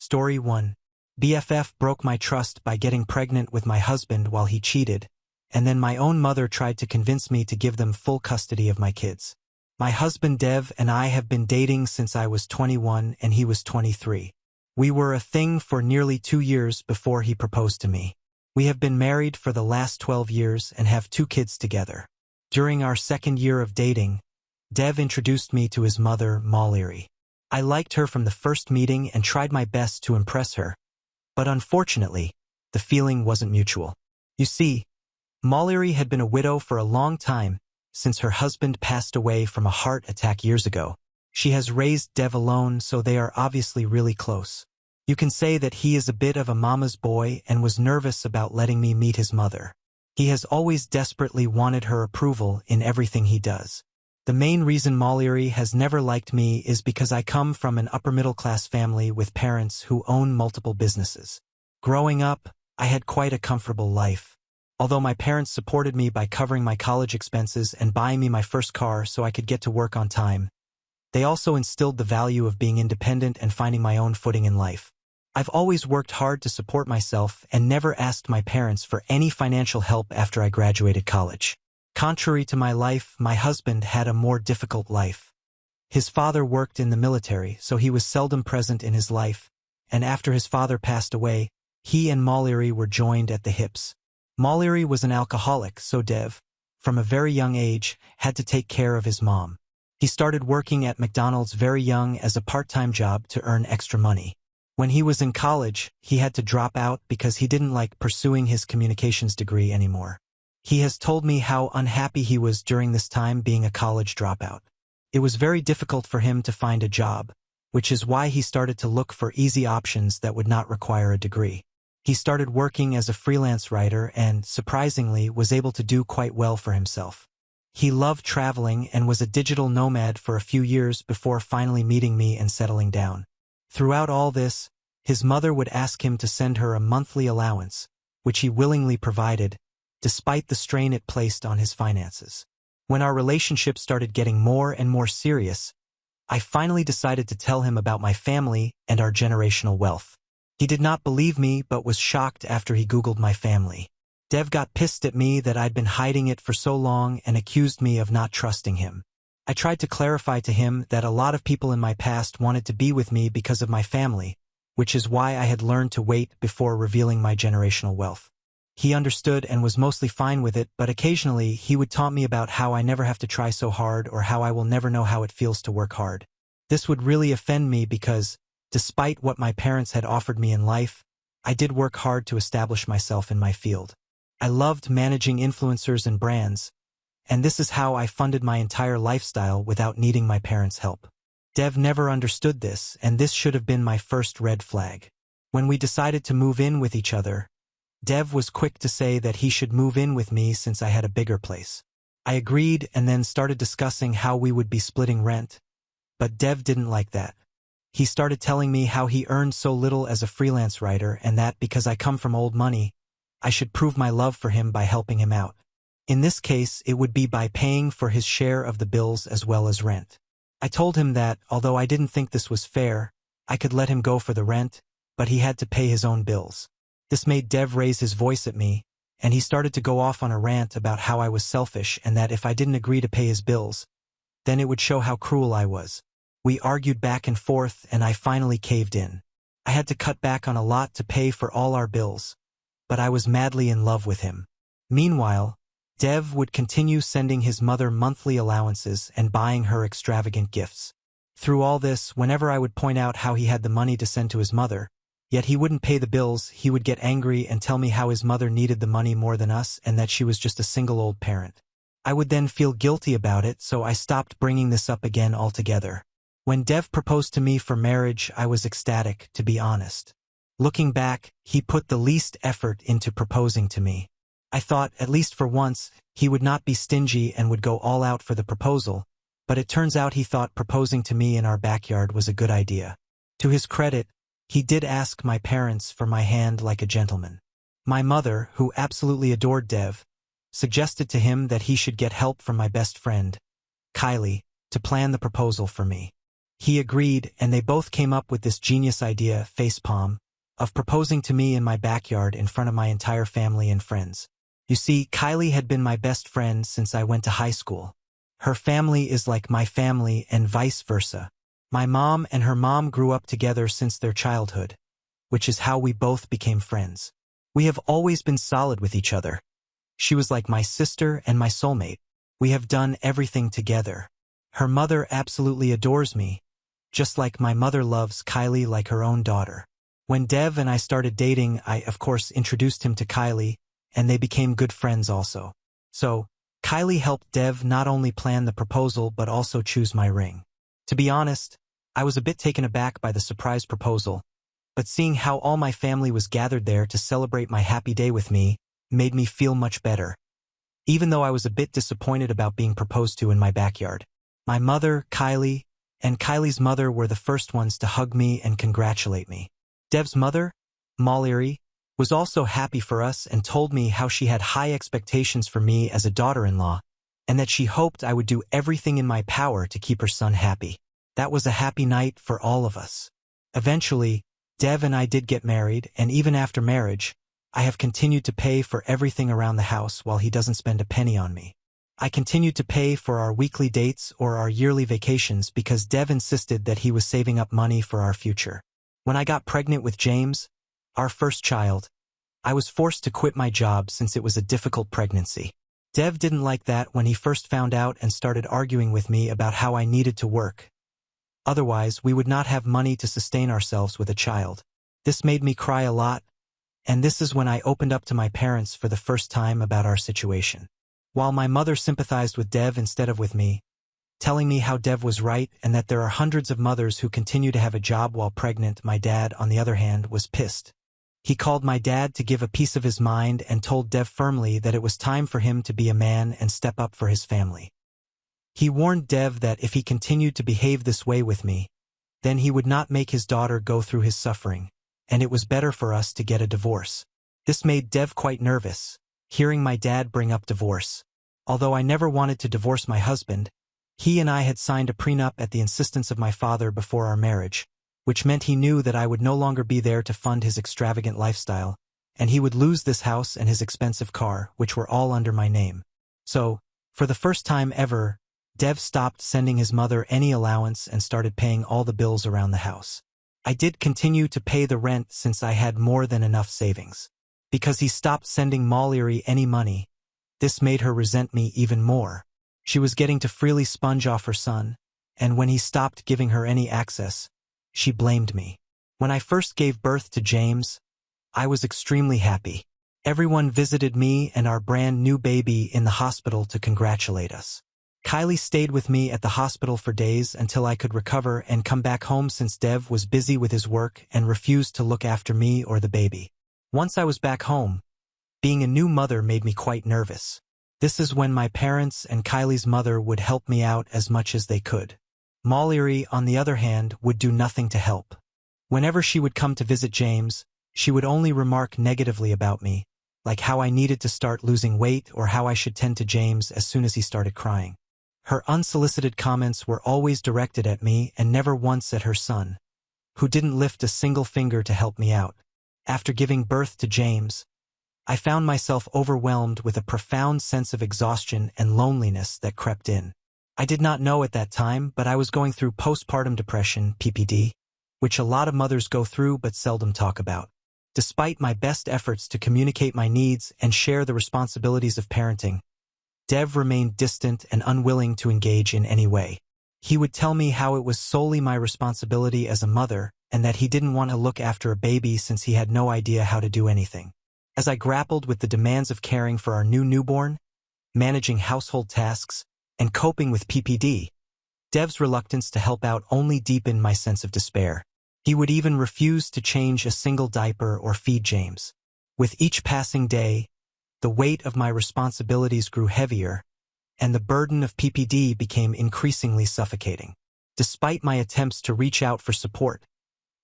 Story 1. BFF broke my trust by getting pregnant with my husband while he cheated, and then my own mother tried to convince me to give them full custody of my kids. My husband Dev and I have been dating since I was 21 and he was 23. We were a thing for nearly 2 years before he proposed to me. We have been married for the last 12 years and have 2 kids together. During our second year of dating, Dev introduced me to his mother, Mallory. I liked her from the first meeting and tried my best to impress her. But unfortunately, the feeling wasn't mutual. You see, Mallory had been a widow for a long time, since her husband passed away from a heart attack years ago. She has raised Dev alone, so they are obviously really close. You can say that he is a bit of a mama's boy and was nervous about letting me meet his mother. He has always desperately wanted her approval in everything he does. The main reason Mallory has never liked me is because I come from an upper-middle-class family with parents who own multiple businesses. Growing up, I had quite a comfortable life. Although my parents supported me by covering my college expenses and buying me my first car so I could get to work on time, they also instilled the value of being independent and finding my own footing in life. I've always worked hard to support myself and never asked my parents for any financial help after I graduated college. Contrary to my life, my husband had a more difficult life. His father worked in the military, so he was seldom present in his life, and after his father passed away, he and Mallory were joined at the hips. Mallory was an alcoholic, so Dev, from a very young age, had to take care of his mom. He started working at McDonald's very young as a part-time job to earn extra money. When he was in college, he had to drop out because he didn't like pursuing his communications degree anymore. He has told me how unhappy he was during this time being a college dropout. It was very difficult for him to find a job, which is why he started to look for easy options that would not require a degree. He started working as a freelance writer and, surprisingly, was able to do quite well for himself. He loved traveling and was a digital nomad for a few years before finally meeting me and settling down. Throughout all this, his mother would ask him to send her a monthly allowance, which he willingly provided, despite the strain it placed on his finances. When our relationship started getting more and more serious, I finally decided to tell him about my family and our generational wealth. He did not believe me but was shocked after he Googled my family. Dev got pissed at me that I'd been hiding it for so long and accused me of not trusting him. I tried to clarify to him that a lot of people in my past wanted to be with me because of my family, which is why I had learned to wait before revealing my generational wealth. He understood and was mostly fine with it, but occasionally he would taunt me about how I never have to try so hard or how I will never know how it feels to work hard. This would really offend me because, despite what my parents had offered me in life, I did work hard to establish myself in my field. I loved managing influencers and brands, and this is how I funded my entire lifestyle without needing my parents' help. Dev never understood this, and this should have been my first red flag. When we decided to move in with each other, Dev was quick to say that he should move in with me since I had a bigger place. I agreed and then started discussing how we would be splitting rent, but Dev didn't like that. He started telling me how he earned so little as a freelance writer and that because I come from old money, I should prove my love for him by helping him out. In this case, it would be by paying for his share of the bills as well as rent. I told him that, although I didn't think this was fair, I could let him go for the rent, but he had to pay his own bills. This made Dev raise his voice at me, and he started to go off on a rant about how I was selfish and that if I didn't agree to pay his bills, then it would show how cruel I was. We argued back and forth, and I finally caved in. I had to cut back on a lot to pay for all our bills, but I was madly in love with him. Meanwhile, Dev would continue sending his mother monthly allowances and buying her extravagant gifts. Through all this, whenever I would point out how he had the money to send to his mother, yet he wouldn't pay the bills, he would get angry and tell me how his mother needed the money more than us and that she was just a single old parent. I would then feel guilty about it, so I stopped bringing this up again altogether. When Dev proposed to me for marriage, I was ecstatic, to be honest. Looking back, he put the least effort into proposing to me. I thought, at least for once, he would not be stingy and would go all out for the proposal, but it turns out he thought proposing to me in our backyard was a good idea. To his credit, he did ask my parents for my hand like a gentleman. My mother, who absolutely adored Dev, suggested to him that he should get help from my best friend, Kylie, to plan the proposal for me. He agreed, and they both came up with this genius idea, facepalm, of proposing to me in my backyard in front of my entire family and friends. You see, Kylie had been my best friend since I went to high school. Her family is like my family and vice versa. My mom and her mom grew up together since their childhood, which is how we both became friends. We have always been solid with each other. She was like my sister and my soulmate. We have done everything together. Her mother absolutely adores me, just like my mother loves Kylie like her own daughter. When Dev and I started dating, I, of course, introduced him to Kylie, and they became good friends also. So, Kylie helped Dev not only plan the proposal but also choose my ring. To be honest, I was a bit taken aback by the surprise proposal, but seeing how all my family was gathered there to celebrate my happy day with me made me feel much better, even though I was a bit disappointed about being proposed to in my backyard. My mother, Kylie, and Kylie's mother were the first ones to hug me and congratulate me. Dev's mother, Mallory, was also happy for us and told me how she had high expectations for me as a daughter-in-law, and that she hoped I would do everything in my power to keep her son happy. That was a happy night for all of us. Eventually, Dev and I did get married, and even after marriage, I have continued to pay for everything around the house while he doesn't spend a penny on me. I continued to pay for our weekly dates or our yearly vacations because Dev insisted that he was saving up money for our future. When I got pregnant with James, our first child, I was forced to quit my job since it was a difficult pregnancy. Dev didn't like that when he first found out and started arguing with me about how I needed to work. Otherwise, we would not have money to sustain ourselves with a child. This made me cry a lot, and this is when I opened up to my parents for the first time about our situation. While my mother sympathized with Dev instead of with me, telling me how Dev was right and that there are hundreds of mothers who continue to have a job while pregnant, my dad, on the other hand, was pissed. He called my dad to give a piece of his mind and told Dev firmly that it was time for him to be a man and step up for his family. He warned Dev that if he continued to behave this way with me, then he would not make his daughter go through his suffering, and it was better for us to get a divorce. This made Dev quite nervous, hearing my dad bring up divorce. Although I never wanted to divorce my husband, he and I had signed a prenup at the insistence of my father before our marriage, which meant he knew that I would no longer be there to fund his extravagant lifestyle, and he would lose this house and his expensive car, which were all under my name. So, for the first time ever, Dev stopped sending his mother any allowance and started paying all the bills around the house. I did continue to pay the rent since I had more than enough savings. Because he stopped sending Mallory any money, this made her resent me even more. She was getting to freely sponge off her son, and when he stopped giving her any access, she blamed me. When I first gave birth to James, I was extremely happy. Everyone visited me and our brand new baby in the hospital to congratulate us. Kylie stayed with me at the hospital for days until I could recover and come back home since Dev was busy with his work and refused to look after me or the baby. Once I was back home, being a new mother made me quite nervous. This is when my parents and Kylie's mother would help me out as much as they could. Mallory, on the other hand, would do nothing to help. Whenever she would come to visit James, she would only remark negatively about me, like how I needed to start losing weight or how I should tend to James as soon as he started crying. Her unsolicited comments were always directed at me and never once at her son, who didn't lift a single finger to help me out. After giving birth to James, I found myself overwhelmed with a profound sense of exhaustion and loneliness that crept in. I did not know at that time, but I was going through postpartum depression, PPD, which a lot of mothers go through but seldom talk about. Despite my best efforts to communicate my needs and share the responsibilities of parenting, Dev remained distant and unwilling to engage in any way. He would tell me how it was solely my responsibility as a mother and that he didn't want to look after a baby since he had no idea how to do anything. As I grappled with the demands of caring for our new newborn, managing household tasks, and coping with PPD, Dev's reluctance to help out only deepened my sense of despair. He would even refuse to change a single diaper or feed James. With each passing day, the weight of my responsibilities grew heavier, and the burden of PPD became increasingly suffocating. Despite my attempts to reach out for support,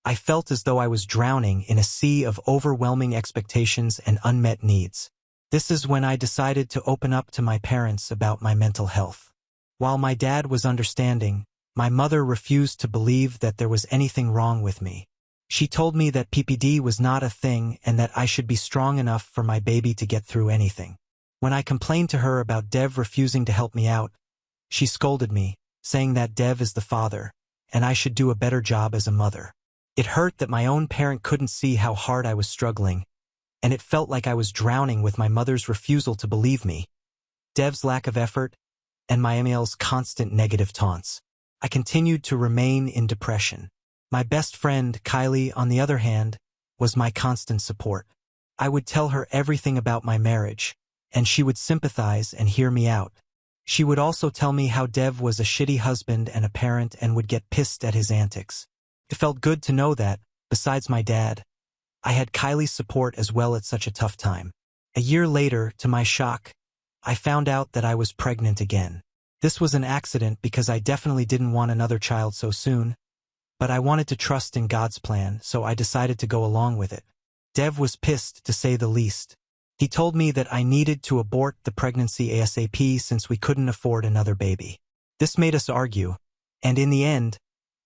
I felt as though I was drowning in a sea of overwhelming expectations and unmet needs. This is when I decided to open up to my parents about my mental health. While my dad was understanding, My mother refused to believe that there was anything wrong with me. She told me that PPD was not a thing and that I should be strong enough for my baby to get through anything. When I complained to her about Dev refusing to help me out, she scolded me, saying that Dev is the father, and I should do a better job as a mother. It hurt that my own parent couldn't see how hard I was struggling, and it felt like I was drowning with my mother's refusal to believe me, Dev's lack of effort, and my email's constant negative taunts. I continued to remain in depression. My best friend, Kylie, on the other hand, was my constant support. I would tell her everything about my marriage, and she would sympathize and hear me out. She would also tell me how Dev was a shitty husband and a parent and would get pissed at his antics. It felt good to know that, besides my dad, I had Kylie's support as well at such a tough time. A year later, to my shock, I found out that I was pregnant again. This was an accident because I definitely didn't want another child so soon, but I wanted to trust in God's plan, so I decided to go along with it. Dev was pissed, to say the least. He told me that I needed to abort the pregnancy ASAP since we couldn't afford another baby. This made us argue, and in the end,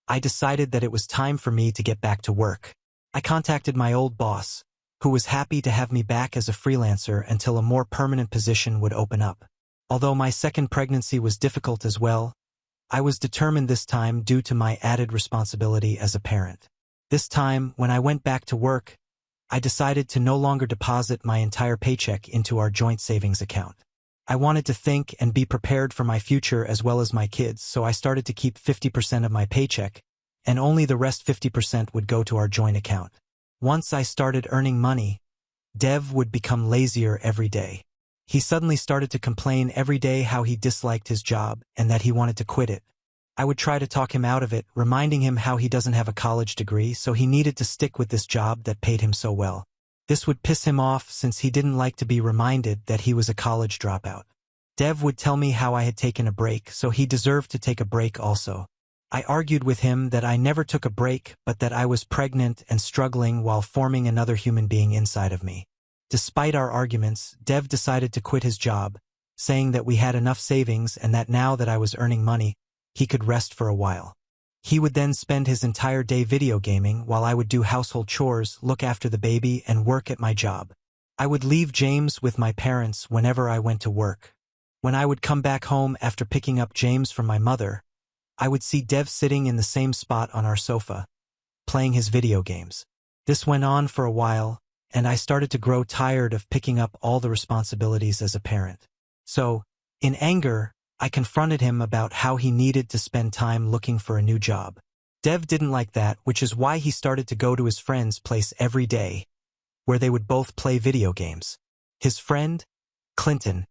I decided that it was time for me to get back to work. I contacted my old boss, who was happy to have me back as a freelancer until a more permanent position would open up. Although my second pregnancy was difficult as well, I was determined this time due to my added responsibility as a parent. This time, when I went back to work, I decided to no longer deposit my entire paycheck into our joint savings account. I wanted to think and be prepared for my future as well as my kids, so I started to keep 50% of my paycheck, and only the rest 50% would go to our joint account. Once I started earning money, Dev would become lazier every day. He suddenly started to complain every day how he disliked his job and that he wanted to quit it. I would try to talk him out of it, reminding him how he doesn't have a college degree, so he needed to stick with this job that paid him so well. This would piss him off since he didn't like to be reminded that he was a college dropout. Dev would tell me how I had taken a break, so he deserved to take a break also. I argued with him that I never took a break, but that I was pregnant and struggling while forming another human being inside of me. Despite our arguments, Dev decided to quit his job, saying that we had enough savings and that now that I was earning money, he could rest for a while. He would then spend his entire day video gaming while I would do household chores, look after the baby, and work at my job. I would leave James with my parents whenever I went to work. When I would come back home after picking up James from my mother, I would see Dev sitting in the same spot on our sofa, playing his video games. This went on for a while, and I started to grow tired of picking up all the responsibilities as a parent. So, in anger, I confronted him about how he needed to spend time looking for a new job. Dev didn't like that, which is why he started to go to his friend's place every day, where they would both play video games. His friend, Clinton,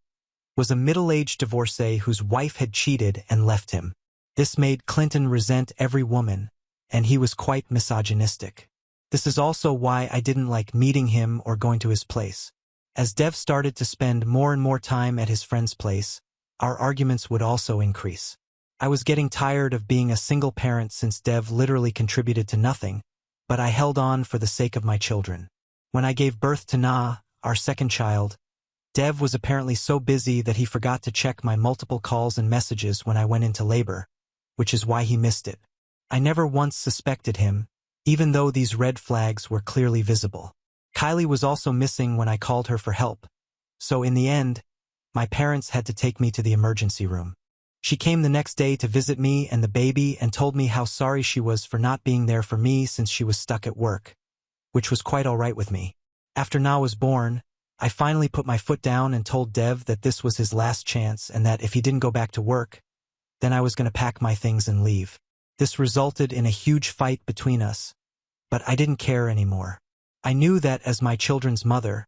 was a middle-aged divorcee whose wife had cheated and left him. This made Clinton resent every woman, and he was quite misogynistic. This is also why I didn't like meeting him or going to his place. As Dev started to spend more and more time at his friend's place, our arguments would also increase. I was getting tired of being a single parent since Dev literally contributed to nothing, but I held on for the sake of my children. When I gave birth to Na, our second child, Dev was apparently so busy that he forgot to check my multiple calls and messages when I went into labor, which is why he missed it. I never once suspected him, even though these red flags were clearly visible. Kylie was also missing when I called her for help, so in the end, my parents had to take me to the emergency room. She came the next day to visit me and the baby and told me how sorry she was for not being there for me since she was stuck at work, which was quite all right with me. After Na was born, I finally put my foot down and told Dev that this was his last chance and that if he didn't go back to work, then I was going to pack my things and leave. This resulted in a huge fight between us, but I didn't care anymore. I knew that as my children's mother,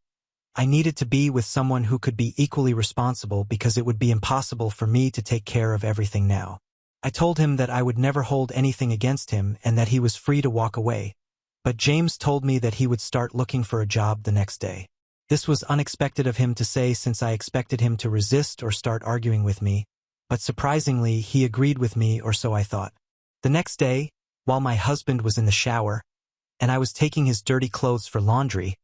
I needed to be with someone who could be equally responsible because it would be impossible for me to take care of everything now. I told him that I would never hold anything against him and that he was free to walk away, but James told me that he would start looking for a job the next day. This was unexpected of him to say since I expected him to resist or start arguing with me, but surprisingly he agreed with me, or so I thought. The next day, while my husband was in the shower, and I was taking his dirty clothes for laundry,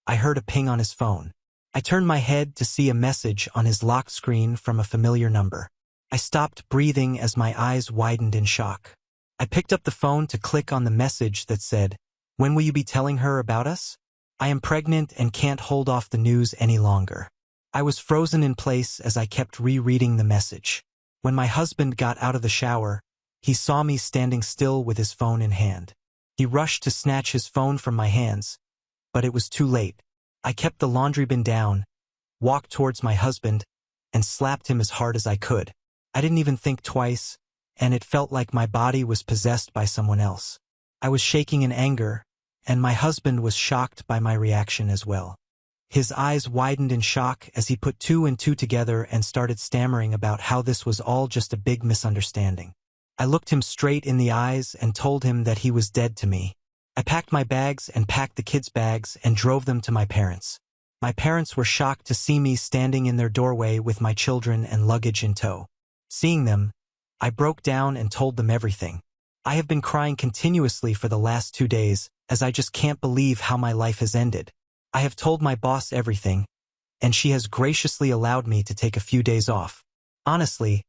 I heard a ping on his phone. I turned my head to see a message on his lock screen from a familiar number. I stopped breathing as my eyes widened in shock. I picked up the phone to click on the message that said, "When will you be telling her about us? I am pregnant and can't hold off the news any longer." I was frozen in place as I kept rereading the message. When my husband got out of the shower, he saw me standing still with his phone in hand. He rushed to snatch his phone from my hands, but it was too late. I kept the laundry bin down, walked towards my husband, and slapped him as hard as I could. I didn't even think twice, and it felt like my body was possessed by someone else. I was shaking in anger, and my husband was shocked by my reaction as well. His eyes widened in shock as he put two and two together and started stammering about how this was all just a big misunderstanding. I looked him straight in the eyes and told him that he was dead to me. I packed my bags and packed the kids' bags and drove them to my parents. My parents were shocked to see me standing in their doorway with my children and luggage in tow. Seeing them, I broke down and told them everything. I have been crying continuously for the last 2 days, as I just can't believe how my life has ended. I have told my boss everything, and she has graciously allowed me to take a few days off. Honestly,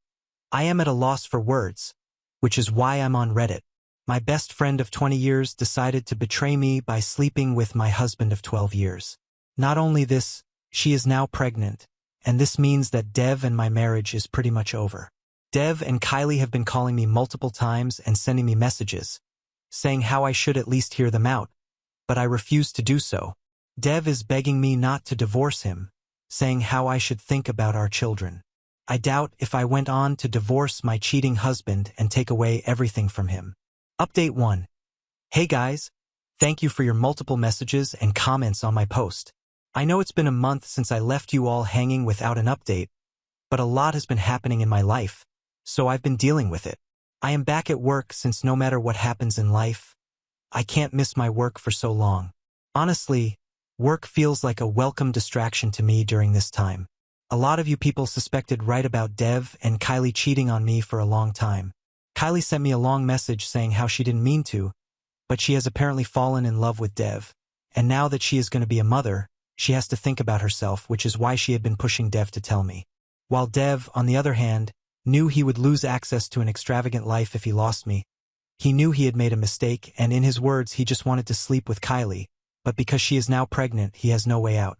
I am at a loss for words, which is why I'm on Reddit. My best friend of 20 years decided to betray me by sleeping with my husband of 12 years. Not only this, she is now pregnant, and this means that Dev and my marriage is pretty much over. Dev and Kylie have been calling me multiple times and sending me messages, saying how I should at least hear them out, but I refuse to do so. Dev is begging me not to divorce him, saying how I should think about our children. I doubt if I went on to divorce my cheating husband and take away everything from him. Update 1. Hey guys, thank you for your multiple messages and comments on my post. I know it's been a month since I left you all hanging without an update, but a lot has been happening in my life, so I've been dealing with it. I am back at work since no matter what happens in life, I can't miss my work for so long. Honestly, work feels like a welcome distraction to me during this time. A lot of you people suspected right about Dev and Kylie cheating on me for a long time. Kylie sent me a long message saying how she didn't mean to, but she has apparently fallen in love with Dev, and now that she is going to be a mother, she has to think about herself, which is why she had been pushing Dev to tell me. While Dev, on the other hand, knew he would lose access to an extravagant life if he lost me. He knew he had made a mistake, and in his words, he just wanted to sleep with Kylie, but because she is now pregnant, he has no way out.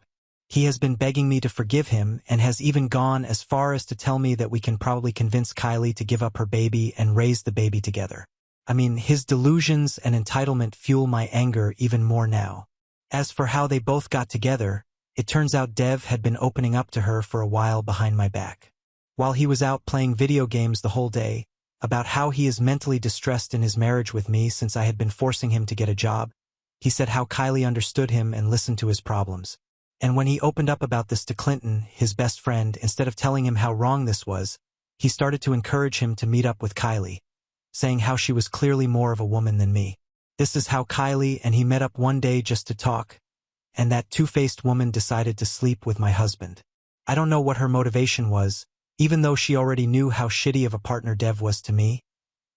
He has been begging me to forgive him and has even gone as far as to tell me that we can probably convince Kylie to give up her baby and raise the baby together. I mean, his delusions and entitlement fuel my anger even more now. As for how they both got together, it turns out Dev had been opening up to her for a while behind my back. While he was out playing video games the whole day, about how he is mentally distressed in his marriage with me since I had been forcing him to get a job, he said how Kylie understood him and listened to his problems. And when he opened up about this to Clinton, his best friend, instead of telling him how wrong this was, he started to encourage him to meet up with Kylie, saying how she was clearly more of a woman than me. This is how Kylie and he met up one day just to talk, and that two-faced woman decided to sleep with my husband. I don't know what her motivation was, even though she already knew how shitty of a partner Dev was to me,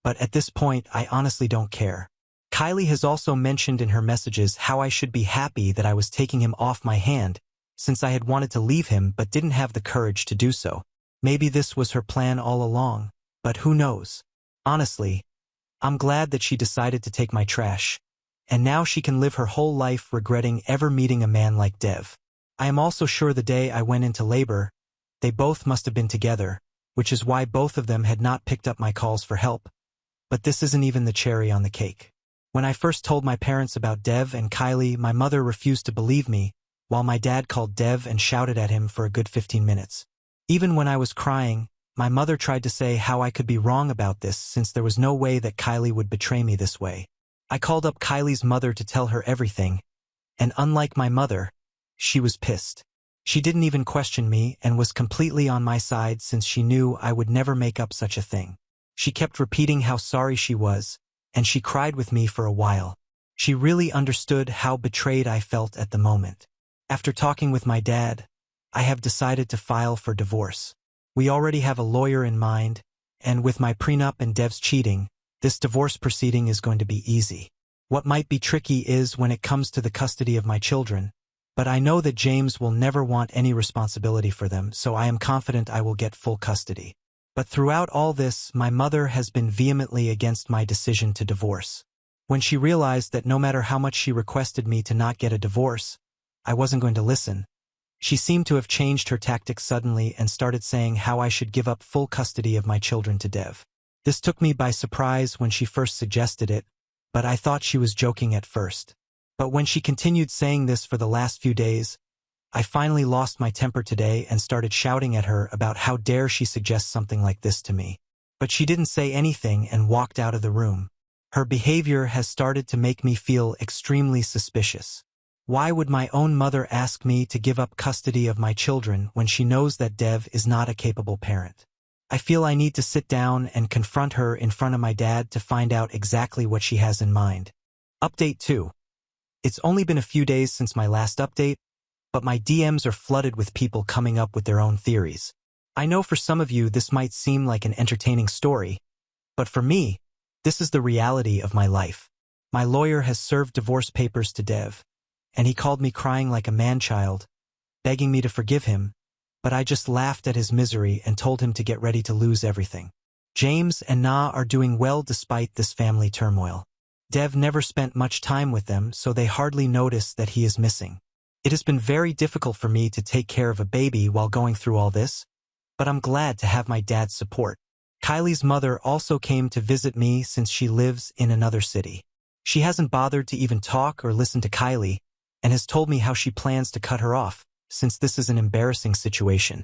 but at this point I honestly don't care. Kylie has also mentioned in her messages how I should be happy that I was taking him off my hand, since I had wanted to leave him but didn't have the courage to do so. Maybe this was her plan all along, but who knows? Honestly, I'm glad that she decided to take my trash, and now she can live her whole life regretting ever meeting a man like Dev. I am also sure the day I went into labor, they both must have been together, which is why both of them had not picked up my calls for help. But this isn't even the cherry on the cake. When I first told my parents about Dev and Kylie, my mother refused to believe me, while my dad called Dev and shouted at him for a good 15 minutes. Even when I was crying, my mother tried to say how I could be wrong about this since there was no way that Kylie would betray me this way. I called up Kylie's mother to tell her everything, and unlike my mother, she was pissed. She didn't even question me and was completely on my side since she knew I would never make up such a thing. She kept repeating how sorry she was, and she cried with me for a while. She really understood how betrayed I felt at the moment. After talking with my dad, I have decided to file for divorce. We already have a lawyer in mind, and with my prenup and Dev's cheating, this divorce proceeding is going to be easy. What might be tricky is when it comes to the custody of my children, but I know that James will never want any responsibility for them, so I am confident I will get full custody. But throughout all this, my mother has been vehemently against my decision to divorce. When she realized that no matter how much she requested me to not get a divorce, I wasn't going to listen, she seemed to have changed her tactics suddenly and started saying how I should give up full custody of my children to Dev. This took me by surprise when she first suggested it, but I thought she was joking at first. But when she continued saying this for the last few days, I finally lost my temper today and started shouting at her about how dare she suggest something like this to me. But she didn't say anything and walked out of the room. Her behavior has started to make me feel extremely suspicious. Why would my own mother ask me to give up custody of my children when she knows that Dev is not a capable parent? I feel I need to sit down and confront her in front of my dad to find out exactly what she has in mind. Update 2. It's only been a few days since my last update, but my DMs are flooded with people coming up with their own theories. I know for some of you this might seem like an entertaining story, but for me, this is the reality of my life. My lawyer has served divorce papers to Dev, and he called me crying like a man-child, begging me to forgive him, but I just laughed at his misery and told him to get ready to lose everything. James and Na are doing well despite this family turmoil. Dev never spent much time with them, so they hardly notice that he is missing. It has been very difficult for me to take care of a baby while going through all this, but I'm glad to have my dad's support. Kylie's mother also came to visit me since she lives in another city. She hasn't bothered to even talk or listen to Kylie, and has told me how she plans to cut her off, since this is an embarrassing situation.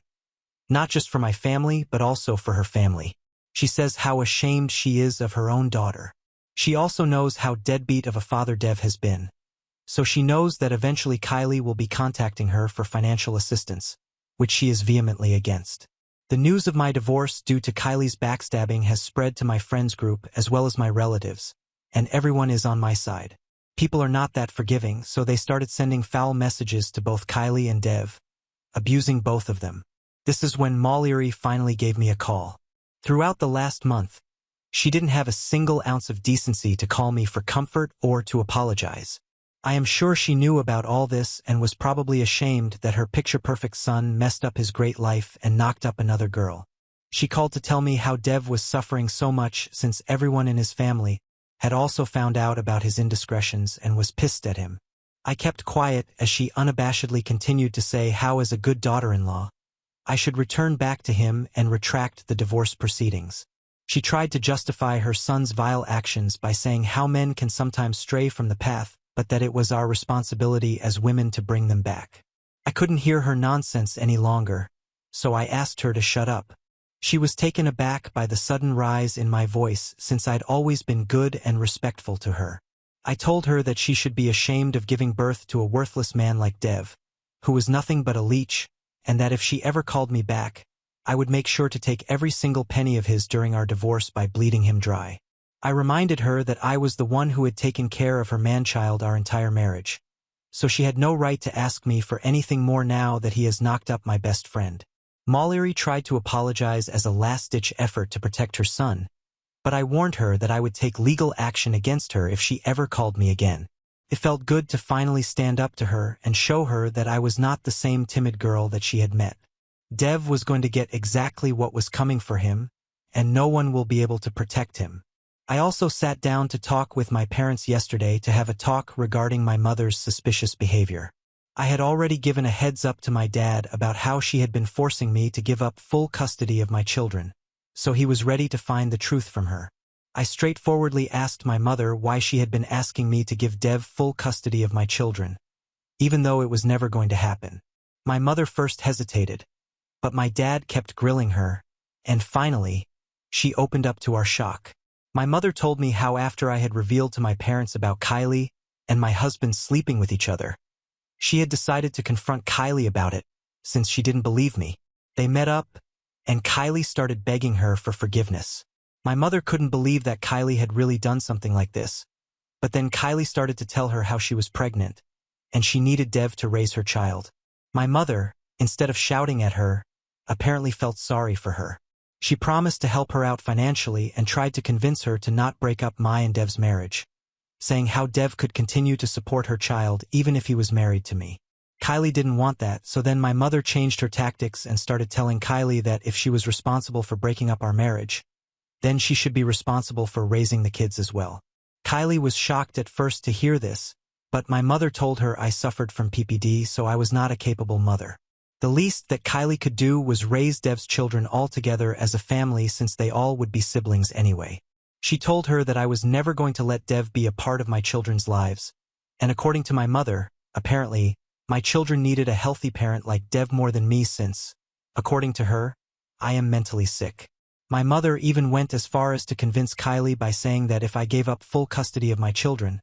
Not just for my family, but also for her family. She says how ashamed she is of her own daughter. She also knows how deadbeat of a father Dev has been. So she knows that eventually Kylie will be contacting her for financial assistance, which she is vehemently against. The news of my divorce due to Kylie's backstabbing has spread to my friends group as well as my relatives, and everyone is on my side. People are not that forgiving, so they started sending foul messages to both Kylie and Dev, abusing both of them. This is when Mallory finally gave me a call. Throughout the last month, she didn't have a single ounce of decency to call me for comfort or to apologize. I am sure she knew about all this and was probably ashamed that her picture-perfect son messed up his great life and knocked up another girl. She called to tell me how Dev was suffering so much since everyone in his family had also found out about his indiscretions and was pissed at him. I kept quiet as she unabashedly continued to say how, as a good daughter-in-law, I should return back to him and retract the divorce proceedings. She tried to justify her son's vile actions by saying how men can sometimes stray from the path, but that it was our responsibility as women to bring them back. I couldn't hear her nonsense any longer, so I asked her to shut up. She was taken aback by the sudden rise in my voice since I'd always been good and respectful to her. I told her that she should be ashamed of giving birth to a worthless man like Dev, who was nothing but a leech, and that if she ever called me back, I would make sure to take every single penny of his during our divorce by bleeding him dry. I reminded her that I was the one who had taken care of her man-child our entire marriage, so she had no right to ask me for anything more now that he has knocked up my best friend. Mallory tried to apologize as a last-ditch effort to protect her son, but I warned her that I would take legal action against her if she ever called me again. It felt good to finally stand up to her and show her that I was not the same timid girl that she had met. Dev was going to get exactly what was coming for him, and no one will be able to protect him. I also sat down to talk with my parents yesterday to have a talk regarding my mother's suspicious behavior. I had already given a heads up to my dad about how she had been forcing me to give up full custody of my children, so he was ready to find the truth from her. I straightforwardly asked my mother why she had been asking me to give Dev full custody of my children, even though it was never going to happen. My mother first hesitated, but my dad kept grilling her, and finally, she opened up to our shock. My mother told me how after I had revealed to my parents about Kylie and my husband sleeping with each other, she had decided to confront Kylie about it, since she didn't believe me. They met up, and Kylie started begging her for forgiveness. My mother couldn't believe that Kylie had really done something like this, but then Kylie started to tell her how she was pregnant, and she needed Dev to raise her child. My mother, instead of shouting at her, apparently felt sorry for her. She promised to help her out financially and tried to convince her to not break up my and Dev's marriage, saying how Dev could continue to support her child even if he was married to me. Kylie didn't want that, so then my mother changed her tactics and started telling Kylie that if she was responsible for breaking up our marriage, then she should be responsible for raising the kids as well. Kylie was shocked at first to hear this, but my mother told her I suffered from PPD, so I was not a capable mother. The least that Kylie could do was raise Dev's children all together as a family, since they all would be siblings anyway. She told her that I was never going to let Dev be a part of my children's lives, and according to my mother, apparently, my children needed a healthy parent like Dev more than me since, according to her, I am mentally sick. My mother even went as far as to convince Kylie by saying that if I gave up full custody of my children,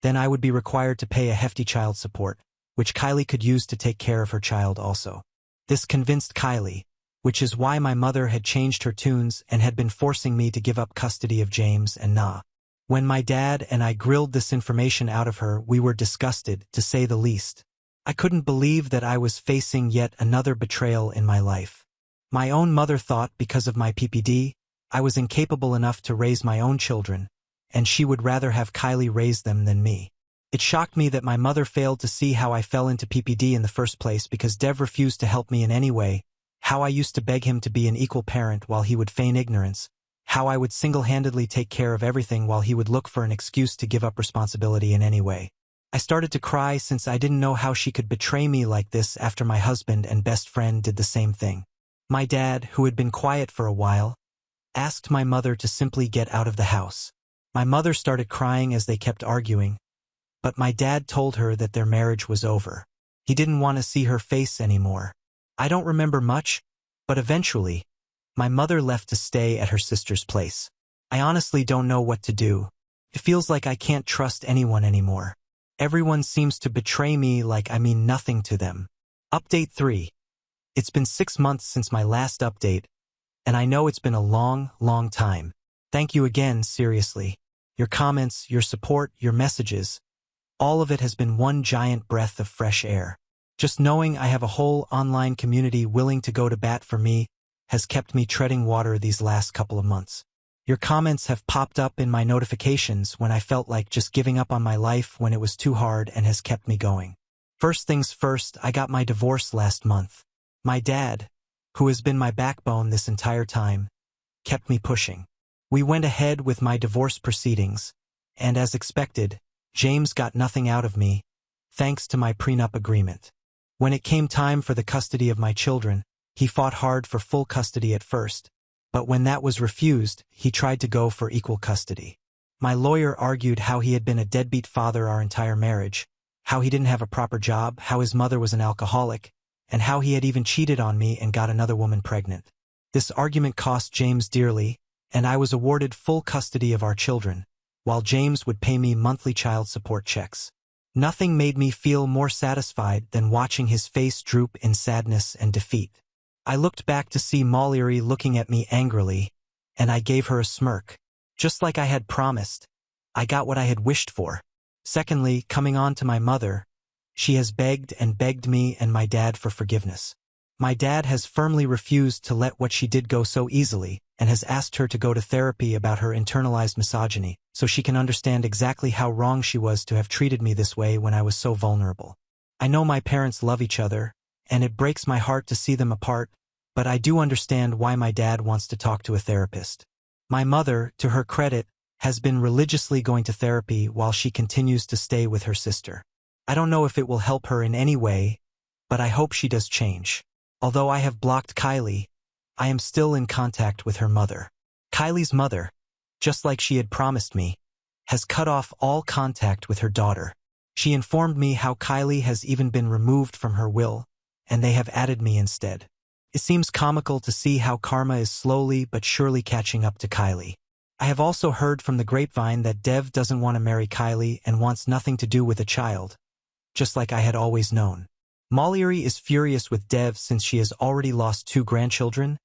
then I would be required to pay a hefty child support, which Kylie could use to take care of her child also. This convinced Kylie, which is why my mother had changed her tunes and had been forcing me to give up custody of James and Na. When my dad and I grilled this information out of her, we were disgusted, to say the least. I couldn't believe that I was facing yet another betrayal in my life. My own mother thought because of my PPD, I was incapable enough to raise my own children, and she would rather have Kylie raise them than me. It shocked me that my mother failed to see how I fell into PPD in the first place because Dev refused to help me in any way, how I used to beg him to be an equal parent while he would feign ignorance, how I would single-handedly take care of everything while he would look for an excuse to give up responsibility in any way. I started to cry since I didn't know how she could betray me like this after my husband and best friend did the same thing. My dad, who had been quiet for a while, asked my mother to simply get out of the house. My mother started crying as they kept arguing, but my dad told her that their marriage was over. He didn't want to see her face anymore. I don't remember much, but eventually, my mother left to stay at her sister's place. I honestly don't know what to do. It feels like I can't trust anyone anymore. Everyone seems to betray me like I mean nothing to them. Update 3. It's been 6 months since my last update, and I know it's been a long, long time. Thank you again, seriously. Your comments, your support, your messages, all of it has been one giant breath of fresh air. Just knowing I have a whole online community willing to go to bat for me has kept me treading water these last couple of months. Your comments have popped up in my notifications when I felt like just giving up on my life when it was too hard, and has kept me going. First things first, I got my divorce last month. My dad, who has been my backbone this entire time, kept me pushing. We went ahead with my divorce proceedings, and as expected, James got nothing out of me, thanks to my prenup agreement. When it came time for the custody of my children, he fought hard for full custody at first, but when that was refused, he tried to go for equal custody. My lawyer argued how he had been a deadbeat father our entire marriage, how he didn't have a proper job, how his mother was an alcoholic, and how he had even cheated on me and got another woman pregnant. This argument cost James dearly, and I was awarded full custody of our children, while James would pay me monthly child support checks. Nothing made me feel more satisfied than watching his face droop in sadness and defeat. I looked back to see Molly looking at me angrily, and I gave her a smirk. Just like I had promised, I got what I had wished for. Secondly, coming on to my mother, she has begged and begged me and my dad for forgiveness. My dad has firmly refused to let what she did go so easily, and has asked her to go to therapy about her internalized misogyny, so she can understand exactly how wrong she was to have treated me this way when I was so vulnerable. I know my parents love each other, and it breaks my heart to see them apart, but I do understand why my dad wants to talk to a therapist. My mother, to her credit, has been religiously going to therapy while she continues to stay with her sister. I don't know if it will help her in any way, but I hope she does change. Although I have blocked Kylie, I am still in contact with her mother. Kylie's mother, just like she had promised me, has cut off all contact with her daughter. She informed me how Kylie has even been removed from her will, and they have added me instead. It seems comical to see how karma is slowly but surely catching up to Kylie. I have also heard from the grapevine that Dev doesn't want to marry Kylie and wants nothing to do with a child, just like I had always known. Molly is furious with Dev since she has already lost 2 grandchildren,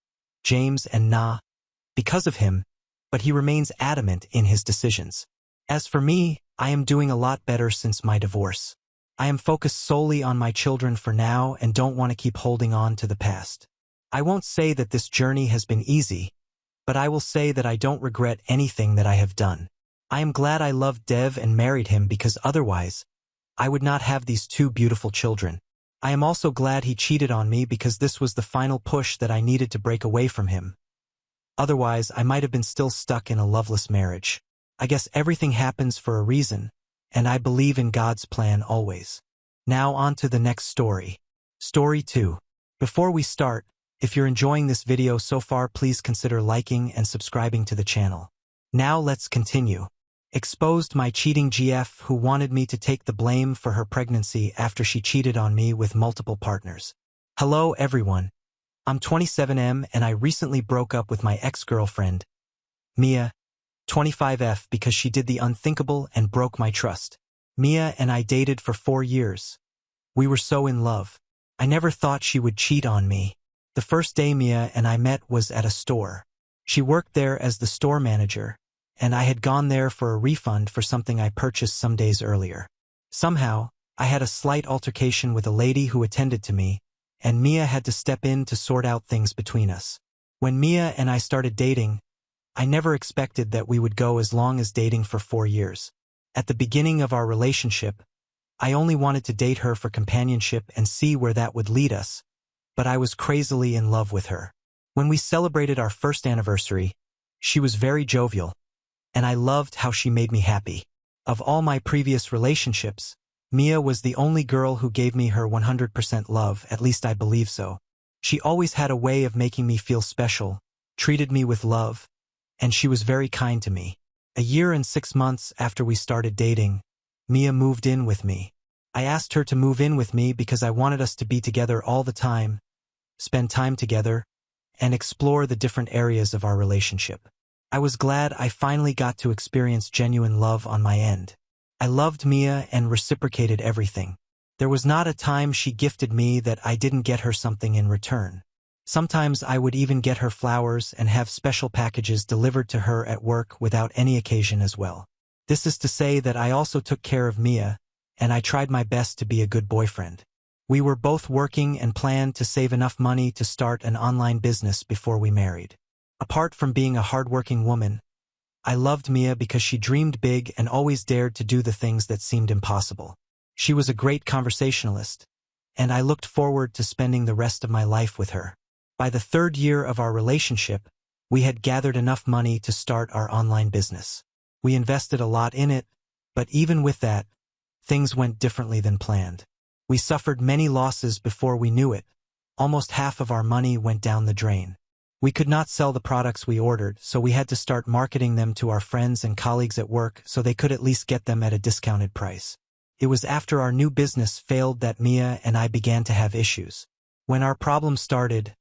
James and Na, because of him, but he remains adamant in his decisions. As for me, I am doing a lot better since my divorce. I am focused solely on my children for now and don't want to keep holding on to the past. I won't say that this journey has been easy, but I will say that I don't regret anything that I have done. I am glad I loved Dev and married him, because otherwise, I would not have these 2 beautiful children. I am also glad he cheated on me because this was the final push that I needed to break away from him. Otherwise, I might have been still stuck in a loveless marriage. I guess everything happens for a reason, and I believe in God's plan always. Now on to the next story. Story 2. Before we start, if you're enjoying this video so far, please consider liking and subscribing to the channel. Now let's continue. Exposed my cheating GF who wanted me to take the blame for her pregnancy after she cheated on me with multiple partners. Hello everyone. I'm 27M and I recently broke up with my ex-girlfriend, Mia, 25F, because she did the unthinkable and broke my trust. Mia and I dated for 4 years. We were so in love. I never thought she would cheat on me. The first day Mia and I met was at a store. She worked there as the store manager, and I had gone there for a refund for something I purchased some days earlier. Somehow, I had a slight altercation with a lady who attended to me, and Mia had to step in to sort out things between us. When Mia and I started dating, I never expected that we would go as long as dating for 4 years. At the beginning of our relationship, I only wanted to date her for companionship and see where that would lead us, but I was crazily in love with her. When we celebrated our first anniversary, she was very jovial, and I loved how she made me happy. Of all my previous relationships, Mia was the only girl who gave me her 100% love, at least I believe so. She always had a way of making me feel special, treated me with love, and she was very kind to me. A year and 6 months after we started dating, Mia moved in with me. I asked her to move in with me because I wanted us to be together all the time, spend time together, and explore the different areas of our relationship. I was glad I finally got to experience genuine love on my end. I loved Mia and reciprocated everything. There was not a time she gifted me that I didn't get her something in return. Sometimes I would even get her flowers and have special packages delivered to her at work without any occasion as well. This is to say that I also took care of Mia, and I tried my best to be a good boyfriend. We were both working and planned to save enough money to start an online business before we married. Apart from being a hardworking woman, I loved Mia because she dreamed big and always dared to do the things that seemed impossible. She was a great conversationalist, and I looked forward to spending the rest of my life with her. By the 3rd year of our relationship, we had gathered enough money to start our online business. We invested a lot in it, but even with that, things went differently than planned. We suffered many losses before we knew it. Almost half of our money went down the drain. We could not sell the products we ordered, so we had to start marketing them to our friends and colleagues at work so they could at least get them at a discounted price. It was after our new business failed that Mia and I began to have issues. When our problem started,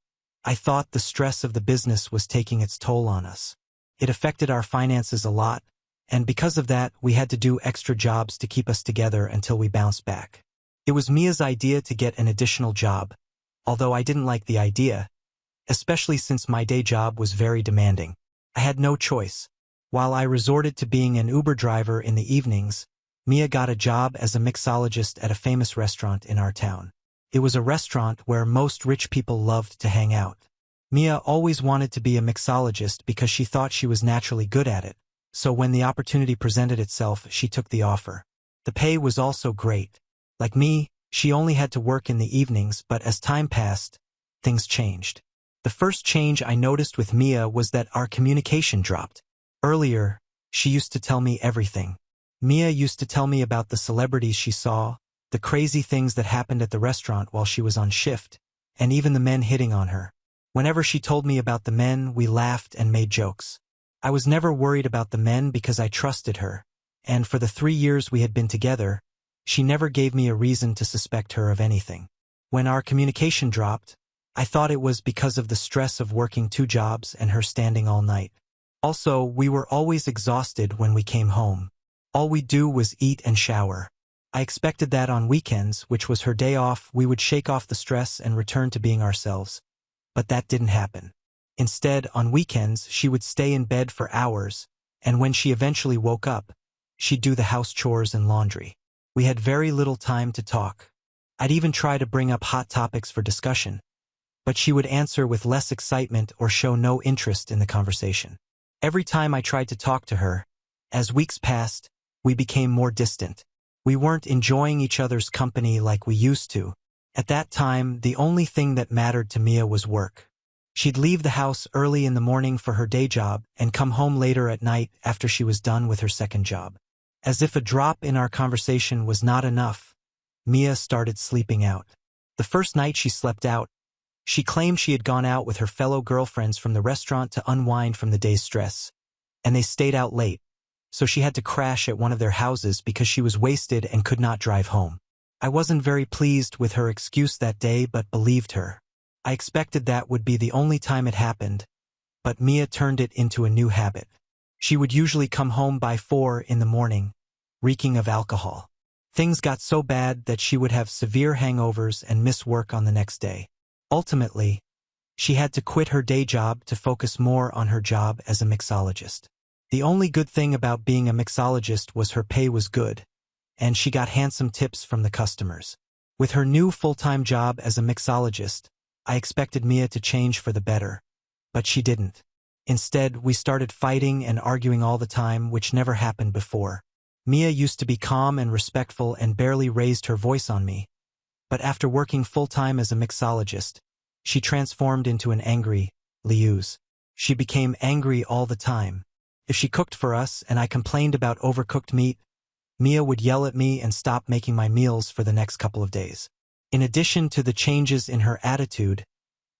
I thought the stress of the business was taking its toll on us. It affected our finances a lot, and because of that, we had to do extra jobs to keep us together until we bounced back. It was Mia's idea to get an additional job, although I didn't like the idea, especially since my day job was very demanding. I had no choice. While I resorted to being an Uber driver in the evenings, Mia got a job as a mixologist at a famous restaurant in our town. It was a restaurant where most rich people loved to hang out. Mia always wanted to be a mixologist because she thought she was naturally good at it, so when the opportunity presented itself, she took the offer. The pay was also great. Like me, she only had to work in the evenings, but as time passed, things changed. The first change I noticed with Mia was that our communication dropped. Earlier, she used to tell me everything. Mia used to tell me about the celebrities she saw, the crazy things that happened at the restaurant while she was on shift, and even the men hitting on her. Whenever she told me about the men, we laughed and made jokes. I was never worried about the men because I trusted her, and for the 3 years we had been together, she never gave me a reason to suspect her of anything. When our communication dropped, I thought it was because of the stress of working 2 jobs and her standing all night. Also, we were always exhausted when we came home. All we'd do was eat and shower. I expected that on weekends, which was her day off, we would shake off the stress and return to being ourselves. But that didn't happen. Instead, on weekends, she would stay in bed for hours, and when she eventually woke up, she'd do the house chores and laundry. We had very little time to talk. I'd even try to bring up hot topics for discussion, but she would answer with less excitement or show no interest in the conversation. Every time I tried to talk to her, as weeks passed, we became more distant. We weren't enjoying each other's company like we used to, At that time, the only thing that mattered to Mia was work. She'd leave the house early in the morning for her day job and come home later at night after she was done with her second job. As if a drop in our conversation was not enough, Mia started sleeping out. The first night she slept out, she claimed she had gone out with her fellow girlfriends from the restaurant to unwind from the day's stress, and they stayed out late, so she had to crash at one of their houses because she was wasted and could not drive home. I wasn't very pleased with her excuse that day but believed her. I expected that would be the only time it happened, but Mia turned it into a new habit. She would usually come home by 4 in the morning, reeking of alcohol. Things got so bad that she would have severe hangovers and miss work on the next day. Ultimately, she had to quit her day job to focus more on her job as a mixologist. The only good thing about being a mixologist was her pay was good, and she got handsome tips from the customers. With her new full-time job as a mixologist, I expected Mia to change for the better, but she didn't. Instead, we started fighting and arguing all the time, which never happened before. Mia used to be calm and respectful and barely raised her voice on me, but after working full-time as a mixologist, she transformed into an angry Liuz. She became angry all the time. If she cooked for us and I complained about overcooked meat, Mia would yell at me and stop making my meals for the next couple of days. In addition to the changes in her attitude,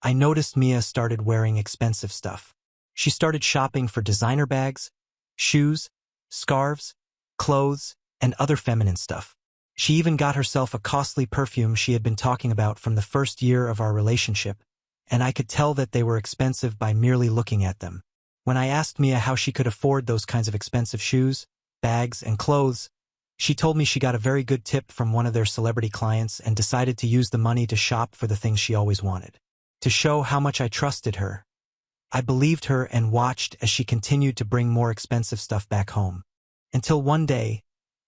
I noticed Mia started wearing expensive stuff. She started shopping for designer bags, shoes, scarves, clothes, and other feminine stuff. She even got herself a costly perfume she had been talking about from the first year of our relationship, and I could tell that they were expensive by merely looking at them. When I asked Mia how she could afford those kinds of expensive shoes, bags, and clothes, she told me she got a very good tip from one of their celebrity clients and decided to use the money to shop for the things she always wanted. To show how much I trusted her, I believed her and watched as she continued to bring more expensive stuff back home. Until one day,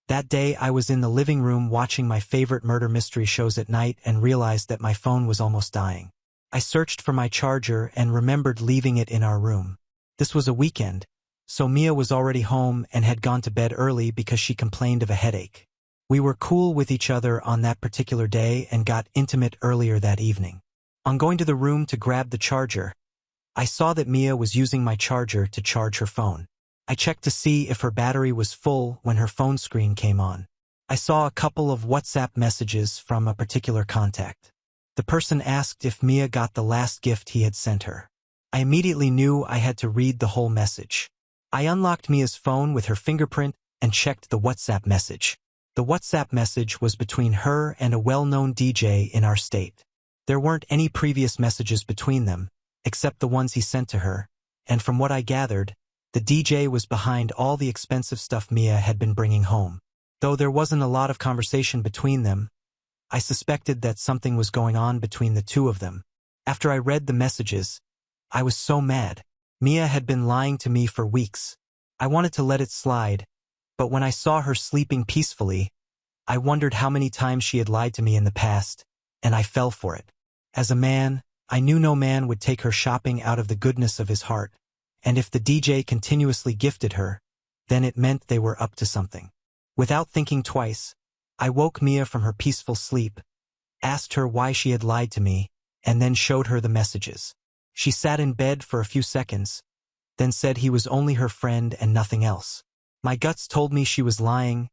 that day I was in the living room watching my favorite murder mystery shows at night and realized that my phone was almost dying. I searched for my charger and remembered leaving it in our room. This was a weekend, so Mia was already home and had gone to bed early because she complained of a headache. We were cool with each other on that particular day and got intimate earlier that evening. On going to the room to grab the charger, I saw that Mia was using my charger to charge her phone. I checked to see if her battery was full when her phone screen came on. I saw a couple of WhatsApp messages from a particular contact. The person asked if Mia got the last gift he had sent her. I immediately knew I had to read the whole message. I unlocked Mia's phone with her fingerprint and checked the WhatsApp message. The WhatsApp message was between her and a well-known DJ in our state. There weren't any previous messages between them, except the ones he sent to her, and from what I gathered, the DJ was behind all the expensive stuff Mia had been bringing home. Though there wasn't a lot of conversation between them, I suspected that something was going on between the two of them. After I read the messages, I was so mad. Mia had been lying to me for weeks. I wanted to let it slide, but when I saw her sleeping peacefully, I wondered how many times she had lied to me in the past, and I fell for it. As a man, I knew no man would take her shopping out of the goodness of his heart, and if the DJ continuously gifted her, then it meant they were up to something. Without thinking twice, I woke Mia from her peaceful sleep, asked her why she had lied to me, and then showed her the messages. She sat in bed for a few seconds, then said he was only her friend and nothing else. My guts told me she was lying,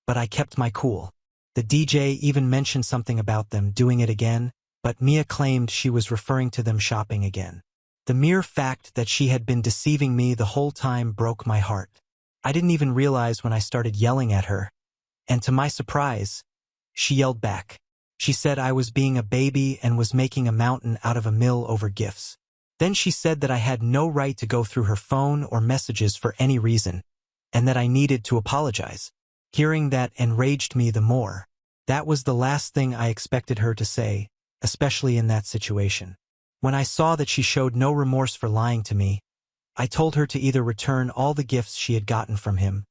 but I kept my cool. The DJ even mentioned something about them doing it again, but Mia claimed she was referring to them shopping again. The mere fact that she had been deceiving me the whole time broke my heart. I didn't even realize when I started yelling at her, and to my surprise, she yelled back. She said I was being a baby and was making a mountain out of a mill over gifts. Then she said that I had no right to go through her phone or messages for any reason, and that I needed to apologize. Hearing that enraged me the more. That was the last thing I expected her to say, especially in that situation. When I saw that she showed no remorse for lying to me, I told her to either return all the gifts she had gotten from him,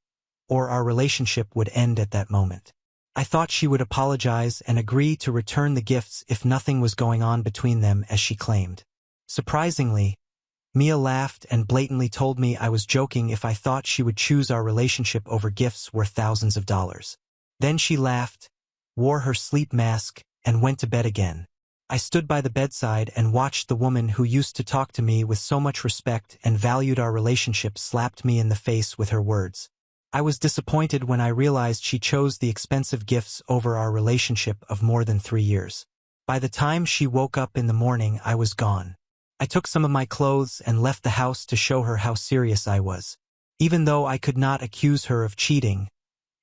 or our relationship would end at that moment. I thought she would apologize and agree to return the gifts if nothing was going on between them as she claimed. Surprisingly, Mia laughed and blatantly told me I was joking if I thought she would choose our relationship over gifts worth thousands of dollars. Then she laughed, wore her sleep mask, and went to bed again. I stood by the bedside and watched the woman who used to talk to me with so much respect and valued our relationship slapped me in the face with her words. I was disappointed when I realized she chose the expensive gifts over our relationship of more than 3 years. By the time she woke up in the morning, I was gone. I took some of my clothes and left the house to show her how serious I was. Even though I could not accuse her of cheating,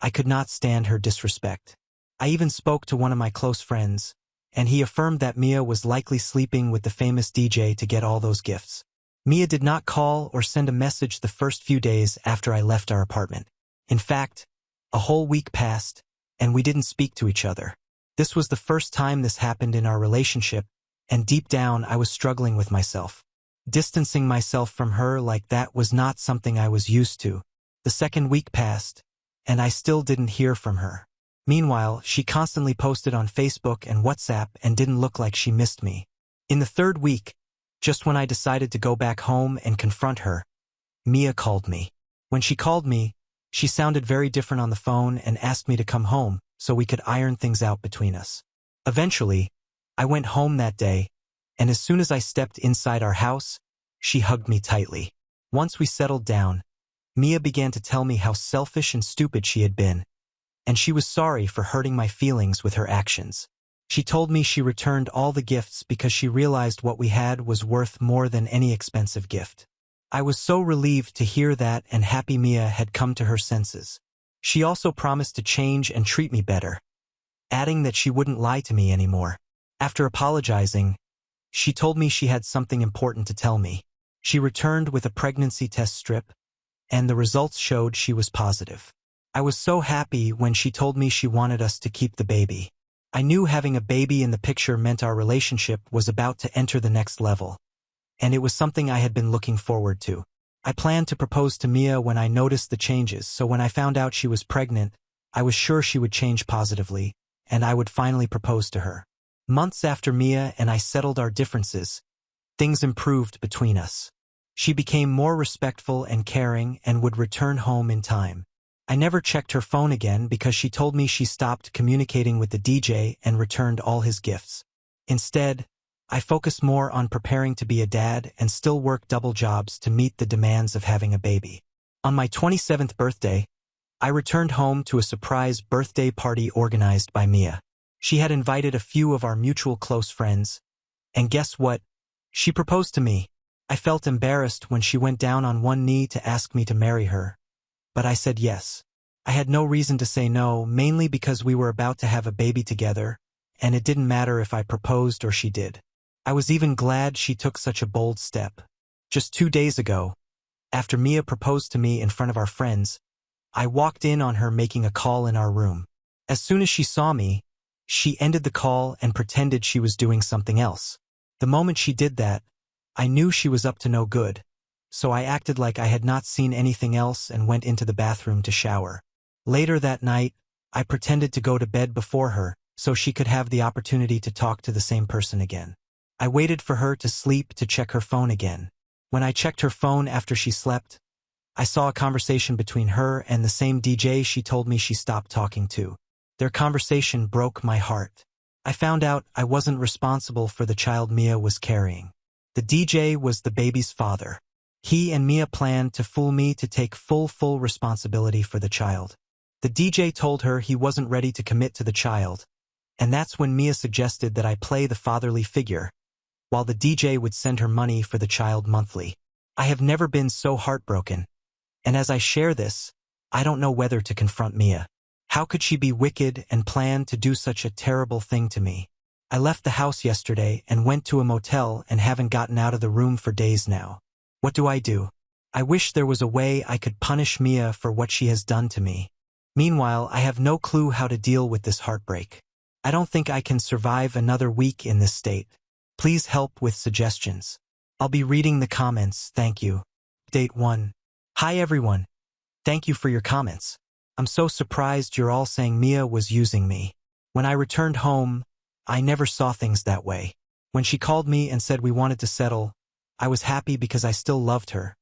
I could not stand her disrespect. I even spoke to one of my close friends, and he affirmed that Mia was likely sleeping with the famous DJ to get all those gifts. Mia did not call or send a message the first few days after I left our apartment. In fact, a whole week passed, and we didn't speak to each other. This was the first time this happened in our relationship, and deep down I was struggling with myself. Distancing myself from her like that was not something I was used to. The second week passed, and I still didn't hear from her. Meanwhile, she constantly posted on Facebook and WhatsApp and didn't look like she missed me. In the third week, just when I decided to go back home and confront her, Mia called me. When she called me, she sounded very different on the phone and asked me to come home so we could iron things out between us. Eventually, I went home that day, and as soon as I stepped inside our house, she hugged me tightly. Once we settled down, Mia began to tell me how selfish and stupid she had been, and she was sorry for hurting my feelings with her actions. She told me she returned all the gifts because she realized what we had was worth more than any expensive gift. I was so relieved to hear that and happy Mia had come to her senses. She also promised to change and treat me better, adding that she wouldn't lie to me anymore. After apologizing, she told me she had something important to tell me. She returned with a pregnancy test strip, and the results showed she was positive. I was so happy when she told me she wanted us to keep the baby. I knew having a baby in the picture meant our relationship was about to enter the next level, and it was something I had been looking forward to. I planned to propose to Mia when I noticed the changes, so when I found out she was pregnant, I was sure she would change positively, and I would finally propose to her. Months after Mia and I settled our differences, things improved between us. She became more respectful and caring and would return home in time. I never checked her phone again because she told me she stopped communicating with the DJ and returned all his gifts. Instead, I focused more on preparing to be a dad and still work double jobs to meet the demands of having a baby. On my 27th birthday, I returned home to a surprise birthday party organized by Mia. She had invited a few of our mutual close friends, and guess what? She proposed to me. I felt embarrassed when she went down on one knee to ask me to marry her, but I said yes. I had no reason to say no, mainly because we were about to have a baby together, and it didn't matter if I proposed or she did. I was even glad she took such a bold step. Just 2 days ago, after Mia proposed to me in front of our friends, I walked in on her making a call in our room. As soon as she saw me, she ended the call and pretended she was doing something else. The moment she did that, I knew she was up to no good, so I acted like I had not seen anything else and went into the bathroom to shower. Later that night, I pretended to go to bed before her so she could have the opportunity to talk to the same person again. I waited for her to sleep to check her phone again. When I checked her phone after she slept, I saw a conversation between her and the same DJ she told me she stopped talking to. Their conversation broke my heart. I found out I wasn't responsible for the child Mia was carrying. The DJ was the baby's father. He and Mia planned to fool me to take full responsibility for the child. The DJ told her he wasn't ready to commit to the child, and that's when Mia suggested that I play the fatherly figure, while the DJ would send her money for the child monthly. I have never been so heartbroken, and as I share this, I don't know whether to confront Mia. How could she be wicked and plan to do such a terrible thing to me? I left the house yesterday and went to a motel and haven't gotten out of the room for days now. What do? I wish there was a way I could punish Mia for what she has done to me. Meanwhile, I have no clue how to deal with this heartbreak. I don't think I can survive another week in this state. Please help with suggestions. I'll be reading the comments, thank you. Update 1. Hi everyone. Thank you for your comments. I'm so surprised you're all saying Mia was using me. When I returned home, I never saw things that way. When she called me and said we wanted to settle, I was happy because I still loved her.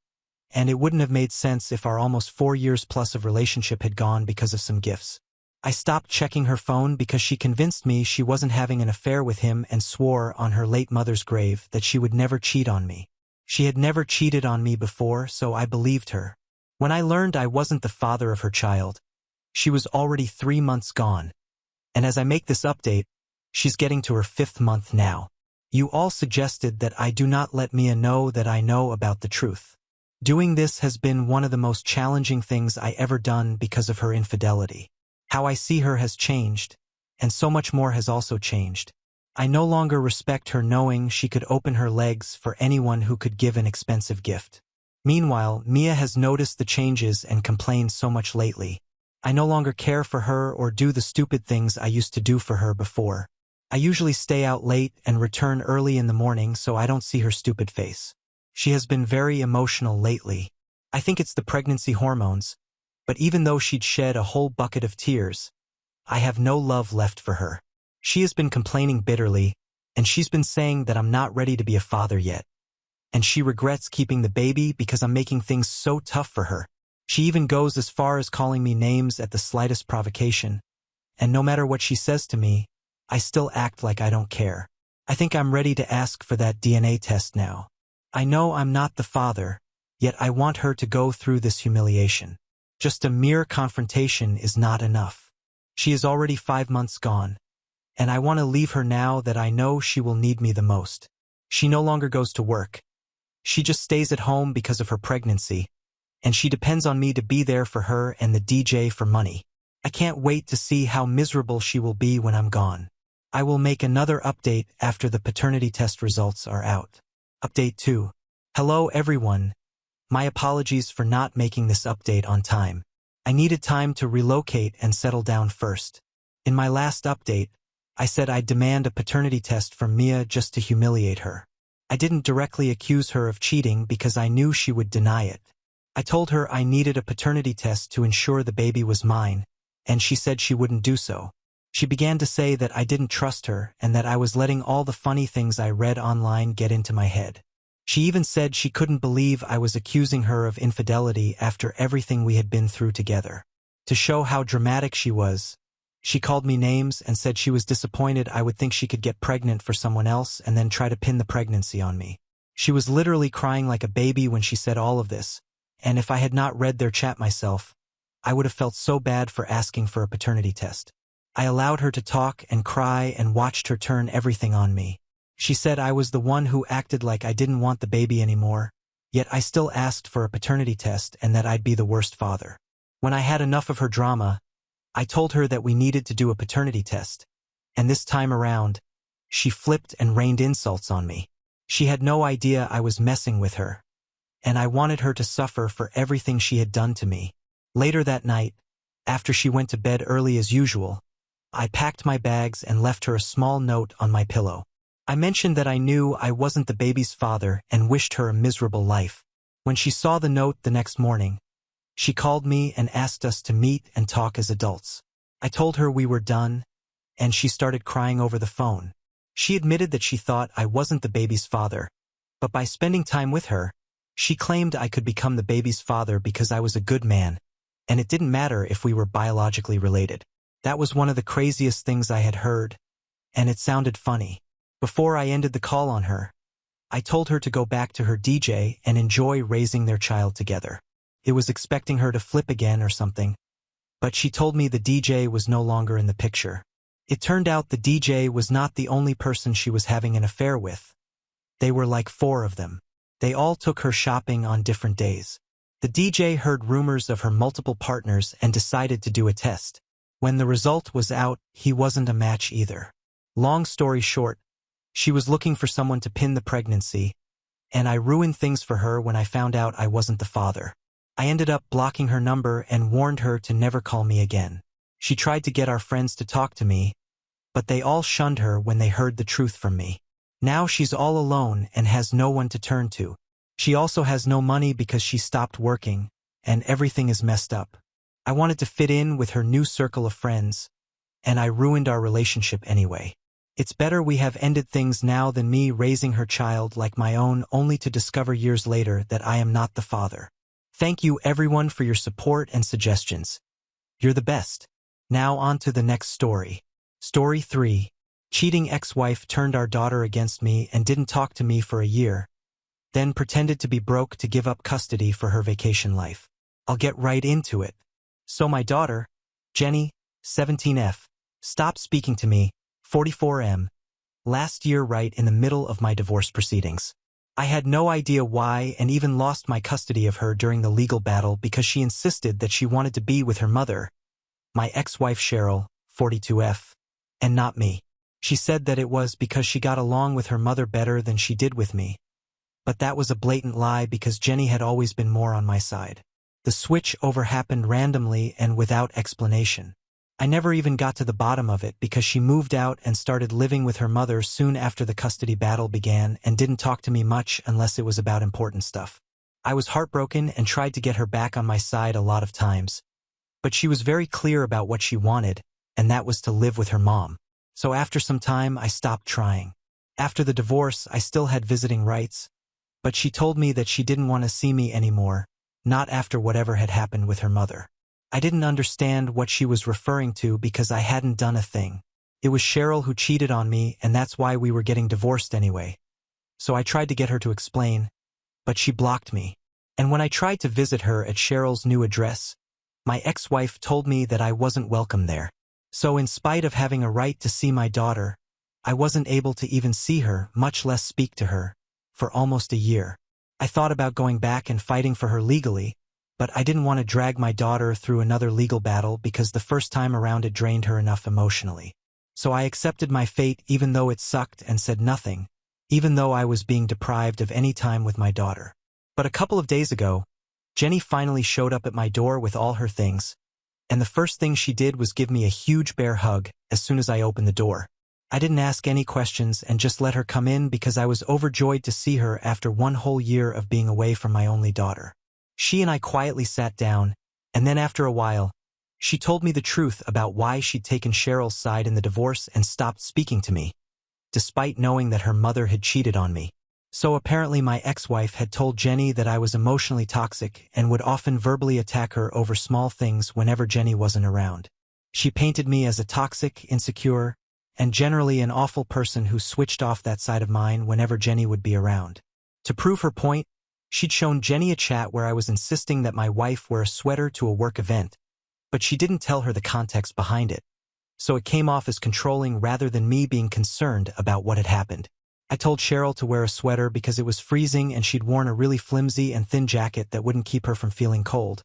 And it wouldn't have made sense if our almost 4 years plus of relationship had gone because of some gifts. I stopped checking her phone because she convinced me she wasn't having an affair with him and swore on her late mother's grave that she would never cheat on me. She had never cheated on me before, so I believed her. When I learned I wasn't the father of her child, she was already 3 months gone. And as I make this update, she's getting to her 5th month now. You all suggested that I do not let Mia know that I know about the truth. Doing this has been one of the most challenging things I ever done because of her infidelity. How I see her has changed, and so much more has also changed. I no longer respect her knowing she could open her legs for anyone who could give an expensive gift. Meanwhile, Mia has noticed the changes and complained so much lately. I no longer care for her or do the stupid things I used to do for her before. I usually stay out late and return early in the morning so I don't see her stupid face. She has been very emotional lately. I think it's the pregnancy hormones, but even though she'd shed a whole bucket of tears, I have no love left for her. She has been complaining bitterly, and she's been saying that I'm not ready to be a father yet. And she regrets keeping the baby because I'm making things so tough for her. She even goes as far as calling me names at the slightest provocation. And no matter what she says to me, I still act like I don't care. I think I'm ready to ask for that DNA test now. I know I'm not the father, yet I want her to go through this humiliation. Just a mere confrontation is not enough. She is already 5 months gone, and I want to leave her now that I know she will need me the most. She no longer goes to work. She just stays at home because of her pregnancy, and she depends on me to be there for her and the DJ for money. I can't wait to see how miserable she will be when I'm gone. I will make another update after the paternity test results are out. Update 2. Hello everyone. My apologies for not making this update on time. I needed time to relocate and settle down first. In my last update, I said I'd demand a paternity test from Mia just to humiliate her. I didn't directly accuse her of cheating because I knew she would deny it. I told her I needed a paternity test to ensure the baby was mine, and she said she wouldn't do so. She began to say that I didn't trust her and that I was letting all the funny things I read online get into my head. She even said she couldn't believe I was accusing her of infidelity after everything we had been through together. To show how dramatic she was, she called me names and said she was disappointed I would think she could get pregnant for someone else and then try to pin the pregnancy on me. She was literally crying like a baby when she said all of this, and if I had not read their chat myself, I would have felt so bad for asking for a paternity test. I allowed her to talk and cry and watched her turn everything on me. She said I was the one who acted like I didn't want the baby anymore, yet I still asked for a paternity test and that I'd be the worst father. When I had enough of her drama, I told her that we needed to do a paternity test, and this time around, she flipped and rained insults on me. She had no idea I was messing with her, and I wanted her to suffer for everything she had done to me. Later that night, after she went to bed early as usual, I packed my bags and left her a small note on my pillow. I mentioned that I knew I wasn't the baby's father and wished her a miserable life. When she saw the note the next morning, she called me and asked us to meet and talk as adults. I told her we were done, and she started crying over the phone. She admitted that she thought I wasn't the baby's father, but by spending time with her, she claimed I could become the baby's father because I was a good man, and it didn't matter if we were biologically related. That was one of the craziest things I had heard, and it sounded funny. Before I ended the call on her, I told her to go back to her DJ and enjoy raising their child together. It was expecting her to flip again or something, but she told me the DJ was no longer in the picture. It turned out the DJ was not the only person she was having an affair with. They were like 4 of them. They all took her shopping on different days. The DJ heard rumors of her multiple partners and decided to do a test. When the result was out, he wasn't a match either. Long story short, she was looking for someone to pin the pregnancy, and I ruined things for her when I found out I wasn't the father. I ended up blocking her number and warned her to never call me again. She tried to get our friends to talk to me, but they all shunned her when they heard the truth from me. Now she's all alone and has no one to turn to. She also has no money because she stopped working, and everything is messed up. I wanted to fit in with her new circle of friends, and I ruined our relationship anyway. It's better we have ended things now than me raising her child like my own only to discover years later that I am not the father. Thank you everyone for your support and suggestions. You're the best. Now on to the next story. Story 3. Cheating ex-wife turned our daughter against me and didn't talk to me for a year, then pretended to be broke to give up custody for her vacation life. I'll get right into it. So my daughter, Jenny, 17F, stopped speaking to me, 44M, last year right in the middle of my divorce proceedings. I had no idea why and even lost my custody of her during the legal battle because she insisted that she wanted to be with her mother, my ex-wife Cheryl, 42F, and not me. She said that it was because she got along with her mother better than she did with me. But that was a blatant lie because Jenny had always been more on my side. The switch over happened randomly and without explanation. I never even got to the bottom of it because she moved out and started living with her mother soon after the custody battle began and didn't talk to me much unless it was about important stuff. I was heartbroken and tried to get her back on my side a lot of times. But she was very clear about what she wanted, and that was to live with her mom. So after some time, I stopped trying. After the divorce, I still had visiting rights, but she told me that she didn't want to see me anymore, not after whatever had happened with her mother. I didn't understand what she was referring to because I hadn't done a thing. It was Cheryl who cheated on me, and that's why we were getting divorced anyway. So I tried to get her to explain, but she blocked me. And when I tried to visit her at Cheryl's new address, my ex-wife told me that I wasn't welcome there. So in spite of having a right to see my daughter, I wasn't able to even see her, much less speak to her, for almost a year. I thought about going back and fighting for her legally, but I didn't want to drag my daughter through another legal battle because the first time around it drained her enough emotionally. So I accepted my fate even though it sucked and said nothing, even though I was being deprived of any time with my daughter. But a couple of days ago, Jenny finally showed up at my door with all her things, and the first thing she did was give me a huge bear hug as soon as I opened the door. I didn't ask any questions and just let her come in because I was overjoyed to see her after one whole year of being away from my only daughter. She and I quietly sat down, and then after a while, she told me the truth about why she'd taken Cheryl's side in the divorce and stopped speaking to me, despite knowing that her mother had cheated on me. So apparently my ex-wife had told Jenny that I was emotionally toxic and would often verbally attack her over small things whenever Jenny wasn't around. She painted me as a toxic, insecure, and generally an awful person who switched off that side of mine whenever Jenny would be around. To prove her point, she'd shown Jenny a chat where I was insisting that my wife wear a sweater to a work event, but she didn't tell her the context behind it. So it came off as controlling rather than me being concerned about what had happened. I told Cheryl to wear a sweater because it was freezing and she'd worn a really flimsy and thin jacket that wouldn't keep her from feeling cold.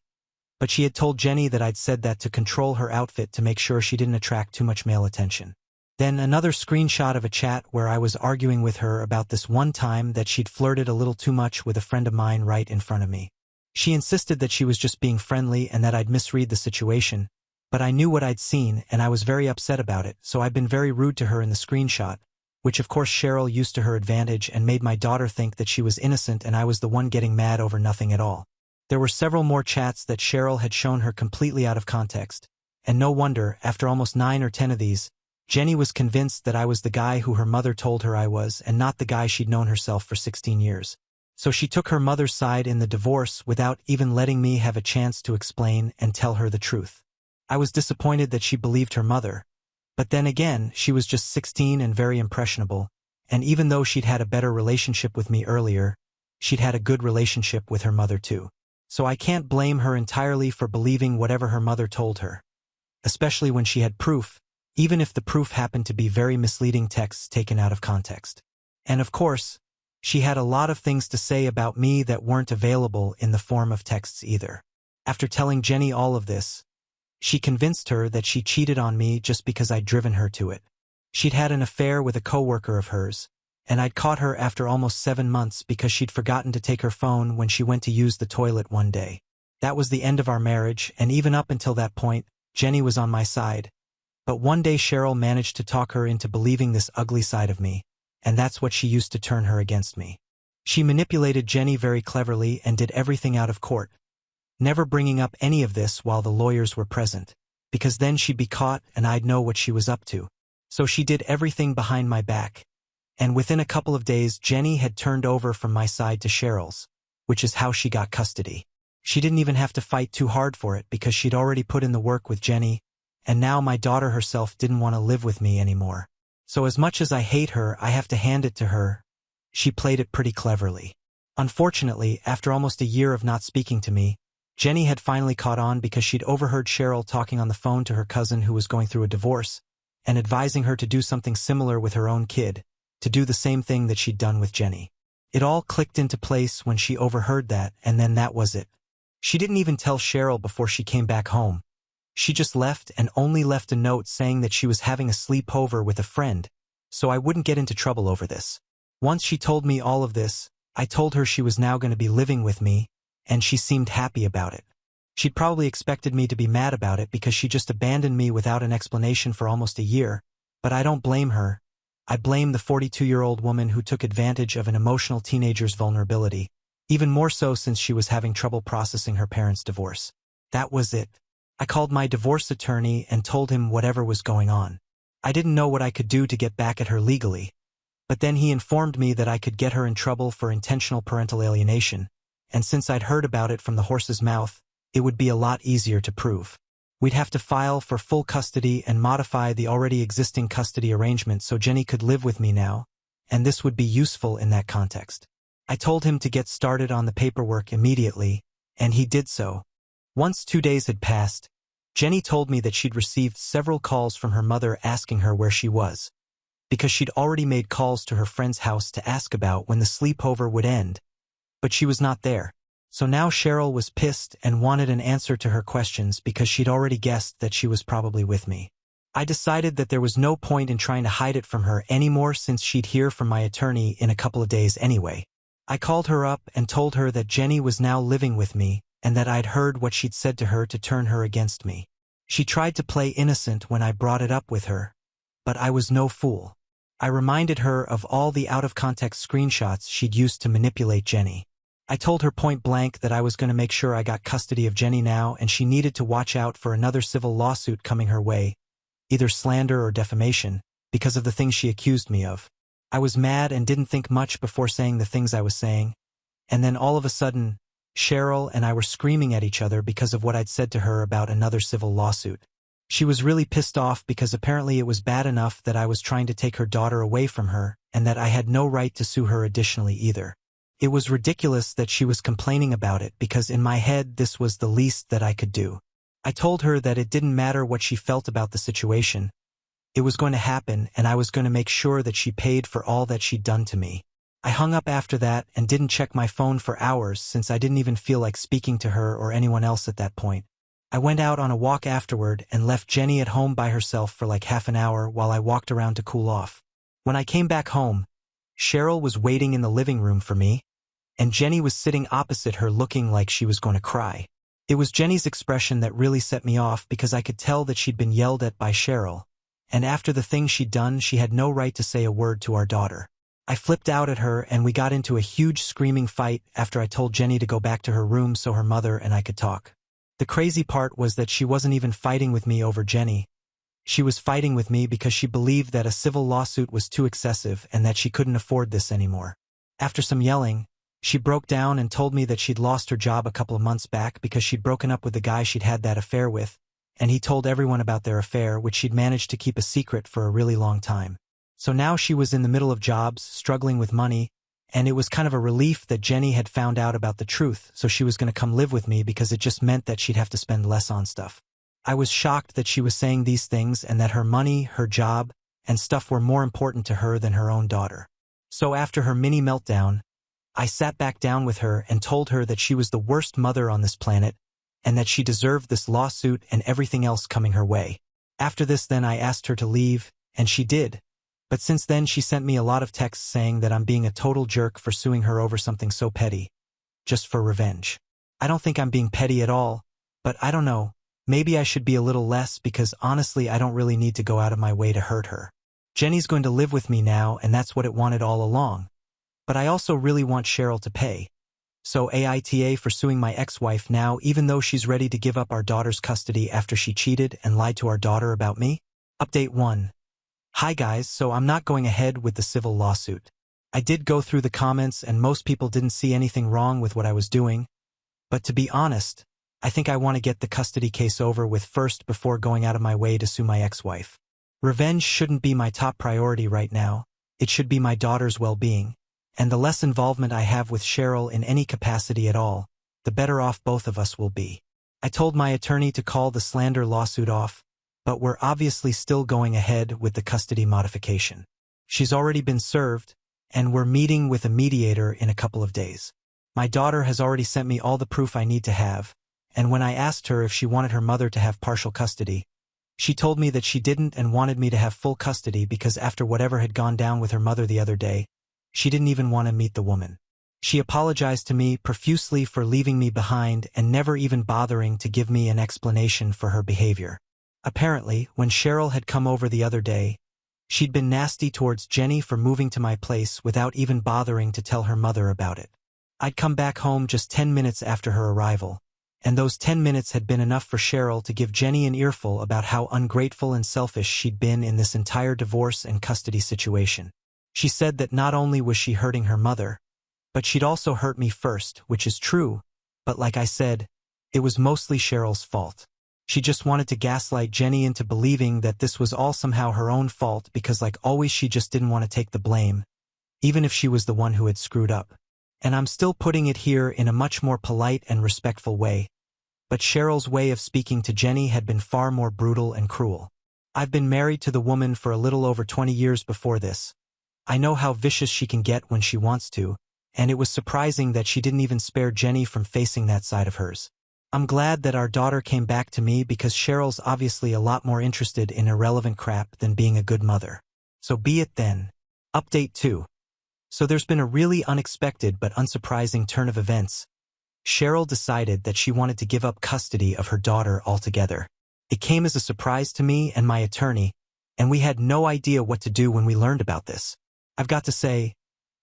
But she had told Jenny that I'd said that to control her outfit to make sure she didn't attract too much male attention. Then another screenshot of a chat where I was arguing with her about this one time that she'd flirted a little too much with a friend of mine right in front of me. She insisted that she was just being friendly and that I'd misread the situation, but I knew what I'd seen and I was very upset about it, so I'd been very rude to her in the screenshot, which of course Cheryl used to her advantage and made my daughter think that she was innocent and I was the one getting mad over nothing at all. There were several more chats that Cheryl had shown her completely out of context, and no wonder, after almost 9 or 10 of these, Jenny was convinced that I was the guy who her mother told her I was and not the guy she'd known herself for 16 years. So she took her mother's side in the divorce without even letting me have a chance to explain and tell her the truth. I was disappointed that she believed her mother, but then again, she was just 16 and very impressionable, and even though she'd had a better relationship with me earlier, she'd had a good relationship with her mother too. So I can't blame her entirely for believing whatever her mother told her, especially when she had proof, even if the proof happened to be very misleading texts taken out of context. And of course, she had a lot of things to say about me that weren't available in the form of texts either. After telling Jenny all of this, she convinced her that she cheated on me just because I'd driven her to it. She'd had an affair with a coworker of hers, and I'd caught her after almost 7 months because she'd forgotten to take her phone when she went to use the toilet one day. That was the end of our marriage, and even up until that point, Jenny was on my side. But one day Cheryl managed to talk her into believing this ugly side of me, and that's what she used to turn her against me. She manipulated Jenny very cleverly and did everything out of court, never bringing up any of this while the lawyers were present, because then she'd be caught and I'd know what she was up to. So she did everything behind my back, and within a couple of days Jenny had turned over from my side to Cheryl's, which is how she got custody. She didn't even have to fight too hard for it because she'd already put in the work with Jenny, and now my daughter herself didn't want to live with me anymore. So as much as I hate her, I have to hand it to her. She played it pretty cleverly. Unfortunately, after almost a year of not speaking to me, Jenny had finally caught on because she'd overheard Cheryl talking on the phone to her cousin who was going through a divorce, and advising her to do something similar with her own kid, to do the same thing that she'd done with Jenny. It all clicked into place when she overheard that, and then that was it. She didn't even tell Cheryl before she came back home. She just left and only left a note saying that she was having a sleepover with a friend, so I wouldn't get into trouble over this. Once she told me all of this, I told her she was now going to be living with me, and she seemed happy about it. She'd probably expected me to be mad about it because she just abandoned me without an explanation for almost a year, but I don't blame her. I blame the 42-year-old woman who took advantage of an emotional teenager's vulnerability, even more so since she was having trouble processing her parents' divorce. That was it. I called my divorce attorney and told him whatever was going on. I didn't know what I could do to get back at her legally, but then he informed me that I could get her in trouble for intentional parental alienation, and since I'd heard about it from the horse's mouth, it would be a lot easier to prove. We'd have to file for full custody and modify the already existing custody arrangement so Jenny could live with me now, and this would be useful in that context. I told him to get started on the paperwork immediately, and he did so. Once 2 days had passed, Jenny told me that she'd received several calls from her mother asking her where she was, because she'd already made calls to her friend's house to ask about when the sleepover would end, but she was not there. So now Cheryl was pissed and wanted an answer to her questions because she'd already guessed that she was probably with me. I decided that there was no point in trying to hide it from her anymore since she'd hear from my attorney in a couple of days anyway. I called her up and told her that Jenny was now living with me and that I'd heard what she'd said to her to turn her against me. She tried to play innocent when I brought it up with her, but I was no fool. I reminded her of all the out-of-context screenshots she'd used to manipulate Jenny. I told her point blank that I was going to make sure I got custody of Jenny now and she needed to watch out for another civil lawsuit coming her way, either slander or defamation, because of the things she accused me of. I was mad and didn't think much before saying the things I was saying, and then all of a sudden, Cheryl and I were screaming at each other because of what I'd said to her about another civil lawsuit. She was really pissed off because apparently it was bad enough that I was trying to take her daughter away from her and that I had no right to sue her additionally either. It was ridiculous that she was complaining about it because in my head this was the least that I could do. I told her that it didn't matter what she felt about the situation. It was going to happen and I was going to make sure that she paid for all that she'd done to me. I hung up after that and didn't check my phone for hours since I didn't even feel like speaking to her or anyone else at that point. I went out on a walk afterward and left Jenny at home by herself for like half an hour while I walked around to cool off. When I came back home, Cheryl was waiting in the living room for me, and Jenny was sitting opposite her looking like she was going to cry. It was Jenny's expression that really set me off because I could tell that she'd been yelled at by Cheryl, and after the thing she'd done she had no right to say a word to our daughter. I flipped out at her and we got into a huge screaming fight after I told Jenny to go back to her room so her mother and I could talk. The crazy part was that she wasn't even fighting with me over Jenny. She was fighting with me because she believed that a civil lawsuit was too excessive and that she couldn't afford this anymore. After some yelling, she broke down and told me that she'd lost her job a couple of months back because she'd broken up with the guy she'd had that affair with, and he told everyone about their affair, which she'd managed to keep a secret for a really long time. So now she was in the middle of jobs, struggling with money, and it was kind of a relief that Jenny had found out about the truth, so she was going to come live with me because it just meant that she'd have to spend less on stuff. I was shocked that she was saying these things and that her money, her job, and stuff were more important to her than her own daughter. So after her mini meltdown, I sat back down with her and told her that she was the worst mother on this planet and that she deserved this lawsuit and everything else coming her way. After this then I asked her to leave, and she did. But since then she sent me a lot of texts saying that I'm being a total jerk for suing her over something so petty, just for revenge. I don't think I'm being petty at all, but I don't know, maybe I should be a little less because honestly I don't really need to go out of my way to hurt her. Jenny's going to live with me now and that's what it wanted all along. But I also really want Cheryl to pay. So AITA for suing my ex-wife now even though she's ready to give up our daughter's custody after she cheated and lied to our daughter about me? Update 1. Hi guys, so I'm not going ahead with the civil lawsuit. I did go through the comments and most people didn't see anything wrong with what I was doing. But to be honest, I think I want to get the custody case over with first before going out of my way to sue my ex-wife. Revenge shouldn't be my top priority right now. It should be my daughter's well-being. And the less involvement I have with Cheryl in any capacity at all, the better off both of us will be. I told my attorney to call the slander lawsuit off, but we're obviously still going ahead with the custody modification. She's already been served, and we're meeting with a mediator in a couple of days. My daughter has already sent me all the proof I need to have, and when I asked her if she wanted her mother to have partial custody, she told me that she didn't and wanted me to have full custody because after whatever had gone down with her mother the other day, she didn't even want to meet the woman. She apologized to me profusely for leaving me behind and never even bothering to give me an explanation for her behavior. Apparently, when Cheryl had come over the other day, she'd been nasty towards Jenny for moving to my place without even bothering to tell her mother about it. I'd come back home just 10 minutes after her arrival, and those 10 minutes had been enough for Cheryl to give Jenny an earful about how ungrateful and selfish she'd been in this entire divorce and custody situation. She said that not only was she hurting her mother, but she'd also hurt me first, which is true, but like I said, it was mostly Cheryl's fault. She just wanted to gaslight Jenny into believing that this was all somehow her own fault because like always she just didn't want to take the blame, even if she was the one who had screwed up. And I'm still putting it here in a much more polite and respectful way, but Cheryl's way of speaking to Jenny had been far more brutal and cruel. I've been married to the woman for a little over 20 years before this. I know how vicious she can get when she wants to, and it was surprising that she didn't even spare Jenny from facing that side of hers. I'm glad that our daughter came back to me because Cheryl's obviously a lot more interested in irrelevant crap than being a good mother. So be it then. Update 2. So there's been a really unexpected but unsurprising turn of events. Cheryl decided that she wanted to give up custody of her daughter altogether. It came as a surprise to me and my attorney, and we had no idea what to do when we learned about this. I've got to say,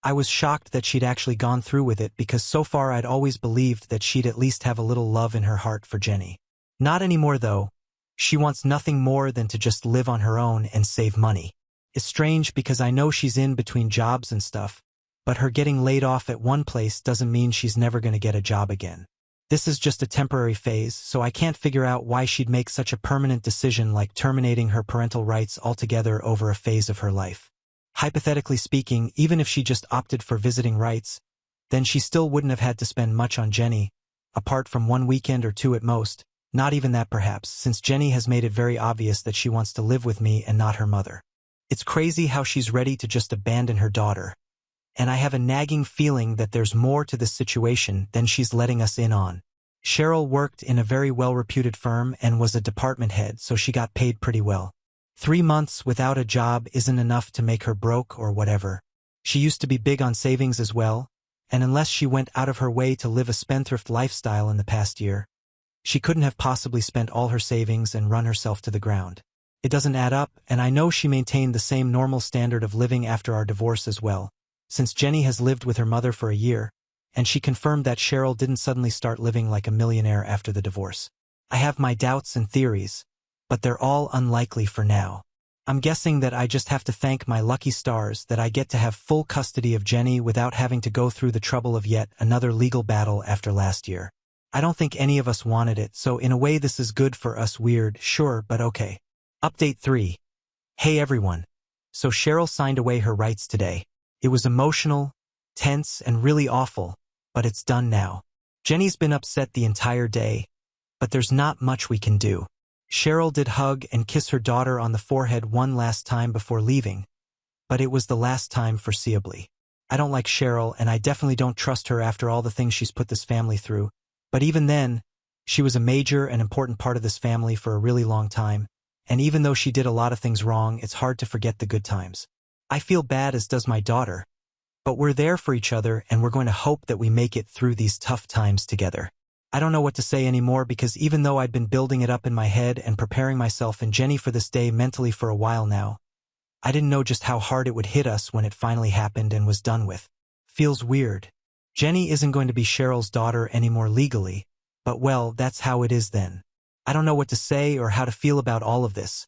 I was shocked that she'd actually gone through with it because so far I'd always believed that she'd at least have a little love in her heart for Jenny. Not anymore though. She wants nothing more than to just live on her own and save money. It's strange because I know she's in between jobs and stuff, but her getting laid off at one place doesn't mean she's never going to get a job again. This is just a temporary phase, so I can't figure out why she'd make such a permanent decision like terminating her parental rights altogether over a phase of her life. Hypothetically speaking, even if she just opted for visiting rights, then she still wouldn't have had to spend much on Jenny, apart from one weekend or two at most, not even that perhaps, since Jenny has made it very obvious that she wants to live with me and not her mother. It's crazy how she's ready to just abandon her daughter, and I have a nagging feeling that there's more to this situation than she's letting us in on. Cheryl worked in a very well-reputed firm and was a department head, so she got paid pretty well. 3 months without a job isn't enough to make her broke or whatever. She used to be big on savings as well, and unless she went out of her way to live a spendthrift lifestyle in the past year, she couldn't have possibly spent all her savings and run herself to the ground. It doesn't add up, and I know she maintained the same normal standard of living after our divorce as well, since Jenny has lived with her mother for a year, and she confirmed that Cheryl didn't suddenly start living like a millionaire after the divorce. I have my doubts and theories, but they're all unlikely for now. I'm guessing that I just have to thank my lucky stars that I get to have full custody of Jenny without having to go through the trouble of yet another legal battle after last year. I don't think any of us wanted it, so in a way this is good for us. Weird, sure, but okay. Update 3. Hey everyone. So Cheryl signed away her rights today. It was emotional, tense, and really awful, but it's done now. Jenny's been upset the entire day, but there's not much we can do. Cheryl did hug and kiss her daughter on the forehead one last time before leaving, but it was the last time foreseeably. I don't like Cheryl, and I definitely don't trust her after all the things she's put this family through, but even then, she was a major and important part of this family for a really long time, and even though she did a lot of things wrong, it's hard to forget the good times. I feel bad, as does my daughter, but we're there for each other and we're going to hope that we make it through these tough times together. I don't know what to say anymore because even though I'd been building it up in my head and preparing myself and Jenny for this day mentally for a while now, I didn't know just how hard it would hit us when it finally happened and was done with. Feels weird. Jenny isn't going to be Cheryl's daughter anymore legally, but well, that's how it is then. I don't know what to say or how to feel about all of this,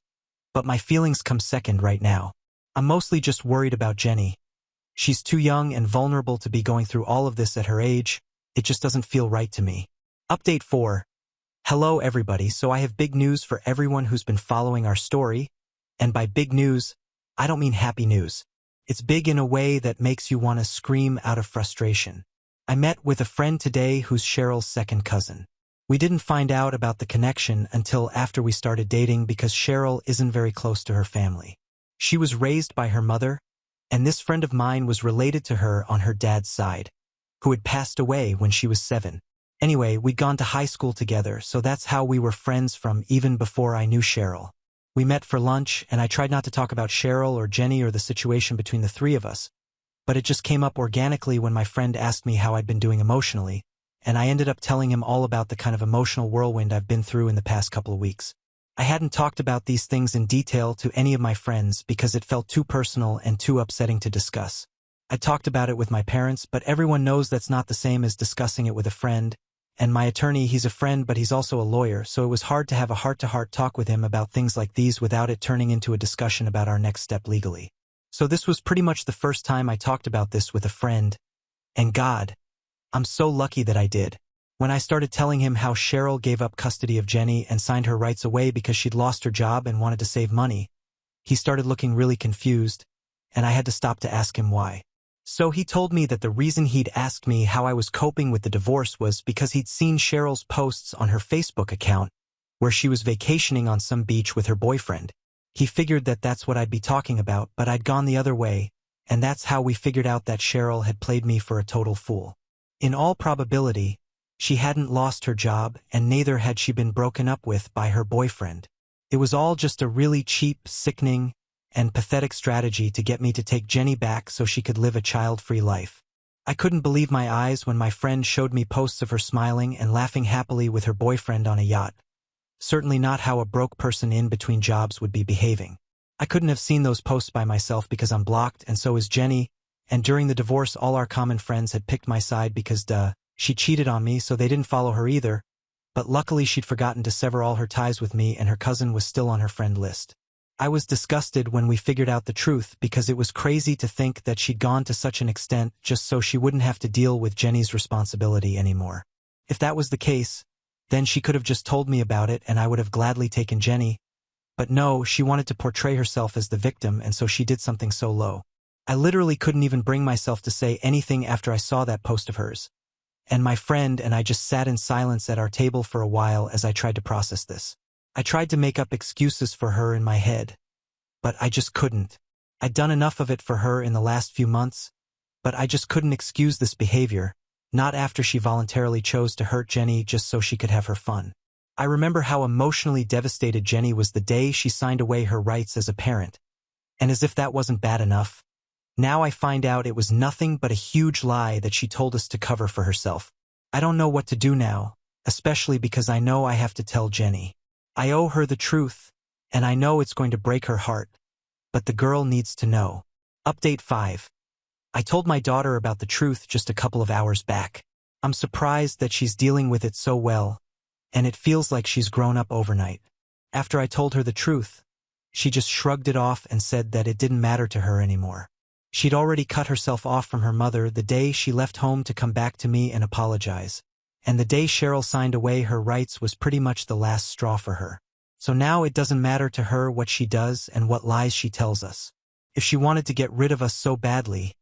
but my feelings come second right now. I'm mostly just worried about Jenny. She's too young and vulnerable to be going through all of this at her age. It just doesn't feel right to me. Update 4. Hello everybody, so I have big news for everyone who's been following our story, and by big news, I don't mean happy news. It's big in a way that makes you want to scream out of frustration. I met with a friend today who's Cheryl's second cousin. We didn't find out about the connection until after we started dating because Cheryl isn't very close to her family. She was raised by her mother, and this friend of mine was related to her on her dad's side, who had passed away when she was 7. Anyway, we'd gone to high school together, so that's how we were friends from even before I knew Cheryl. We met for lunch, and I tried not to talk about Cheryl or Jenny or the situation between the three of us, but it just came up organically when my friend asked me how I'd been doing emotionally, and I ended up telling him all about the kind of emotional whirlwind I've been through in the past couple of weeks. I hadn't talked about these things in detail to any of my friends because it felt too personal and too upsetting to discuss. I talked about it with my parents, but everyone knows that's not the same as discussing it with a friend. And my attorney, he's a friend, but he's also a lawyer, so it was hard to have a heart-to-heart talk with him about things like these without it turning into a discussion about our next step legally. So this was pretty much the first time I talked about this with a friend. And God, I'm so lucky that I did. When I started telling him how Cheryl gave up custody of Jenny and signed her rights away because she'd lost her job and wanted to save money, he started looking really confused, and I had to stop to ask him why. So he told me that the reason he'd asked me how I was coping with the divorce was because he'd seen Cheryl's posts on her Facebook account, where she was vacationing on some beach with her boyfriend. He figured that that's what I'd be talking about, but I'd gone the other way, and that's how we figured out that Cheryl had played me for a total fool. In all probability, she hadn't lost her job, and neither had she been broken up with by her boyfriend. It was all just a really cheap, sickening, and pathetic strategy to get me to take Jenny back so she could live a child-free life. I couldn't believe my eyes when my friend showed me posts of her smiling and laughing happily with her boyfriend on a yacht. Certainly not how a broke person in between jobs would be behaving. I couldn't have seen those posts by myself because I'm blocked, and so is Jenny, and during the divorce all our common friends had picked my side because she cheated on me, so they didn't follow her either, but luckily she'd forgotten to sever all her ties with me and her cousin was still on her friend list. I was disgusted when we figured out the truth because it was crazy to think that she'd gone to such an extent just so she wouldn't have to deal with Jenny's responsibility anymore. If that was the case, then she could have just told me about it and I would have gladly taken Jenny. But no, she wanted to portray herself as the victim, and so she did something so low. I literally couldn't even bring myself to say anything after I saw that post of hers. And my friend and I just sat in silence at our table for a while as I tried to process this. I tried to make up excuses for her in my head, but I just couldn't. I'd done enough of it for her in the last few months, but I just couldn't excuse this behavior, not after she voluntarily chose to hurt Jenny just so she could have her fun. I remember how emotionally devastated Jenny was the day she signed away her rights as a parent, and as if that wasn't bad enough, now I find out it was nothing but a huge lie that she told us to cover for herself. I don't know what to do now, especially because I know I have to tell Jenny. I owe her the truth, and I know it's going to break her heart, but the girl needs to know. Update 5. I told my daughter about the truth just a couple of hours back. I'm surprised that she's dealing with it so well, and it feels like she's grown up overnight. After I told her the truth, she just shrugged it off and said that it didn't matter to her anymore. She'd already cut herself off from her mother the day she left home to come back to me and apologize. And the day Cheryl signed away her rights was pretty much the last straw for her. So now it doesn't matter to her what she does and what lies she tells us. If she wanted to get rid of us so badly,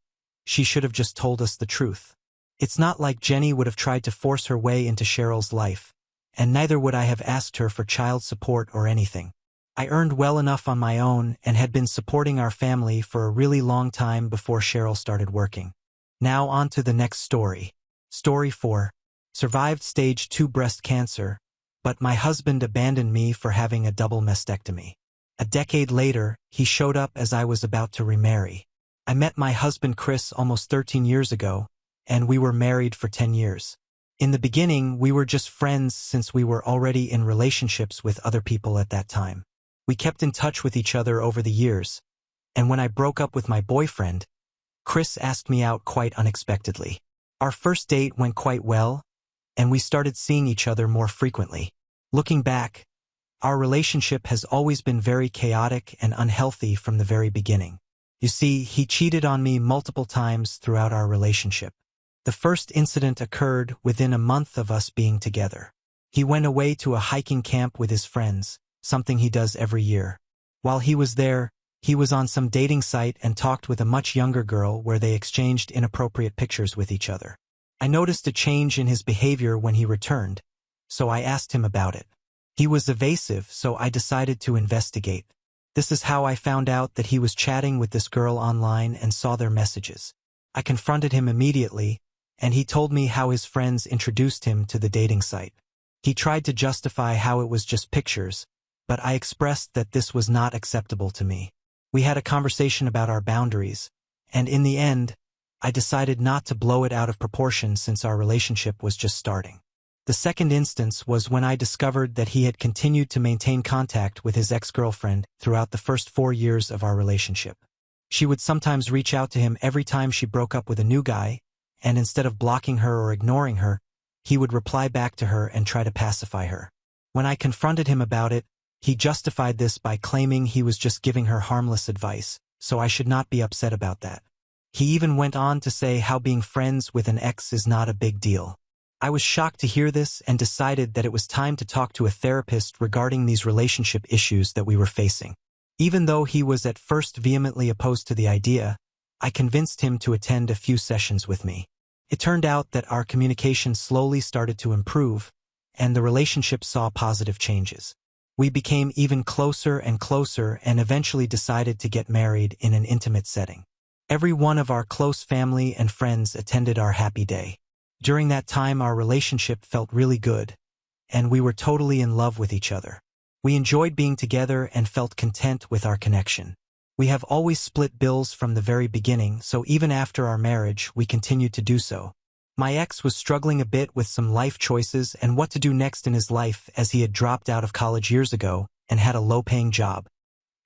she should have just told us the truth. It's not like Jenny would have tried to force her way into Cheryl's life, and neither would I have asked her for child support or anything. I earned well enough on my own and had been supporting our family for a really long time before Cheryl started working. Now on to the next story. Story 4. Survived stage 2 breast cancer, but my husband abandoned me for having a double mastectomy. A decade later, he showed up as I was about to remarry. I met my husband Chris almost 13 years ago, and we were married for 10 years. In the beginning, we were just friends since we were already in relationships with other people at that time. We kept in touch with each other over the years, and when I broke up with my boyfriend, Chris asked me out quite unexpectedly. Our first date went quite well, and we started seeing each other more frequently. Looking back, our relationship has always been very chaotic and unhealthy from the very beginning. You see, he cheated on me multiple times throughout our relationship. The first incident occurred within a month of us being together. He went away to a hiking camp with his friends, something he does every year. While he was there, he was on some dating site and talked with a much younger girl where they exchanged inappropriate pictures with each other. I noticed a change in his behavior when he returned, so I asked him about it. He was evasive, so I decided to investigate. This is how I found out that he was chatting with this girl online and saw their messages. I confronted him immediately, and he told me how his friends introduced him to the dating site. He tried to justify how it was just pictures, but I expressed that this was not acceptable to me. We had a conversation about our boundaries, and in the end, I decided not to blow it out of proportion since our relationship was just starting. The second instance was when I discovered that he had continued to maintain contact with his ex-girlfriend throughout the first 4 years of our relationship. She would sometimes reach out to him every time she broke up with a new guy, and instead of blocking her or ignoring her, he would reply back to her and try to pacify her. When I confronted him about it, he justified this by claiming he was just giving her harmless advice, so I should not be upset about that. He even went on to say how being friends with an ex is not a big deal. I was shocked to hear this and decided that it was time to talk to a therapist regarding these relationship issues that we were facing. Even though he was at first vehemently opposed to the idea, I convinced him to attend a few sessions with me. It turned out that our communication slowly started to improve, and the relationship saw positive changes. We became even closer and closer and eventually decided to get married in an intimate setting. Every one of our close family and friends attended our happy day. During that time, our relationship felt really good, and we were totally in love with each other. We enjoyed being together and felt content with our connection. We have always split bills from the very beginning, so even after our marriage, we continued to do so. My ex was struggling a bit with some life choices and what to do next in his life as he had dropped out of college years ago and had a low-paying job.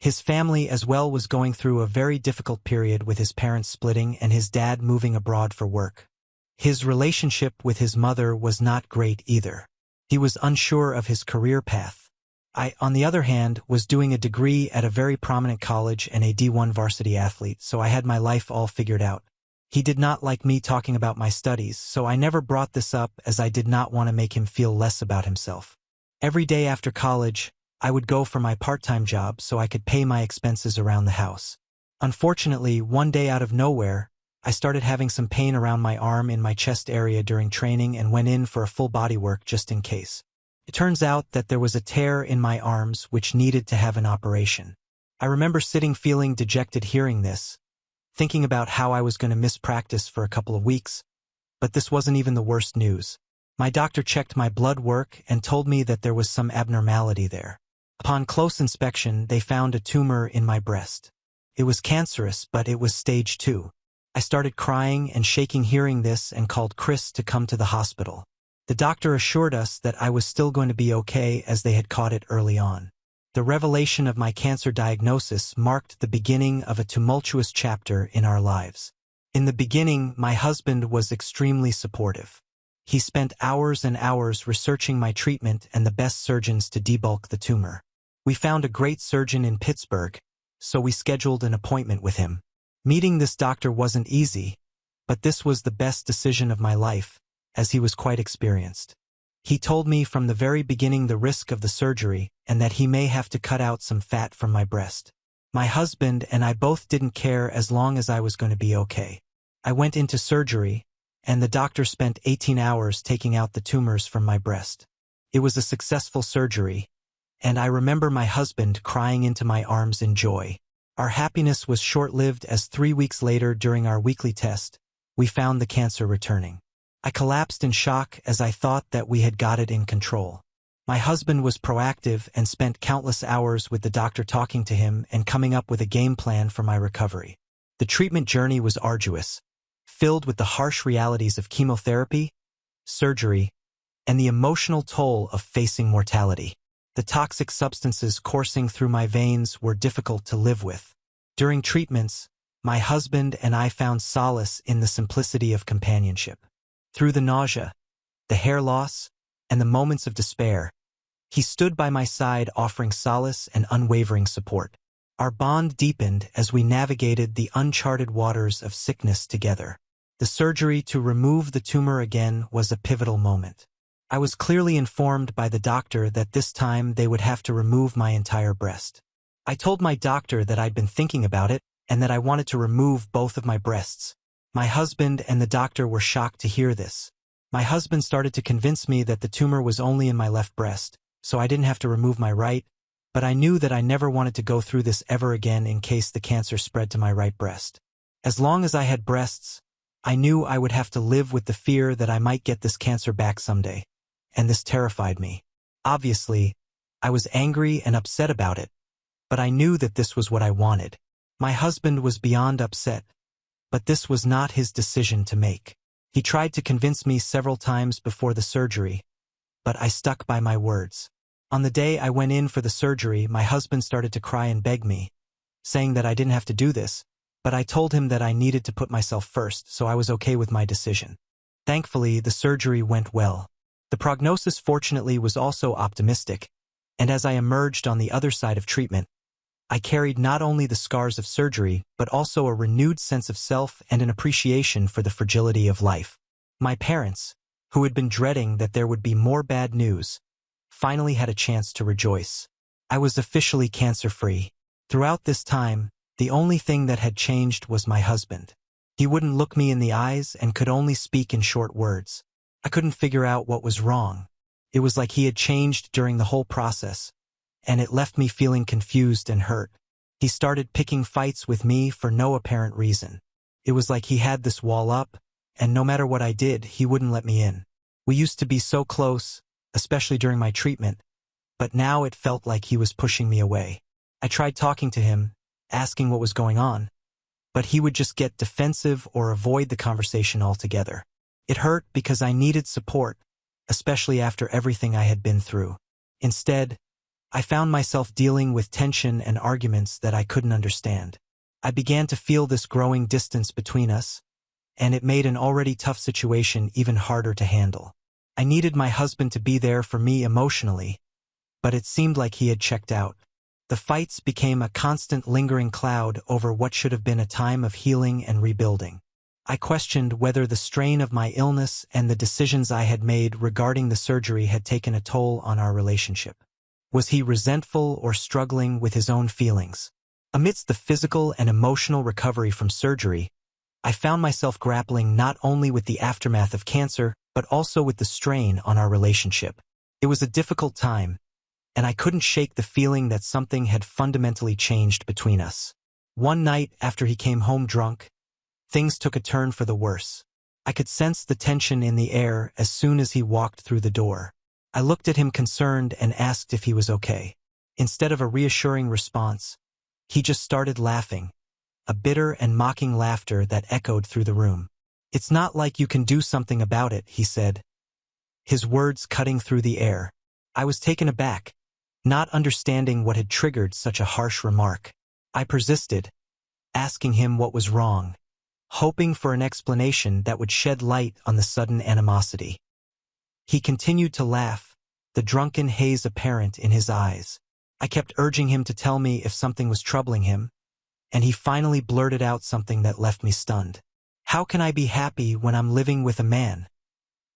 His family as well was going through a very difficult period with his parents splitting and his dad moving abroad for work. His relationship with his mother was not great either. He was unsure of his career path. I, on the other hand, was doing a degree at a very prominent college and a D1 varsity athlete, so I had my life all figured out. He did not like me talking about my studies, so I never brought this up as I did not want to make him feel less about himself. Every day after college, I would go for my part-time job so I could pay my expenses around the house. Unfortunately, one day out of nowhere, I started having some pain around my arm in my chest area during training and went in for a full body work just in case. It turns out that there was a tear in my arms which needed to have an operation. I remember sitting feeling dejected hearing this, thinking about how I was going to miss practice for a couple of weeks, but this wasn't even the worst news. My doctor checked my blood work and told me that there was some abnormality there. Upon close inspection, they found a tumor in my breast. It was cancerous, but it was stage 2. I started crying and shaking hearing this and called Chris to come to the hospital. The doctor assured us that I was still going to be okay as they had caught it early on. The revelation of my cancer diagnosis marked the beginning of a tumultuous chapter in our lives. In the beginning, my husband was extremely supportive. He spent hours and hours researching my treatment and the best surgeons to debulk the tumor. We found a great surgeon in Pittsburgh, so we scheduled an appointment with him. Meeting this doctor wasn't easy, but this was the best decision of my life, as he was quite experienced. He told me from the very beginning the risk of the surgery and that he may have to cut out some fat from my breast. My husband and I both didn't care as long as I was going to be okay. I went into surgery, and the doctor spent 18 hours taking out the tumors from my breast. It was a successful surgery, and I remember my husband crying into my arms in joy. Our happiness was short-lived as 3 weeks later during our weekly test, we found the cancer returning. I collapsed in shock as I thought that we had got it in control. My husband was proactive and spent countless hours with the doctor talking to him and coming up with a game plan for my recovery. The treatment journey was arduous, filled with the harsh realities of chemotherapy, surgery, and the emotional toll of facing mortality. The toxic substances coursing through my veins were difficult to live with. During treatments, my husband and I found solace in the simplicity of companionship. Through the nausea, the hair loss, and the moments of despair, he stood by my side offering solace and unwavering support. Our bond deepened as we navigated the uncharted waters of sickness together. The surgery to remove the tumor again was a pivotal moment. I was clearly informed by the doctor that this time they would have to remove my entire breast. I told my doctor that I'd been thinking about it and that I wanted to remove both of my breasts. My husband and the doctor were shocked to hear this. My husband started to convince me that the tumor was only in my left breast, so I didn't have to remove my right, but I knew that I never wanted to go through this ever again in case the cancer spread to my right breast. As long as I had breasts, I knew I would have to live with the fear that I might get this cancer back someday, and this terrified me. Obviously, I was angry and upset about it, but I knew that this was what I wanted. My husband was beyond upset, but this was not his decision to make. He tried to convince me several times before the surgery, but I stuck by my words. On the day I went in for the surgery, my husband started to cry and beg me, saying that I didn't have to do this, but I told him that I needed to put myself first, so I was okay with my decision. Thankfully, the surgery went well. The prognosis fortunately was also optimistic, and as I emerged on the other side of treatment, I carried not only the scars of surgery, but also a renewed sense of self and an appreciation for the fragility of life. My parents, who had been dreading that there would be more bad news, finally had a chance to rejoice. I was officially cancer-free. Throughout this time, the only thing that had changed was my husband. He wouldn't look me in the eyes and could only speak in short words. I couldn't figure out what was wrong. It was like he had changed during the whole process, and it left me feeling confused and hurt. He started picking fights with me for no apparent reason. It was like he had this wall up, and no matter what I did, he wouldn't let me in. We used to be so close, especially during my treatment, but now it felt like he was pushing me away. I tried talking to him, asking what was going on, but he would just get defensive or avoid the conversation altogether. It hurt because I needed support, especially after everything I had been through. Instead, I found myself dealing with tension and arguments that I couldn't understand. I began to feel this growing distance between us, and it made an already tough situation even harder to handle. I needed my husband to be there for me emotionally, but it seemed like he had checked out. The fights became a constant lingering cloud over what should have been a time of healing and rebuilding. I questioned whether the strain of my illness and the decisions I had made regarding the surgery had taken a toll on our relationship. Was he resentful or struggling with his own feelings? Amidst the physical and emotional recovery from surgery, I found myself grappling not only with the aftermath of cancer, but also with the strain on our relationship. It was a difficult time, and I couldn't shake the feeling that something had fundamentally changed between us. One night after he came home drunk, things took a turn for the worse. I could sense the tension in the air as soon as he walked through the door. I looked at him concerned and asked if he was okay. Instead of a reassuring response, he just started laughing, a bitter and mocking laughter that echoed through the room. "It's not like you can do something about it," he said, his words cutting through the air. I was taken aback, not understanding what had triggered such a harsh remark. I persisted, asking him what was wrong, hoping for an explanation that would shed light on the sudden animosity. He continued to laugh, the drunken haze apparent in his eyes. I kept urging him to tell me if something was troubling him, and he finally blurted out something that left me stunned. "How can I be happy when I'm living with a man?"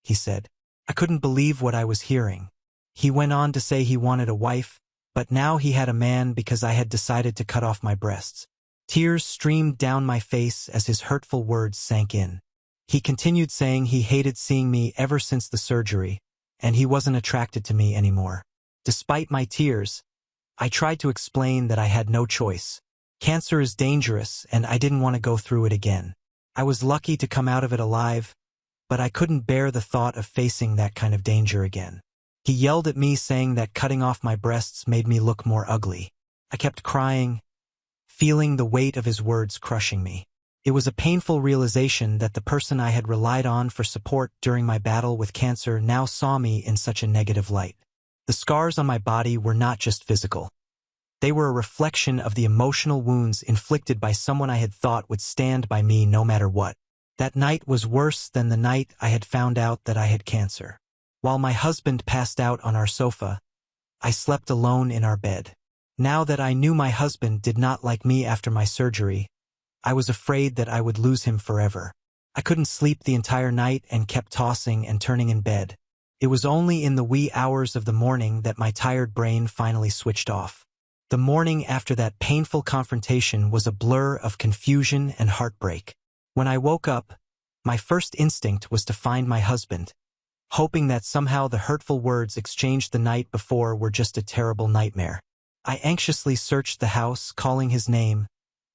he said. I couldn't believe what I was hearing. He went on to say he wanted a wife, but now he had a man because I had decided to cut off my breasts. Tears streamed down my face as his hurtful words sank in. He continued saying he hated seeing me ever since the surgery, and he wasn't attracted to me anymore. Despite my tears, I tried to explain that I had no choice. Cancer is dangerous, and I didn't want to go through it again. I was lucky to come out of it alive, but I couldn't bear the thought of facing that kind of danger again. He yelled at me saying that cutting off my breasts made me look more ugly. I kept crying, feeling the weight of his words crushing me. It was a painful realization that the person I had relied on for support during my battle with cancer now saw me in such a negative light. The scars on my body were not just physical. They were a reflection of the emotional wounds inflicted by someone I had thought would stand by me no matter what. That night was worse than the night I had found out that I had cancer. While my husband passed out on our sofa, I slept alone in our bed. Now that I knew my husband did not like me after my surgery, I was afraid that I would lose him forever. I couldn't sleep the entire night and kept tossing and turning in bed, It was only in the wee hours of the morning that my tired brain finally switched off. The morning after that painful confrontation was a blur of confusion and heartbreak. When I woke up, my first instinct was to find my husband, hoping that somehow the hurtful words exchanged the night before were just a terrible nightmare. I anxiously searched the house, calling his name,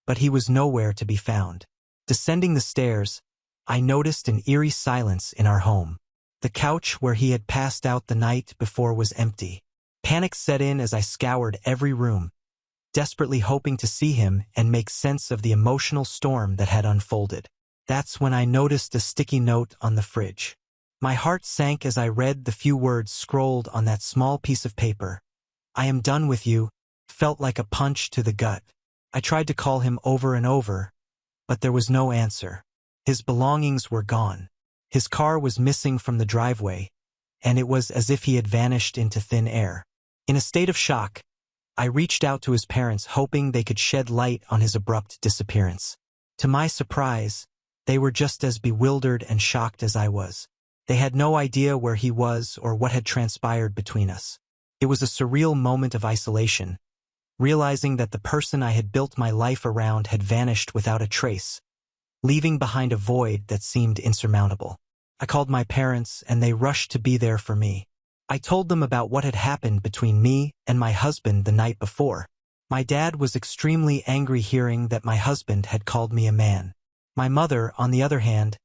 but he was nowhere to be found. Descending the stairs, I noticed an eerie silence in our home. The couch where he had passed out the night before was empty. Panic set in as I scoured every room, desperately hoping to see him and make sense of the emotional storm that had unfolded. That's when I noticed a sticky note on the fridge. My heart sank as I read the few words scrolled on that small piece of paper. "I am done with you," felt like a punch to the gut. I tried to call him over and over, but there was no answer. His belongings were gone. His car was missing from the driveway, and it was as if he had vanished into thin air. In a state of shock, I reached out to his parents, hoping they could shed light on his abrupt disappearance. To my surprise, they were just as bewildered and shocked as I was. They had no idea where he was or what had transpired between us. It was a surreal moment of isolation, realizing that the person I had built my life around had vanished without a trace, leaving behind a void that seemed insurmountable. I called my parents, and they rushed to be there for me. I told them about what had happened between me and my husband the night before. My dad was extremely angry hearing that my husband had called me a man. My mother, on the other hand,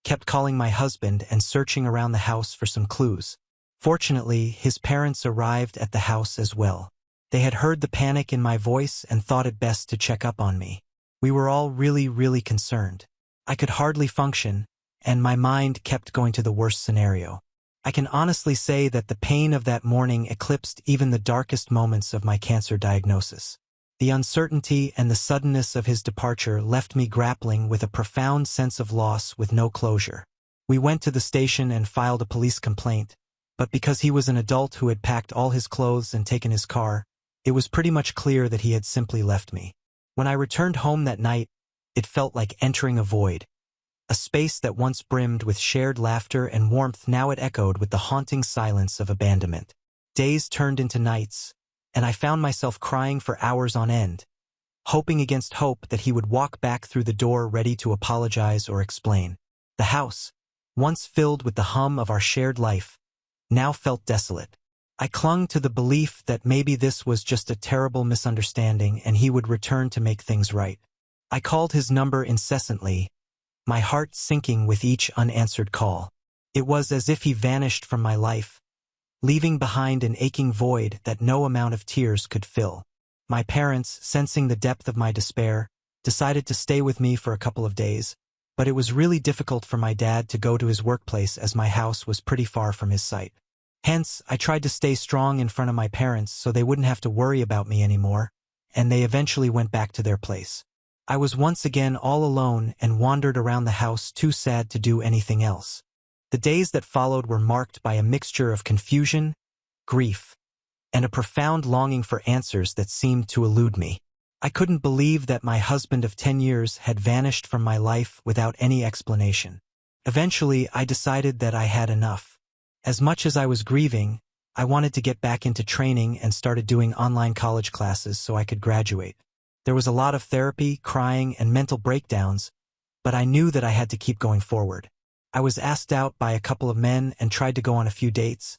kept calling my husband and searching around the house for some clues. Fortunately, his parents arrived at the house as well. They had heard the panic in my voice and thought it best to check up on me. We were all really concerned. I could hardly function, and my mind kept going to the worst scenario. I can honestly say that the pain of that morning eclipsed even the darkest moments of my cancer diagnosis. The uncertainty and the suddenness of his departure left me grappling with a profound sense of loss with no closure. We went to the station and filed a police complaint, but because he was an adult who had packed all his clothes and taken his car, it was pretty much clear that he had simply left me. When I returned home that night, it felt like entering a void. A space that once brimmed with shared laughter and warmth, now it echoed with the haunting silence of abandonment. Days turned into nights, and I found myself crying for hours on end, hoping against hope that he would walk back through the door ready to apologize or explain. The house, once filled with the hum of our shared life, now felt desolate. I clung to the belief that maybe this was just a terrible misunderstanding and he would return to make things right. I called his number incessantly, my heart sinking with each unanswered call. It was as if he vanished from my life, leaving behind an aching void that no amount of tears could fill. My parents, sensing the depth of my despair, decided to stay with me for a couple of days, but it was really difficult for my dad to go to his workplace as my house was pretty far from his site. Hence, I tried to stay strong in front of my parents so they wouldn't have to worry about me anymore, and they eventually went back to their place. I was once again all alone and wandered around the house too sad to do anything else. The days that followed were marked by a mixture of confusion, grief, and a profound longing for answers that seemed to elude me. I couldn't believe that my husband of 10 years had vanished from my life without any explanation. Eventually, I decided that I had enough. As much as I was grieving, I wanted to get back into training and started doing online college classes so I could graduate. There was a lot of therapy, crying, and mental breakdowns, but I knew that I had to keep going forward. I was asked out by a couple of men and tried to go on a few dates,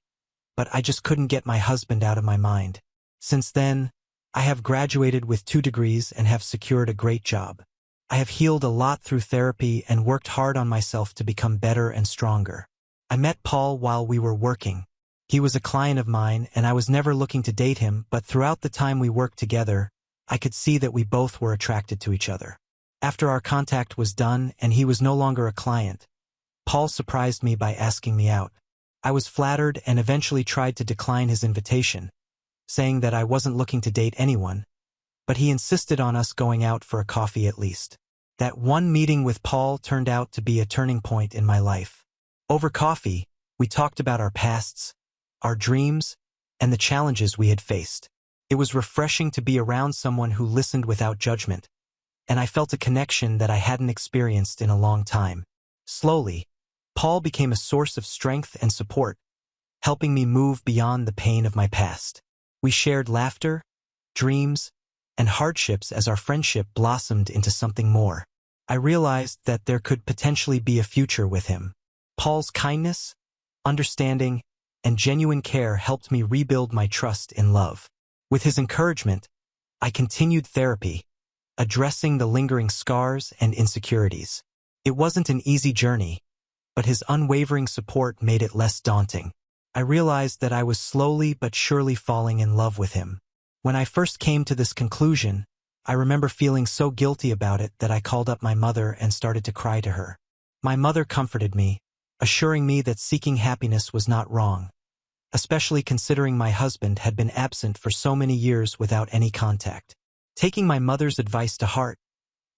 but I just couldn't get my husband out of my mind. Since then, I have graduated with 2 degrees and have secured a great job. I have healed a lot through therapy and worked hard on myself to become better and stronger. I met Paul while we were working. He was a client of mine, and I was never looking to date him, but throughout the time we worked together, I could see that we both were attracted to each other. After our contact was done and he was no longer a client, Paul surprised me by asking me out. I was flattered and eventually tried to decline his invitation, saying that I wasn't looking to date anyone, but he insisted on us going out for a coffee at least. That one meeting with Paul turned out to be a turning point in my life. Over coffee, we talked about our pasts, our dreams, and the challenges we had faced. It was refreshing to be around someone who listened without judgment, and I felt a connection that I hadn't experienced in a long time. Slowly, Paul became a source of strength and support, helping me move beyond the pain of my past. We shared laughter, dreams, and hardships as our friendship blossomed into something more. I realized that there could potentially be a future with him. Paul's kindness, understanding, and genuine care helped me rebuild my trust in love. With his encouragement, I continued therapy, addressing the lingering scars and insecurities. It wasn't an easy journey, but his unwavering support made it less daunting. I realized that I was slowly but surely falling in love with him. When I first came to this conclusion, I remember feeling so guilty about it that I called up my mother and started to cry to her. My mother comforted me, assuring me that seeking happiness was not wrong, especially considering my husband had been absent for so many years without any contact. Taking my mother's advice to heart,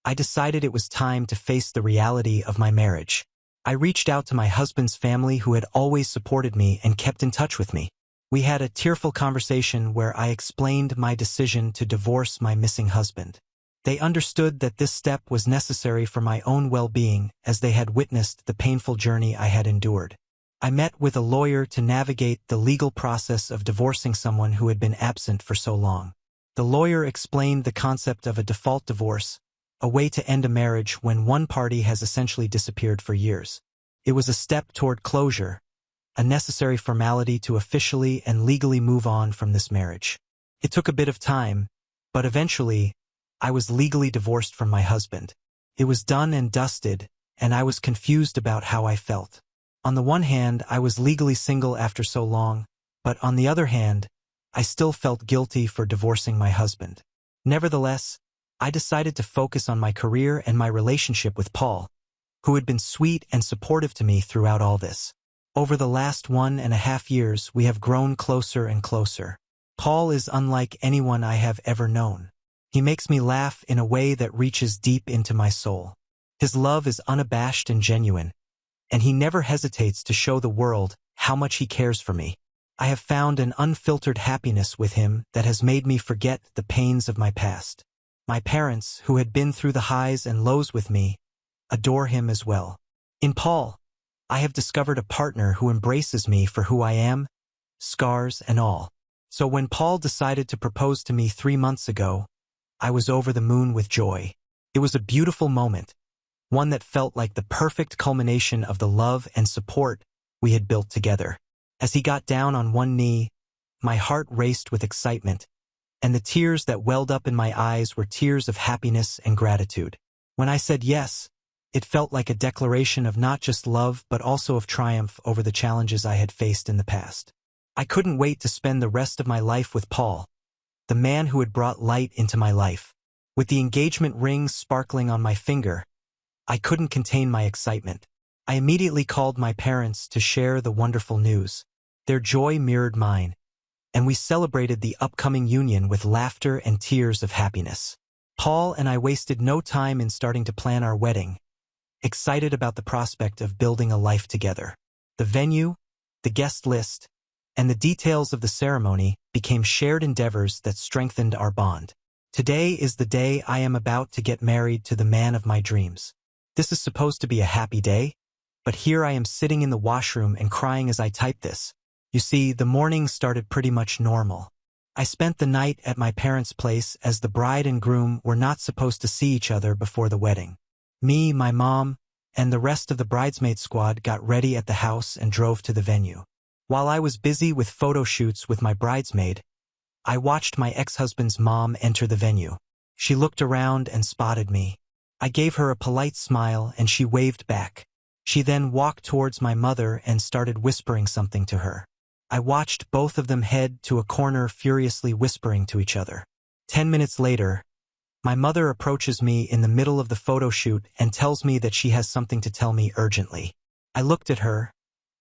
I decided it was time to face the reality of my marriage. I reached out to my husband's family, who had always supported me and kept in touch with me. We had a tearful conversation where I explained my decision to divorce my missing husband. They understood that this step was necessary for my own well-being, as they had witnessed the painful journey I had endured. I met with a lawyer to navigate the legal process of divorcing someone who had been absent for so long. The lawyer explained the concept of a default divorce, a way to end a marriage when one party has essentially disappeared for years. It was a step toward closure, a necessary formality to officially and legally move on from this marriage. It took a bit of time, but eventually, I was legally divorced from my husband. It was done and dusted, and I was confused about how I felt. On the one hand, I was legally single after so long, but on the other hand, I still felt guilty for divorcing my husband. Nevertheless, I decided to focus on my career and my relationship with Paul, who had been sweet and supportive to me throughout all this. Over the last 1.5 years, we have grown closer and closer. Paul is unlike anyone I have ever known. He makes me laugh in a way that reaches deep into my soul. His love is unabashed and genuine, and he never hesitates to show the world how much he cares for me. I have found an unfiltered happiness with him that has made me forget the pains of my past. My parents, who had been through the highs and lows with me, adore him as well. In Paul, I have discovered a partner who embraces me for who I am, scars and all. So when Paul decided to propose to me 3 months ago, I was over the moon with joy. It was a beautiful moment, one that felt like the perfect culmination of the love and support we had built together. As he got down on one knee, my heart raced with excitement, and the tears that welled up in my eyes were tears of happiness and gratitude. When I said yes, it felt like a declaration of not just love but also of triumph over the challenges I had faced in the past. I couldn't wait to spend the rest of my life with Paul, the man who had brought light into my life. With the engagement ring sparkling on my finger, I couldn't contain my excitement. I immediately called my parents to share the wonderful news. Their joy mirrored mine, and we celebrated the upcoming union with laughter and tears of happiness. Paul and I wasted no time in starting to plan our wedding, excited about the prospect of building a life together. The venue, the guest list, and the details of the ceremony became shared endeavors that strengthened our bond. Today is the day I am about to get married to the man of my dreams. This is supposed to be a happy day, but here I am sitting in the washroom and crying as I type this. You see, the morning started pretty much normal. I spent the night at my parents' place as the bride and groom were not supposed to see each other before the wedding. Me, my mom, and the rest of the bridesmaid squad got ready at the house and drove to the venue. While I was busy with photo shoots with my bridesmaid, I watched my ex-husband's mom enter the venue. She looked around and spotted me. I gave her a polite smile and she waved back. She then walked towards my mother and started whispering something to her. I watched both of them head to a corner, furiously whispering to each other. 10 minutes later, my mother approaches me in the middle of the photo shoot and tells me that she has something to tell me urgently. I looked at her,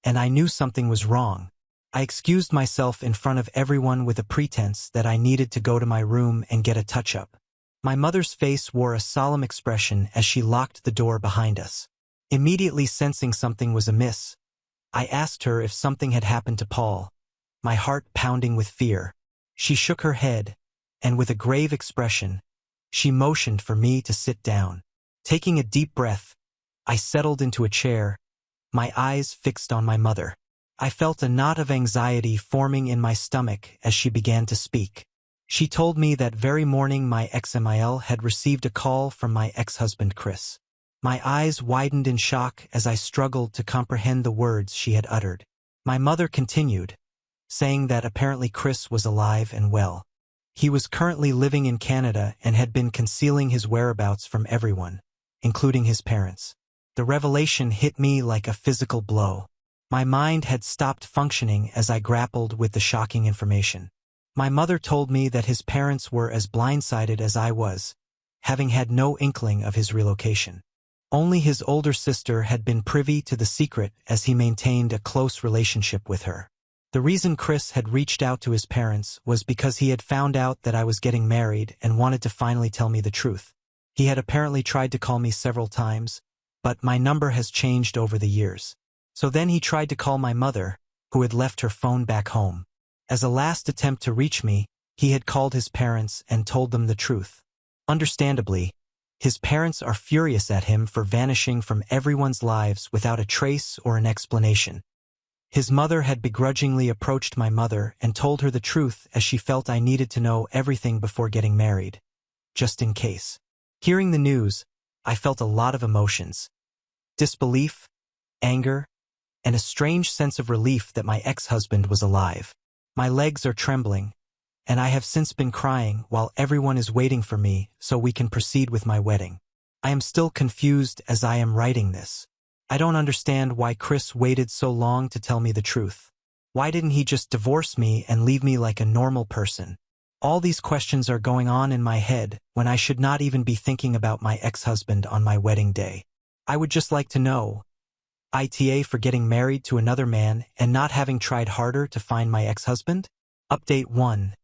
and I knew something was wrong. I excused myself in front of everyone with a pretense that I needed to go to my room and get a touch-up. My mother's face wore a solemn expression as she locked the door behind us. Immediately sensing something was amiss, I asked her if something had happened to Paul, my heart pounding with fear. She shook her head, and with a grave expression, she motioned for me to sit down. Taking a deep breath, I settled into a chair, my eyes fixed on my mother. I felt a knot of anxiety forming in my stomach as she began to speak. She told me that very morning my ex-Emil had received a call from my ex-husband Chris. My eyes widened in shock as I struggled to comprehend the words she had uttered. My mother continued, saying that apparently Chris was alive and well. He was currently living in Canada and had been concealing his whereabouts from everyone, including his parents. The revelation hit me like a physical blow. My mind had stopped functioning as I grappled with the shocking information. My mother told me that his parents were as blindsided as I was, having had no inkling of his relocation. Only his older sister had been privy to the secret as he maintained a close relationship with her. The reason Chris had reached out to his parents was because he had found out that I was getting married and wanted to finally tell me the truth. He had apparently tried to call me several times, but my number has changed over the years. So then he tried to call my mother, who had left her phone back home. As a last attempt to reach me, he had called his parents and told them the truth. Understandably, his parents are furious at him for vanishing from everyone's lives without a trace or an explanation. His mother had begrudgingly approached my mother and told her the truth as she felt I needed to know everything before getting married, just in case. Hearing the news, I felt a lot of emotions. Disbelief, anger, and a strange sense of relief that my ex-husband was alive. My legs are trembling, and I have since been crying while everyone is waiting for me so we can proceed with my wedding. I am still confused as I am writing this. I don't understand why Chris waited so long to tell me the truth. Why didn't he just divorce me and leave me like a normal person? All these questions are going on in my head when I should not even be thinking about my ex-husband on my wedding day. I would just like to know, ITA for getting married to another man and not having tried harder to find my ex-husband? Update 1.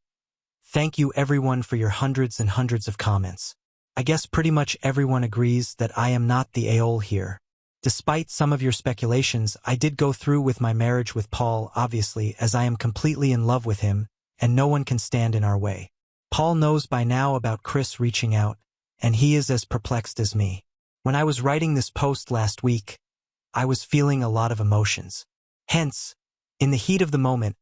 Thank you everyone for your hundreds and hundreds of comments. I guess pretty much everyone agrees that I am not the a-hole here. Despite some of your speculations, I did go through with my marriage with Paul, obviously, as I am completely in love with him, and no one can stand in our way. Paul knows by now about Chris reaching out, and he is as perplexed as me. When I was writing this post last week, I was feeling a lot of emotions. Hence, in the heat of the moment,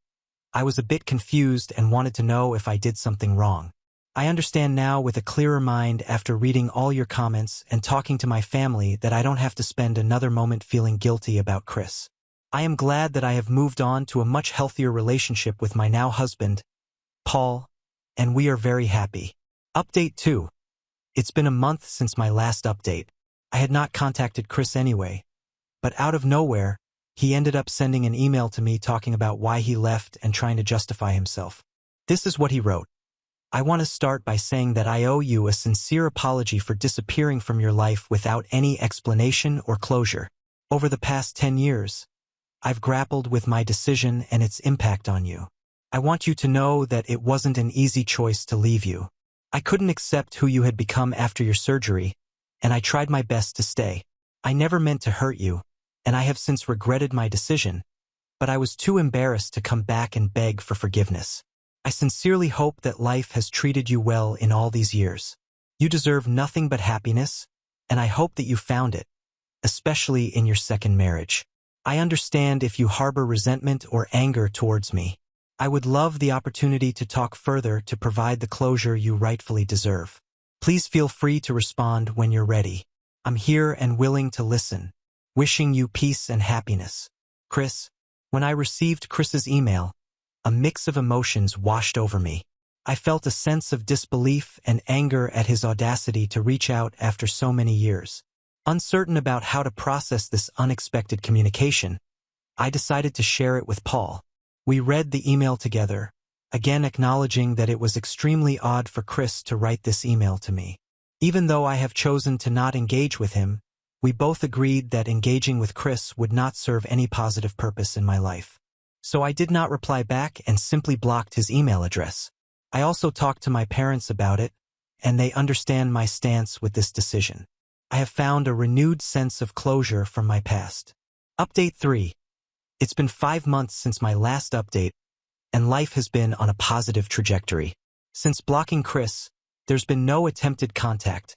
I was a bit confused and wanted to know if I did something wrong. I understand now with a clearer mind after reading all your comments and talking to my family that I don't have to spend another moment feeling guilty about Chris. I am glad that I have moved on to a much healthier relationship with my now husband, Paul, and we are very happy. Update 2. It's been a month since my last update. I had not contacted Chris anyway, but out of nowhere, he ended up sending an email to me talking about why he left and trying to justify himself. This is what he wrote. I want to start by saying that I owe you a sincere apology for disappearing from your life without any explanation or closure. Over the past 10 years, I've grappled with my decision and its impact on you. I want you to know that it wasn't an easy choice to leave you. I couldn't accept who you had become after your surgery, and I tried my best to stay. I never meant to hurt you, and I have since regretted my decision, but I was too embarrassed to come back and beg for forgiveness. I sincerely hope that life has treated you well in all these years. You deserve nothing but happiness, and I hope that you found it, especially in your second marriage. I understand if you harbor resentment or anger towards me. I would love the opportunity to talk further to provide the closure you rightfully deserve. Please feel free to respond when you're ready. I'm here and willing to listen. Wishing you peace and happiness. Chris. When I received Chris's email, a mix of emotions washed over me. I felt a sense of disbelief and anger at his audacity to reach out after so many years. Uncertain about how to process this unexpected communication, I decided to share it with Paul. We read the email together, again acknowledging that it was extremely odd for Chris to write this email to me. Even though I have chosen to not engage with him, we both agreed that engaging with Chris would not serve any positive purpose in my life. So I did not reply back and simply blocked his email address. I also talked to my parents about it, and they understand my stance with this decision. I have found a renewed sense of closure from my past. Update 3. It's been 5 months since my last update, and life has been on a positive trajectory. Since blocking Chris, there's been no attempted contact,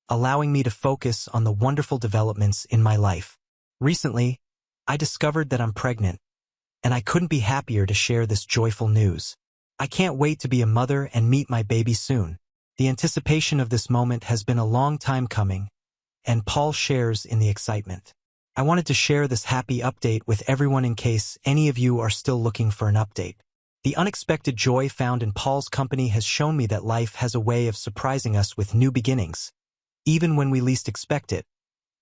allowing me to focus on the wonderful developments in my life. Recently, I discovered that I'm pregnant, and I couldn't be happier to share this joyful news. I can't wait to be a mother and meet my baby soon. The anticipation of this moment has been a long time coming, and Paul shares in the excitement. I wanted to share this happy update with everyone in case any of you are still looking for an update. The unexpected joy found in Paul's company has shown me that life has a way of surprising us with new beginnings, even when we least expect it,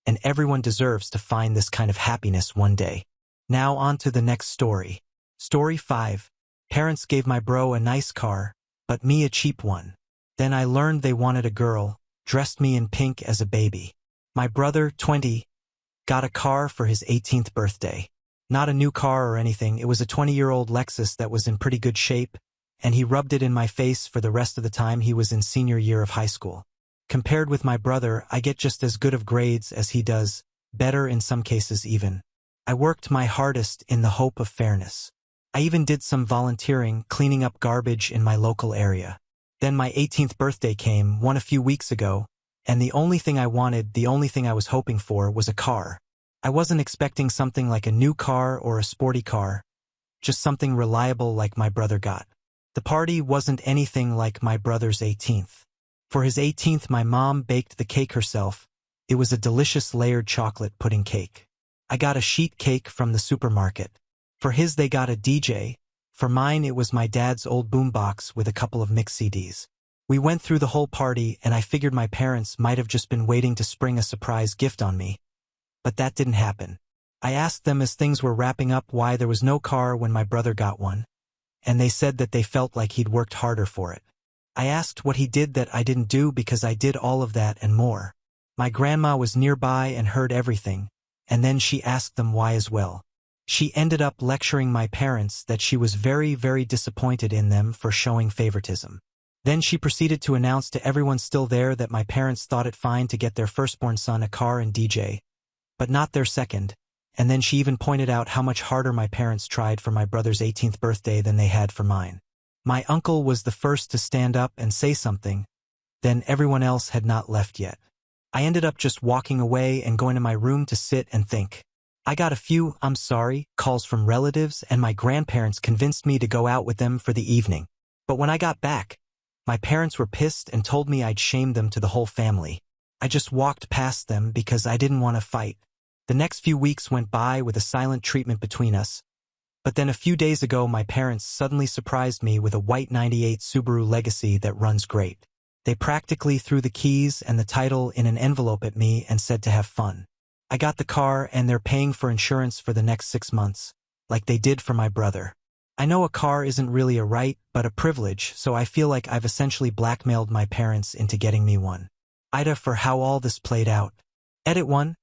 and everyone deserves to find this kind of happiness one day. Now on to the next story. Story 5. Parents gave my bro a nice car, but me a cheap one. Then I learned they wanted a girl, dressed me in pink as a baby. My brother, 20, got a car for his 18th birthday. Not a new car or anything, it was a 20-year-old Lexus that was in pretty good shape, and he rubbed it in my face for the rest of the time he was in senior year of high school. Compared with my brother, I get just as good of grades as he does, better in some cases even. I worked my hardest in the hope of fairness. I even did some volunteering, cleaning up garbage in my local area. Then my 18th birthday came, one a few weeks ago, and the only thing I wanted, the only thing I was hoping for, was a car. I wasn't expecting something like a new car or a sporty car, just something reliable like my brother got. The party wasn't anything like my brother's 18th. For his 18th, my mom baked the cake herself. It was a delicious layered chocolate pudding cake. I got a sheet cake from the supermarket. For his, they got a DJ. For mine, it was my dad's old boombox with a couple of mix CDs. We went through the whole party, and I figured my parents might have just been waiting to spring a surprise gift on me. But that didn't happen. I asked them as things were wrapping up why there was no car when my brother got one, and they said that they felt like he'd worked harder for it. I asked what he did that I didn't do because I did all of that and more. My grandma was nearby and heard everything, and then she asked them why as well. She ended up lecturing my parents that she was very, very disappointed in them for showing favoritism. Then she proceeded to announce to everyone still there that my parents thought it fine to get their firstborn son a car and DJ, but not their second, and then she even pointed out how much harder my parents tried for my brother's 18th birthday than they had for mine. My uncle was the first to stand up and say something, then everyone else had not left yet. I ended up just walking away and going to my room to sit and think. I got a few "I'm sorry" calls from relatives, and my grandparents convinced me to go out with them for the evening. But when I got back, my parents were pissed and told me I'd shamed them to the whole family. I just walked past them because I didn't want to fight. The next few weeks went by with a silent treatment between us. But then a few days ago, my parents suddenly surprised me with a white '98 Subaru Legacy that runs great. They practically threw the keys and the title in an envelope at me and said to have fun. I got the car, and they're paying for insurance for the next 6 months, like they did for my brother. I know a car isn't really a right, but a privilege, so I feel like I've essentially blackmailed my parents into getting me one. Aita for how all this played out. Edit 1.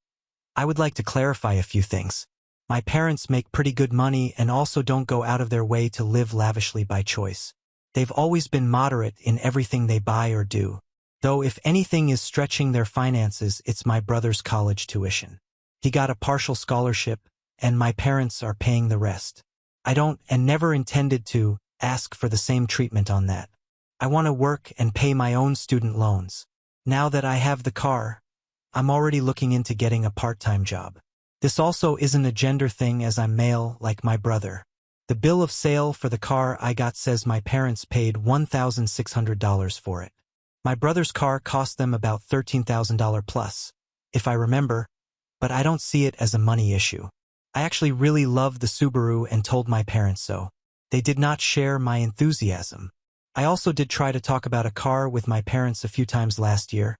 I would like to clarify a few things. My parents make pretty good money and also don't go out of their way to live lavishly by choice. They've always been moderate in everything they buy or do. Though if anything is stretching their finances, it's my brother's college tuition. He got a partial scholarship, and my parents are paying the rest. I don't, and never intended to, ask for the same treatment on that. I want to work and pay my own student loans. Now that I have the car, I'm already looking into getting a part-time job. This also isn't a gender thing as I'm male like my brother. The bill of sale for the car I got says my parents paid $1,600 for it. My brother's car cost them about $13,000 plus, if I remember, but I don't see it as a money issue. I actually really love the Subaru and told my parents so. They did not share my enthusiasm. I also did try to talk about a car with my parents a few times last year,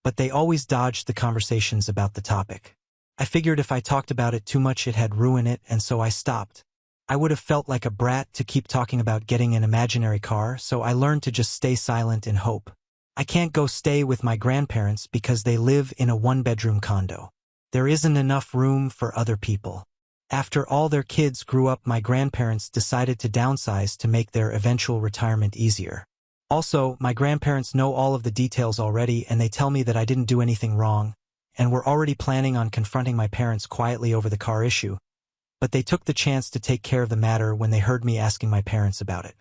but they always dodged the conversations about the topic. I figured if I talked about it too much it had ruined it, and so I stopped. I would have felt like a brat to keep talking about getting an imaginary car, so I learned to just stay silent and hope. I can't go stay with my grandparents because they live in a one-bedroom condo. There isn't enough room for other people. After all their kids grew up, my grandparents decided to downsize to make their eventual retirement easier. Also, my grandparents know all of the details already, and they tell me that I didn't do anything wrong, and were already planning on confronting my parents quietly over the car issue, but they took the chance to take care of the matter when they heard me asking my parents about it.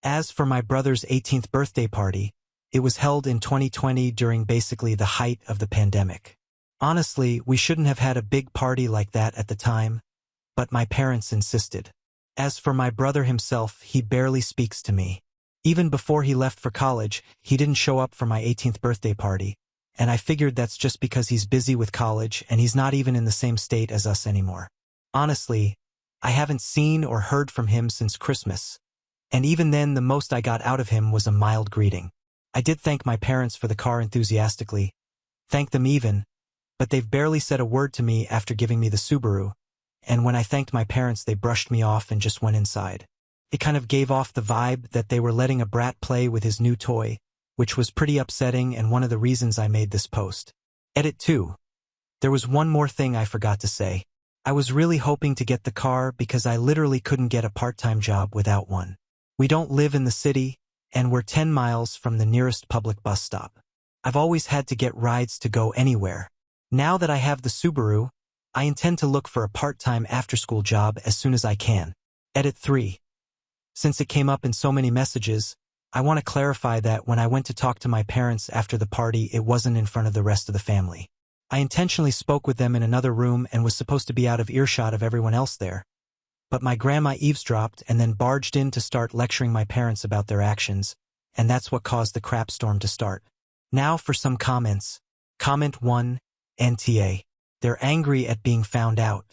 As for my brother's 18th birthday party, it was held in 2020 during basically the height of the pandemic. Honestly, we shouldn't have had a big party like that at the time, but my parents insisted. As for my brother himself, he barely speaks to me. Even before he left for college, he didn't show up for my 18th birthday party, and I figured that's just because he's busy with college and he's not even in the same state as us anymore. Honestly, I haven't seen or heard from him since Christmas, and even then the most I got out of him was a mild greeting. I did thank my parents for the car enthusiastically, thanked them even, but they've barely said a word to me after giving me the Subaru, and when I thanked my parents they brushed me off and just went inside. It kind of gave off the vibe that they were letting a brat play with his new toy, which was pretty upsetting and one of the reasons I made this post. Edit 2. There was one more thing I forgot to say. I was really hoping to get the car because I literally couldn't get a part-time job without one. We don't live in the city, and we're 10 miles from the nearest public bus stop. I've always had to get rides to go anywhere. Now that I have the Subaru, I intend to look for a part-time after-school job as soon as I can. Edit 3. Since it came up in so many messages, I want to clarify that when I went to talk to my parents after the party, it wasn't in front of the rest of the family. I intentionally spoke with them in another room and was supposed to be out of earshot of everyone else there. But my grandma eavesdropped and then barged in to start lecturing my parents about their actions, and that's what caused the crap storm to start. Now for some comments. Comment 1, NTA. They're angry at being found out.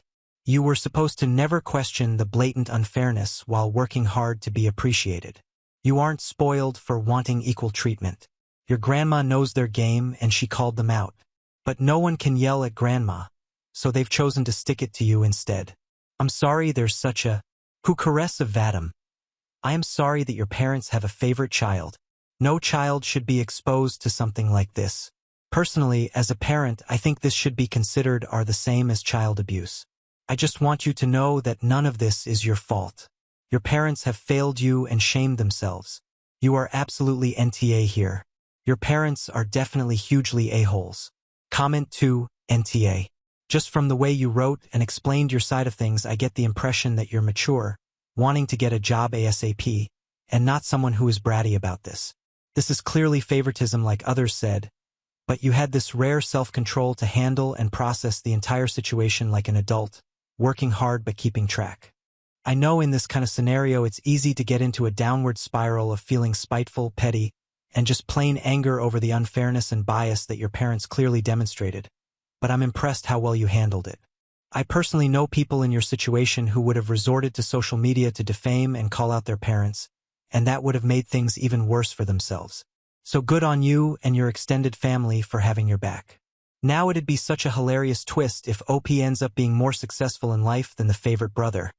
You were supposed to never question the blatant unfairness while working hard to be appreciated. You aren't spoiled for wanting equal treatment. Your grandma knows their game and she called them out. But no one can yell at grandma, so they've chosen to stick it to you instead. I'm sorry there's such a caress of Vadim. I am sorry that your parents have a favorite child. No child should be exposed to something like this. Personally, as a parent, I think this should be considered are the same as child abuse. I just want you to know that none of this is your fault. Your parents have failed you and shamed themselves. You are absolutely NTA here. Your parents are definitely hugely a-holes. Comment 2, NTA. Just from the way you wrote and explained your side of things, I get the impression that you're mature, wanting to get a job ASAP, and not someone who is bratty about this. This is clearly favoritism like others said, but you had this rare self-control to handle and process the entire situation like an adult, working hard but keeping track. I know in this kind of scenario it's easy to get into a downward spiral of feeling spiteful, petty, and just plain anger over the unfairness and bias that your parents clearly demonstrated, but I'm impressed how well you handled it. I personally know people in your situation who would have resorted to social media to defame and call out their parents, and that would have made things even worse for themselves. So good on you and your extended family for having your back. Now it'd be such a hilarious twist if OP ends up being more successful in life than the favorite brother.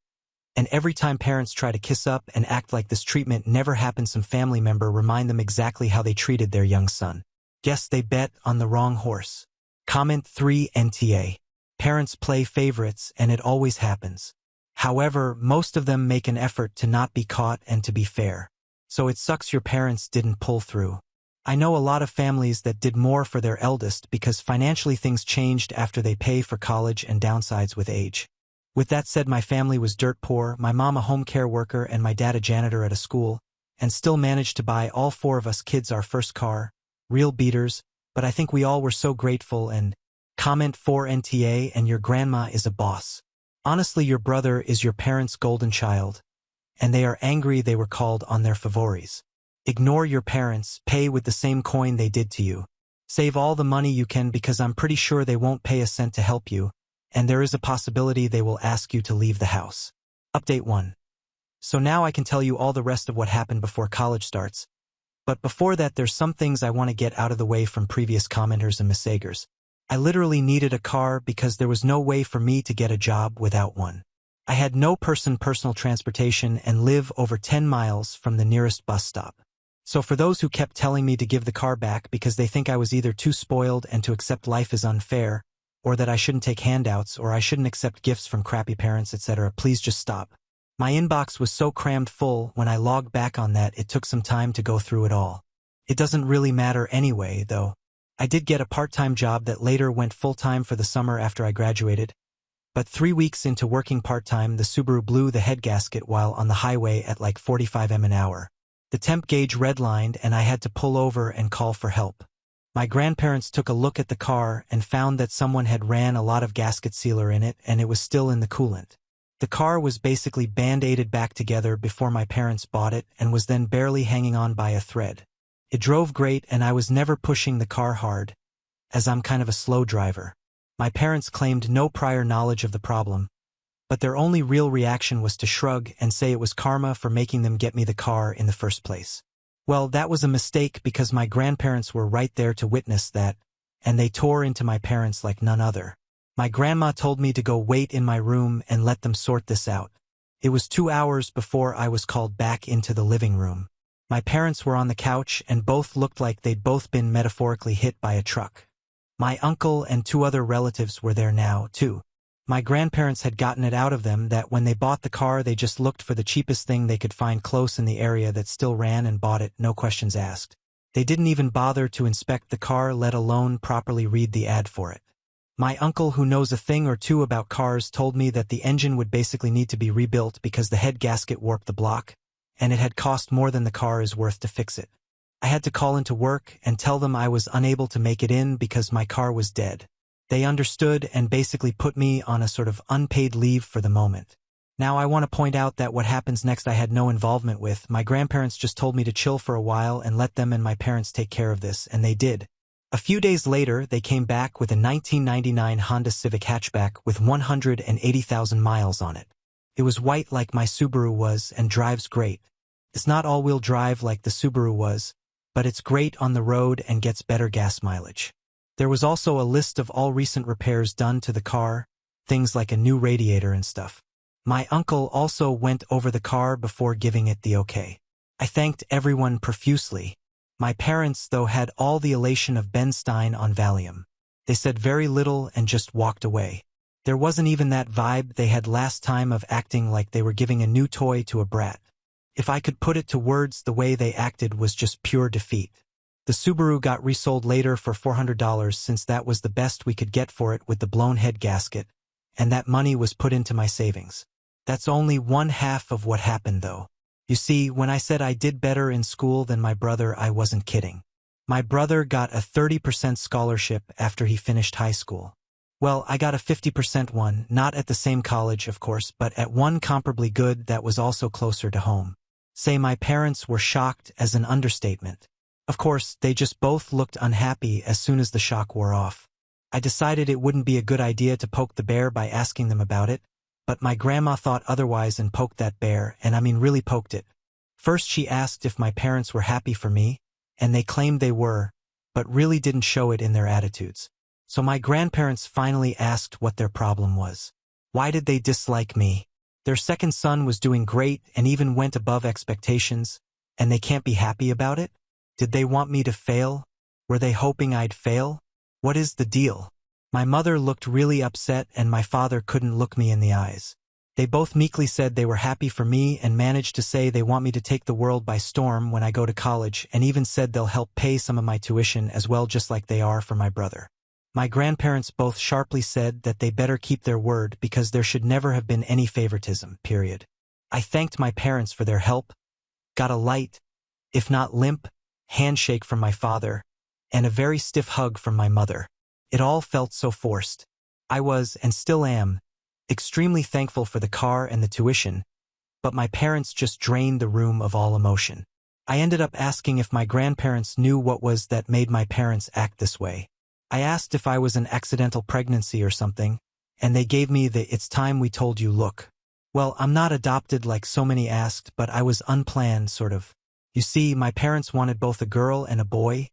And every time parents try to kiss up and act like this treatment never happened, some family member remind them exactly how they treated their young son. Guess they bet on the wrong horse. Comment 3, NTA. Parents play favorites and it always happens. However, most of them make an effort to not be caught and to be fair. So it sucks your parents didn't pull through. I know a lot of families that did more for their eldest because financially things changed after they pay for college and downsides with age. With that said, my family was dirt poor, my mom a home care worker and my dad a janitor at a school, and still managed to buy all 4 of us kids our first car, real beaters, but I think we all were so grateful. And comment 4, NTA, and your grandma is a boss. Honestly, your brother is your parents' golden child, and they are angry they were called on their favores. Ignore your parents, pay with the same coin they did to you. Save all the money you can because I'm pretty sure they won't pay a cent to help you, and there is a possibility they will ask you to leave the house. Update 1. So now I can tell you all the rest of what happened before college starts. But before that, there's some things I want to get out of the way from previous commenters and messagers. I literally needed a car because there was no way for me to get a job without one. I had no personal transportation and live over 10 miles from the nearest bus stop. So for those who kept telling me to give the car back because they think I was either too spoiled and to accept life is unfair, or that I shouldn't take handouts, or I shouldn't accept gifts from crappy parents, etc., please just stop. My inbox was so crammed full when I logged back on that it took some time to go through it all. It doesn't really matter anyway, though. I did get a part-time job that later went full-time for the summer after I graduated, but 3 weeks into working part-time, the Subaru blew the head gasket while on the highway at like 45 mph an hour. The temp gauge redlined and I had to pull over and call for help. My grandparents took a look at the car and found that someone had ran a lot of gasket sealer in it and it was still in the coolant. The car was basically band-aided back together before my parents bought it and was then barely hanging on by a thread. It drove great and I was never pushing the car hard, as I'm kind of a slow driver. My parents claimed no prior knowledge of the problem, but their only real reaction was to shrug and say it was karma for making them get me the car in the first place. Well, that was a mistake because my grandparents were right there to witness that, and they tore into my parents like none other. My grandma told me to go wait in my room and let them sort this out. It was 2 hours before I was called back into the living room. My parents were on the couch and both looked like they'd both been metaphorically hit by a truck. My uncle and 2 other relatives were there now, too. My grandparents had gotten it out of them that when they bought the car they just looked for the cheapest thing they could find close in the area that still ran and bought it, no questions asked. They didn't even bother to inspect the car, let alone properly read the ad for it. My uncle, who knows a thing or two about cars, told me that the engine would basically need to be rebuilt because the head gasket warped the block, and it had cost more than the car is worth to fix it. I had to call into work and tell them I was unable to make it in because my car was dead. They understood and basically put me on a sort of unpaid leave for the moment. Now I want to point out that what happens next I had no involvement with. My grandparents just told me to chill for a while and let them and my parents take care of this, and they did. A few days later, they came back with a 1999 Honda Civic hatchback with 180,000 miles on it. It was white like my Subaru was and drives great. It's not all-wheel drive like the Subaru was, but it's great on the road and gets better gas mileage. There was also a list of all recent repairs done to the car, things like a new radiator and stuff. My uncle also went over the car before giving it the okay. I thanked everyone profusely. My parents, though, had all the elation of Ben Stein on Valium. They said very little and just walked away. There wasn't even that vibe they had last time of acting like they were giving a new toy to a brat. If I could put it to words, the way they acted was just pure defeat. The Subaru got resold later for $400 since that was the best we could get for it with the blown head gasket, and that money was put into my savings. That's only one half of what happened, though. You see, when I said I did better in school than my brother, I wasn't kidding. My brother got a 30% scholarship after he finished high school. Well, I got a 50% one, not at the same college, of course, but at one comparably good that was also closer to home. Say my parents were shocked as an understatement. Of course, they just both looked unhappy as soon as the shock wore off. I decided it wouldn't be a good idea to poke the bear by asking them about it, but my grandma thought otherwise and poked that bear, and I mean really poked it. First she asked if my parents were happy for me, and they claimed they were, but really didn't show it in their attitudes. So my grandparents finally asked what their problem was. Why did they dislike me? Their second son was doing great and even went above expectations, and they can't be happy about it? Did they want me to fail? Were they hoping I'd fail? What is the deal? My mother looked really upset and my father couldn't look me in the eyes. They both meekly said they were happy for me and managed to say they want me to take the world by storm when I go to college, and even said they'll help pay some of my tuition as well, just like they are for my brother. My grandparents both sharply said that they better keep their word because there should never have been any favoritism, period. I thanked my parents for their help, got a light, if not limp, handshake from my father, and a very stiff hug from my mother. It all felt so forced. I was, and still am, extremely thankful for the car and the tuition, but my parents just drained the room of all emotion. I ended up asking if my grandparents knew what was that made my parents act this way. I asked if I was an accidental pregnancy or something, and they gave me the "it's time we told you" look. Well, I'm not adopted like so many asked, but I was unplanned, sort of. You see, my parents wanted both a girl and a boy,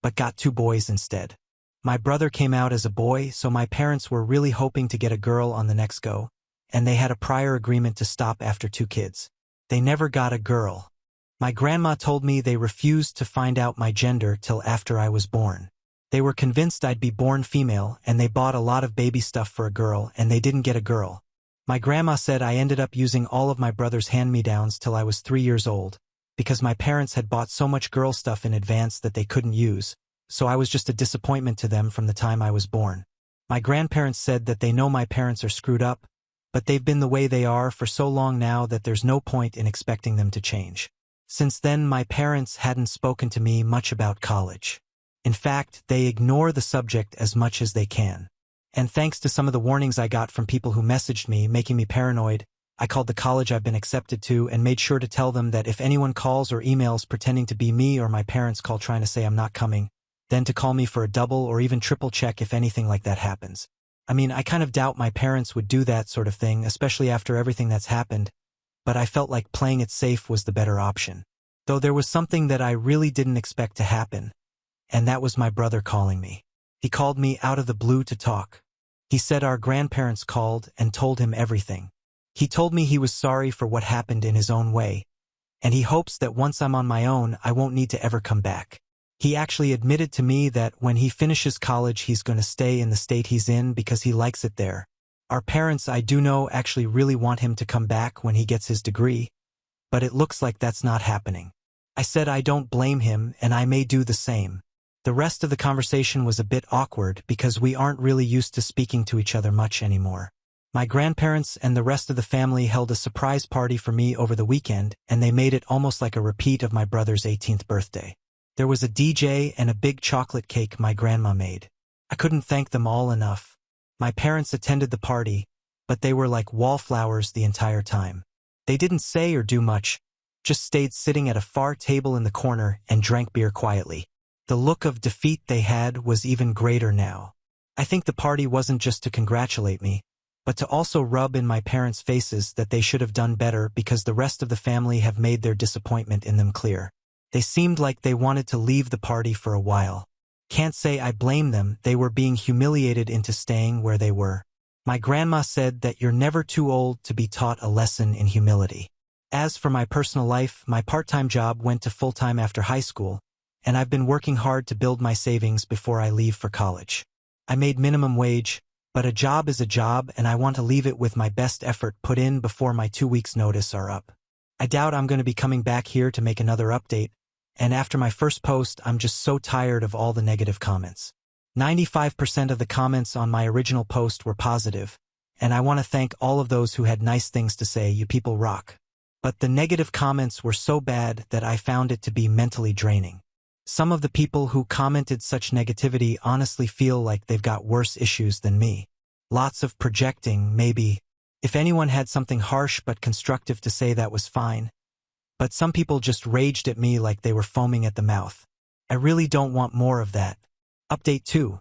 but got 2 boys instead. My brother came out as a boy, so my parents were really hoping to get a girl on the next go, and they had a prior agreement to stop after 2 kids. They never got a girl. My grandma told me they refused to find out my gender till after I was born. They were convinced I'd be born female, and they bought a lot of baby stuff for a girl, and they didn't get a girl. My grandma said I ended up using all of my brother's hand-me-downs till I was 3 years old, because my parents had bought so much girl stuff in advance that they couldn't use, so I was just a disappointment to them from the time I was born. My grandparents said that they know my parents are screwed up, but they've been the way they are for so long now that there's no point in expecting them to change. Since then, my parents hadn't spoken to me much about college. In fact, they ignore the subject as much as they can. And thanks to some of the warnings I got from people who messaged me, making me paranoid, I called the college I've been accepted to and made sure to tell them that if anyone calls or emails pretending to be me or my parents call trying to say I'm not coming, then to call me for a double or even triple check if anything like that happens. I mean, I kind of doubt my parents would do that sort of thing, especially after everything that's happened, but I felt like playing it safe was the better option. Though there was something that I really didn't expect to happen, and that was my brother calling me. He called me out of the blue to talk. He said our grandparents called and told him everything. He told me he was sorry for what happened in his own way, and he hopes that once I'm on my own, I won't need to ever come back. He actually admitted to me that when he finishes college, he's going to stay in the state he's in because he likes it there. Our parents, I do know, actually really want him to come back when he gets his degree, but it looks like that's not happening. I said I don't blame him, and I may do the same. The rest of the conversation was a bit awkward because we aren't really used to speaking to each other much anymore. My grandparents and the rest of the family held a surprise party for me over the weekend, and they made it almost like a repeat of my brother's 18th birthday. There was a DJ and a big chocolate cake my grandma made. I couldn't thank them all enough. My parents attended the party, but they were like wallflowers the entire time. They didn't say or do much, just stayed sitting at a far table in the corner and drank beer quietly. The look of defeat they had was even greater now. I think the party wasn't just to congratulate me, but to also rub in my parents' faces that they should have done better because the rest of the family have made their disappointment in them clear. They seemed like they wanted to leave the party for a while. Can't say I blame them, they were being humiliated into staying where they were. My grandma said that you're never too old to be taught a lesson in humility. As for my personal life, my part-time job went to full-time after high school, and I've been working hard to build my savings before I leave for college. I made minimum wage, but a job is a job and I want to leave it with my best effort put in before my 2 weeks' notice are up. I doubt I'm going to be coming back here to make another update, and after my first post, I'm just so tired of all the negative comments. 95% of the comments on my original post were positive, and I want to thank all of those who had nice things to say. You people rock. But the negative comments were so bad that I found it to be mentally draining. Some of the people who commented such negativity honestly feel like they've got worse issues than me. Lots of projecting, maybe. If anyone had something harsh but constructive to say, that was fine. But some people just raged at me like they were foaming at the mouth. I really don't want more of that. Update 2.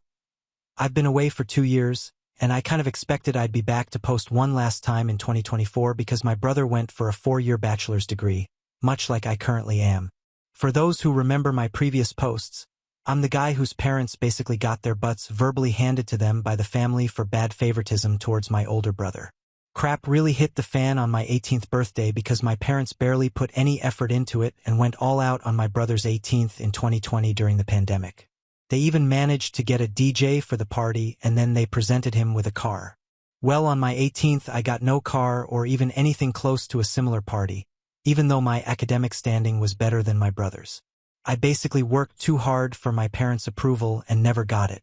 I've been away for 2 years, and I kind of expected I'd be back to post one last time in 2024 because my brother went for a 4-year bachelor's degree, much like I currently am. For those who remember my previous posts, I'm the guy whose parents basically got their butts verbally handed to them by the family for bad favoritism towards my older brother. Crap really hit the fan on my 18th birthday because my parents barely put any effort into it and went all out on my brother's 18th in 2020 during the pandemic. They even managed to get a DJ for the party, and then they presented him with a car. Well, on my 18th, I got no car or even anything close to a similar party, even though my academic standing was better than my brother's. I basically worked too hard for my parents' approval and never got it.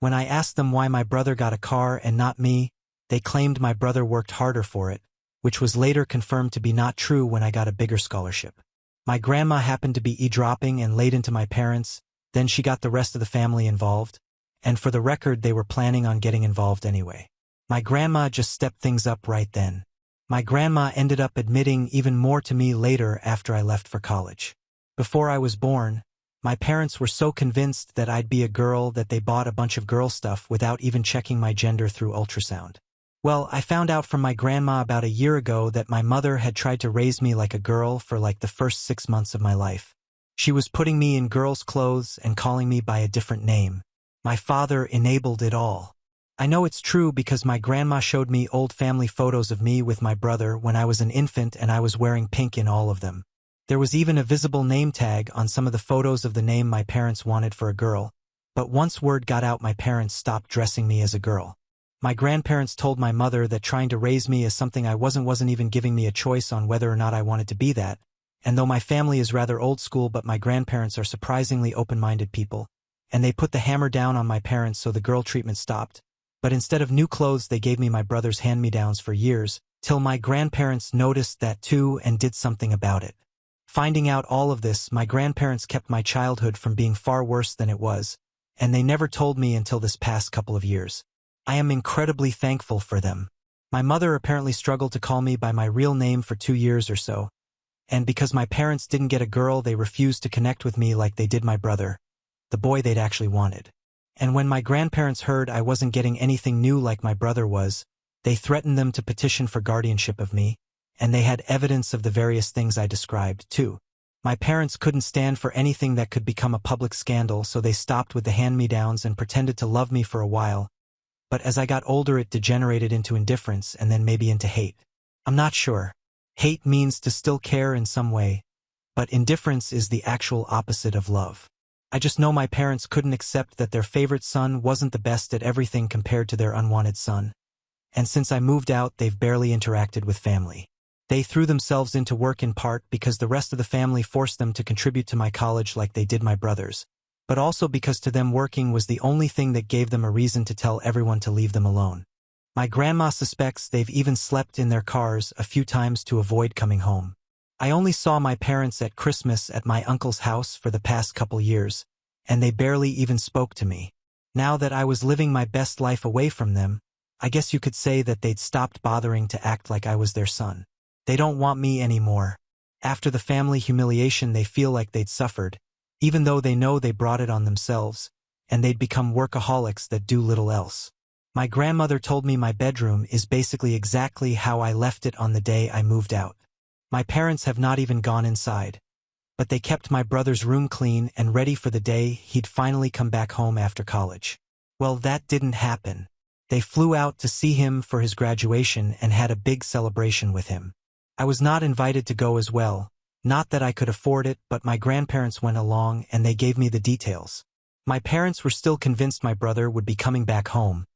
When I asked them why my brother got a car and not me, they claimed my brother worked harder for it, which was later confirmed to be not true when I got a bigger scholarship. My grandma happened to be eavesdropping and laid into my parents, then she got the rest of the family involved, and for the record they were planning on getting involved anyway. My grandma just stepped things up right then. My grandma ended up admitting even more to me later after I left for college. Before I was born, my parents were so convinced that I'd be a girl that they bought a bunch of girl stuff without even checking my gender through ultrasound. Well, I found out from my grandma about a year ago that my mother had tried to raise me like a girl for like the first 6 months of my life. She was putting me in girls' clothes and calling me by a different name. My father enabled it all. I know it's true because my grandma showed me old family photos of me with my brother when I was an infant and I was wearing pink in all of them. There was even a visible name tag on some of the photos of the name my parents wanted for a girl, but once word got out my parents stopped dressing me as a girl. My grandparents told my mother that trying to raise me as something I wasn't even giving me a choice on whether or not I wanted to be that, and though my family is rather old school but my grandparents are surprisingly open-minded people, and they put the hammer down on my parents so the girl treatment stopped, but instead of new clothes they gave me my brother's hand-me-downs for years, till my grandparents noticed that too and did something about it. Finding out all of this, my grandparents kept my childhood from being far worse than it was, and they never told me until this past couple of years. I am incredibly thankful for them. My mother apparently struggled to call me by my real name for 2 years or so, and because my parents didn't get a girl, they refused to connect with me like they did my brother, the boy they'd actually wanted. And when my grandparents heard I wasn't getting anything new like my brother was, they threatened them to petition for guardianship of me, and they had evidence of the various things I described, too. My parents couldn't stand for anything that could become a public scandal, so they stopped with the hand-me-downs and pretended to love me for a while, but as I got older it degenerated into indifference and then maybe into hate. I'm not sure. Hate means to still care in some way, but indifference is the actual opposite of love. I just know my parents couldn't accept that their favorite son wasn't the best at everything compared to their unwanted son. And since I moved out, they've barely interacted with family. They threw themselves into work in part because the rest of the family forced them to contribute to my college like they did my brothers, but also because to them working was the only thing that gave them a reason to tell everyone to leave them alone. My grandma suspects they've even slept in their cars a few times to avoid coming home. I only saw my parents at Christmas at my uncle's house for the past couple years, and they barely even spoke to me. Now that I was living my best life away from them, I guess you could say that they'd stopped bothering to act like I was their son. They don't want me anymore. After the family humiliation they feel like they'd suffered, even though they know they brought it on themselves, and they'd become workaholics that do little else. My grandmother told me my bedroom is basically exactly how I left it on the day I moved out. My parents have not even gone inside, but they kept my brother's room clean and ready for the day he'd finally come back home after college. Well, that didn't happen. They flew out to see him for his graduation and had a big celebration with him. I was not invited to go as well, not that I could afford it, but my grandparents went along and they gave me the details. My parents were still convinced my brother would be coming back home,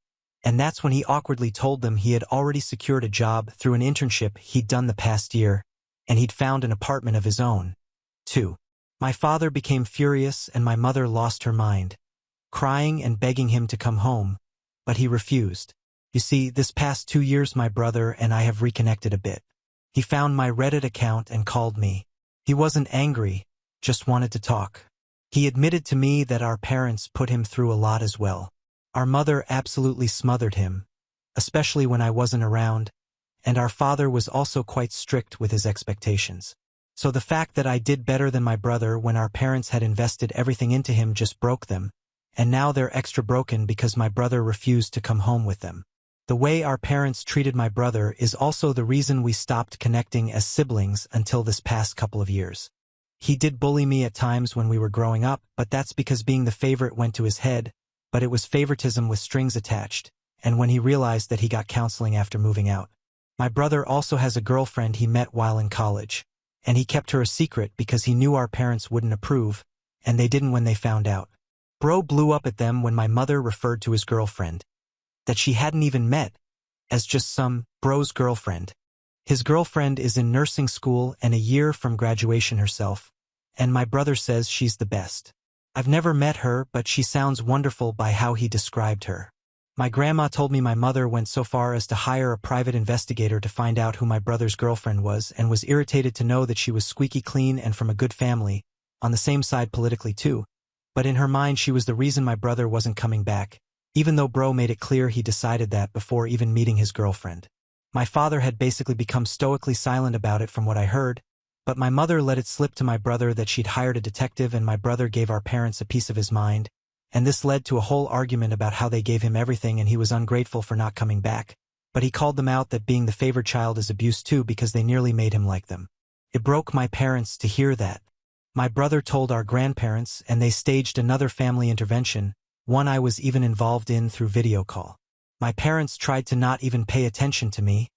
and that's when he awkwardly told them he had already secured a job through an internship he'd done the past year, and he'd found an apartment of his own, too. My father became furious and my mother lost her mind, crying and begging him to come home, but he refused. You see, this past 2 years my brother and I have reconnected a bit. He found my Reddit account and called me. He wasn't angry, just wanted to talk. He admitted to me that our parents put him through a lot as well. Our mother absolutely smothered him, especially when I wasn't around, and our father was also quite strict with his expectations. So the fact that I did better than my brother when our parents had invested everything into him just broke them, and now they're extra broken because my brother refused to come home with them. The way our parents treated my brother is also the reason we stopped connecting as siblings until this past couple of years. He did bully me at times when we were growing up, but that's because being the favorite went to his head, but it was favoritism with strings attached, and when he realized that he got counseling after moving out. My brother also has a girlfriend he met while in college, and he kept her a secret because he knew our parents wouldn't approve, and they didn't when they found out. Bro blew up at them when my mother referred to his girlfriend, that she hadn't even met, as just some bro's girlfriend. His girlfriend is in nursing school and a year from graduation herself, and my brother says she's the best. I've never met her, but she sounds wonderful by how he described her. My grandma told me my mother went so far as to hire a private investigator to find out who my brother's girlfriend was and was irritated to know that she was squeaky clean and from a good family, on the same side politically too. But in her mind she was the reason my brother wasn't coming back, even though bro made it clear he decided that before even meeting his girlfriend. My father had basically become stoically silent about it from what I heard, but my mother let it slip to my brother that she'd hired a detective and my brother gave our parents a piece of his mind, and this led to a whole argument about how they gave him everything and he was ungrateful for not coming back, but he called them out that being the favored child is abuse too because they nearly made him like them. It broke my parents to hear that. My brother told our grandparents and they staged another family intervention, one I was even involved in through video call. My parents tried to not even pay attention to me,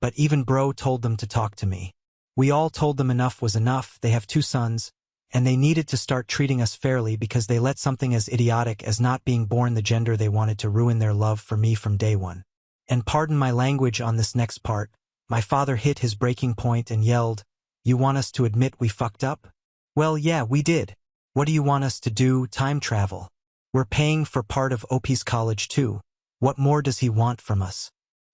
but even bro told them to talk to me. We all told them enough was enough. They have 2 sons, and they needed to start treating us fairly because they let something as idiotic as not being born the gender they wanted to ruin their love for me from day one. And pardon my language on this next part, my father hit his breaking point and yelled, "You want us to admit we fucked up? Well, yeah, we did. What do you want us to do, time travel? We're paying for part of OP's college too. What more does he want from us?"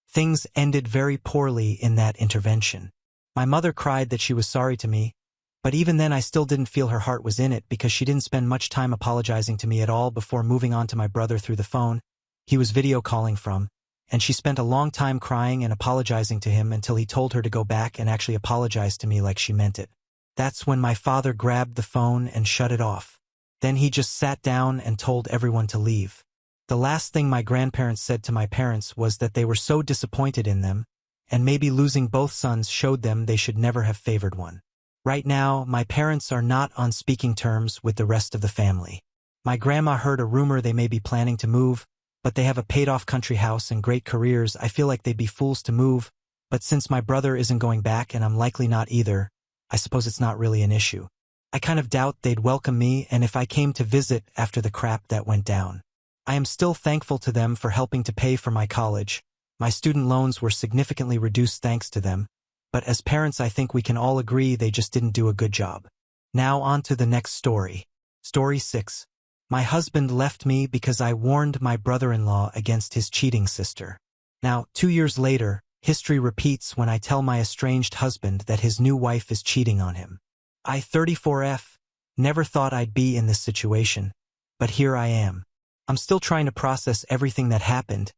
Things ended very poorly in that intervention. My mother cried that she was sorry to me, but even then I still didn't feel her heart was in it because she didn't spend much time apologizing to me at all before moving on to my brother through the phone, he was video calling from, and she spent a long time crying and apologizing to him until he told her to go back and actually apologize to me like she meant it. That's when my father grabbed the phone and shut it off. Then he just sat down and told everyone to leave. The last thing my grandparents said to my parents was that they were so disappointed in them, and maybe losing both sons showed them they should never have favored one. Right now, my parents are not on speaking terms with the rest of the family. My grandma heard a rumor they may be planning to move, but they have a paid-off country house and great careers. I feel like they'd be fools to move, but since my brother isn't going back and I'm likely not either, I suppose it's not really an issue. I kind of doubt they'd welcome me, and if I came to visit after the crap that went down. I am still thankful to them for helping to pay for my college. My student loans were significantly reduced thanks to them, but as parents I think we can all agree they just didn't do a good job. Now on to the next story. Story 6. My husband left me because I warned my brother-in-law against his cheating sister. Now, 2 years later, history repeats when I tell my estranged husband that his new wife is cheating on him. I, 34F, never thought I'd be in this situation, but here I am. I'm still trying to process everything that happened,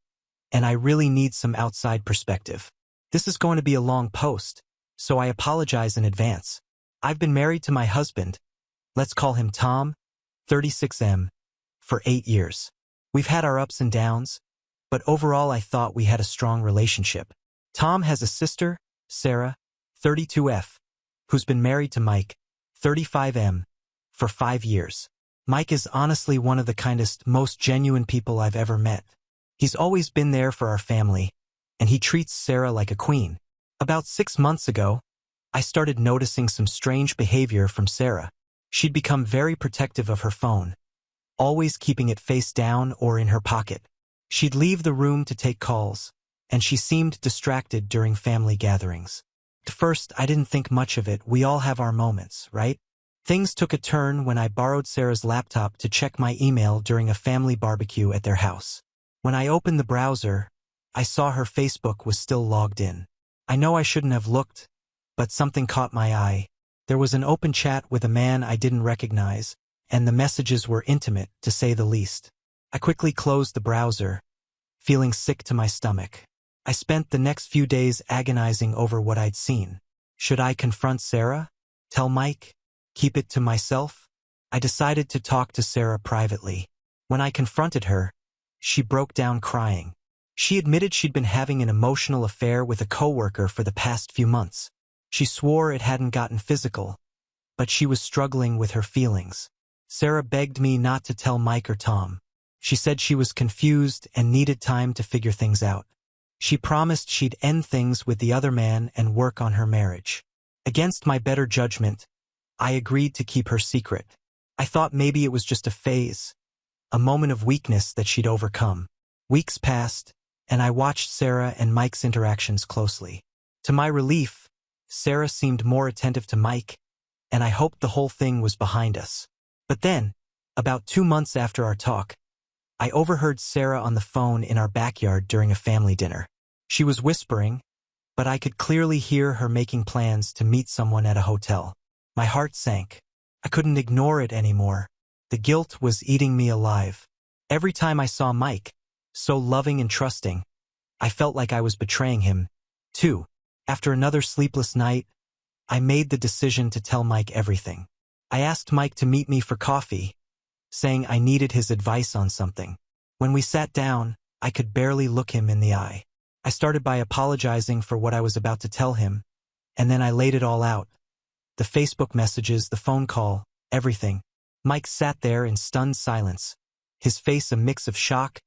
and I really need some outside perspective. This is going to be a long post, so I apologize in advance. I've been married to my husband, let's call him Tom, 36M, for 8 years. We've had our ups and downs, but overall I thought we had a strong relationship. Tom has a sister, Sarah, 32F, who's been married to Mike, 35M, for 5 years. Mike is honestly one of the kindest, most genuine people I've ever met. He's always been there for our family, and he treats Sarah like a queen. About 6 months ago, I started noticing some strange behavior from Sarah. She'd become very protective of her phone, always keeping it face down or in her pocket. She'd leave the room to take calls, and she seemed distracted during family gatherings. At first, I didn't think much of it. We all have our moments, right? Things took a turn when I borrowed Sarah's laptop to check my email during a family barbecue at their house. When I opened the browser, I saw her Facebook was still logged in. I know I shouldn't have looked, but something caught my eye. There was an open chat with a man I didn't recognize, and the messages were intimate, to say the least. I quickly closed the browser, feeling sick to my stomach. I spent the next few days agonizing over what I'd seen. Should I confront Sarah? Tell Mike? Keep it to myself? I decided to talk to Sarah privately. When I confronted her, she broke down crying. She admitted she'd been having an emotional affair with a coworker for the past few months. She swore it hadn't gotten physical, but she was struggling with her feelings. Sarah begged me not to tell Mike or Tom. She said she was confused and needed time to figure things out. She promised she'd end things with the other man and work on her marriage. Against my better judgment, I agreed to keep her secret. I thought maybe it was just a phase, a moment of weakness that she'd overcome. Weeks passed, and I watched Sarah and Mike's interactions closely. To my relief, Sarah seemed more attentive to Mike, and I hoped the whole thing was behind us. But then, about 2 months after our talk, I overheard Sarah on the phone in our backyard during a family dinner. She was whispering, but I could clearly hear her making plans to meet someone at a hotel. My heart sank. I couldn't ignore it anymore. The guilt was eating me alive. Every time I saw Mike, so loving and trusting, I felt like I was betraying him, too. After another sleepless night, I made the decision to tell Mike everything. I asked Mike to meet me for coffee, saying I needed his advice on something. When we sat down, I could barely look him in the eye. I started by apologizing for what I was about to tell him, and then I laid it all out. The Facebook messages, the phone call, everything. Mike sat there in stunned silence, his face a mix of shock,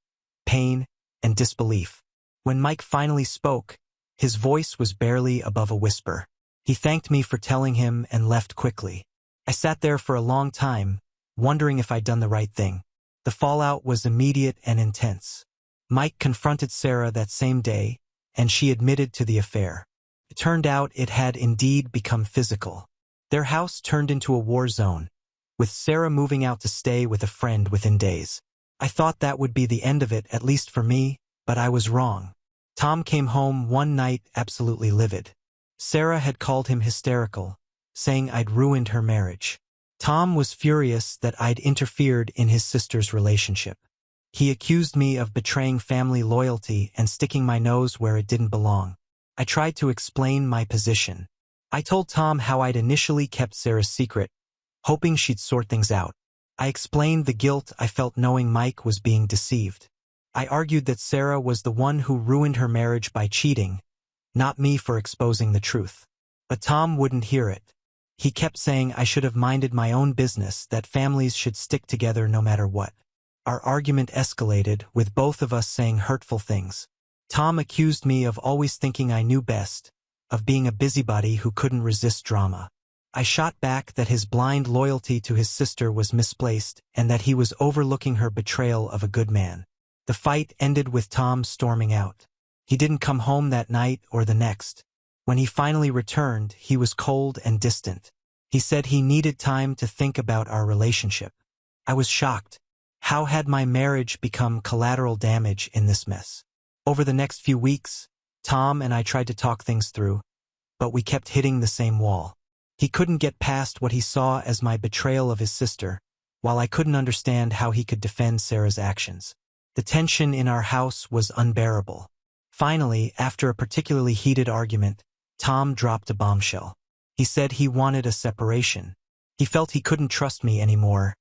pain, and disbelief. When Mike finally spoke, his voice was barely above a whisper. He thanked me for telling him and left quickly. I sat there for a long time, wondering if I'd done the right thing. The fallout was immediate and intense. Mike confronted Sarah that same day, and she admitted to the affair. It turned out it had indeed become physical. Their house turned into a war zone, with Sarah moving out to stay with a friend within days. I thought that would be the end of it, at least for me, but I was wrong. Tom came home one night absolutely livid. Sarah had called him hysterical, saying I'd ruined her marriage. Tom was furious that I'd interfered in his sister's relationship. He accused me of betraying family loyalty and sticking my nose where it didn't belong. I tried to explain my position. I told Tom how I'd initially kept Sarah's secret, hoping she'd sort things out. I explained the guilt I felt knowing Mike was being deceived. I argued that Sarah was the one who ruined her marriage by cheating, not me for exposing the truth. But Tom wouldn't hear it. He kept saying I should have minded my own business, that families should stick together no matter what. Our argument escalated, with both of us saying hurtful things. Tom accused me of always thinking I knew best, of being a busybody who couldn't resist drama. I shot back that his blind loyalty to his sister was misplaced and that he was overlooking her betrayal of a good man. The fight ended with Tom storming out. He didn't come home that night or the next. When he finally returned, he was cold and distant. He said he needed time to think about our relationship. I was shocked. How had my marriage become collateral damage in this mess? Over the next few weeks, Tom and I tried to talk things through, but we kept hitting the same wall. He couldn't get past what he saw as my betrayal of his sister, while I couldn't understand how he could defend Sarah's actions. The tension in our house was unbearable. Finally, after a particularly heated argument, Tom dropped a bombshell. He said he wanted a separation. He felt he couldn't trust me anymore,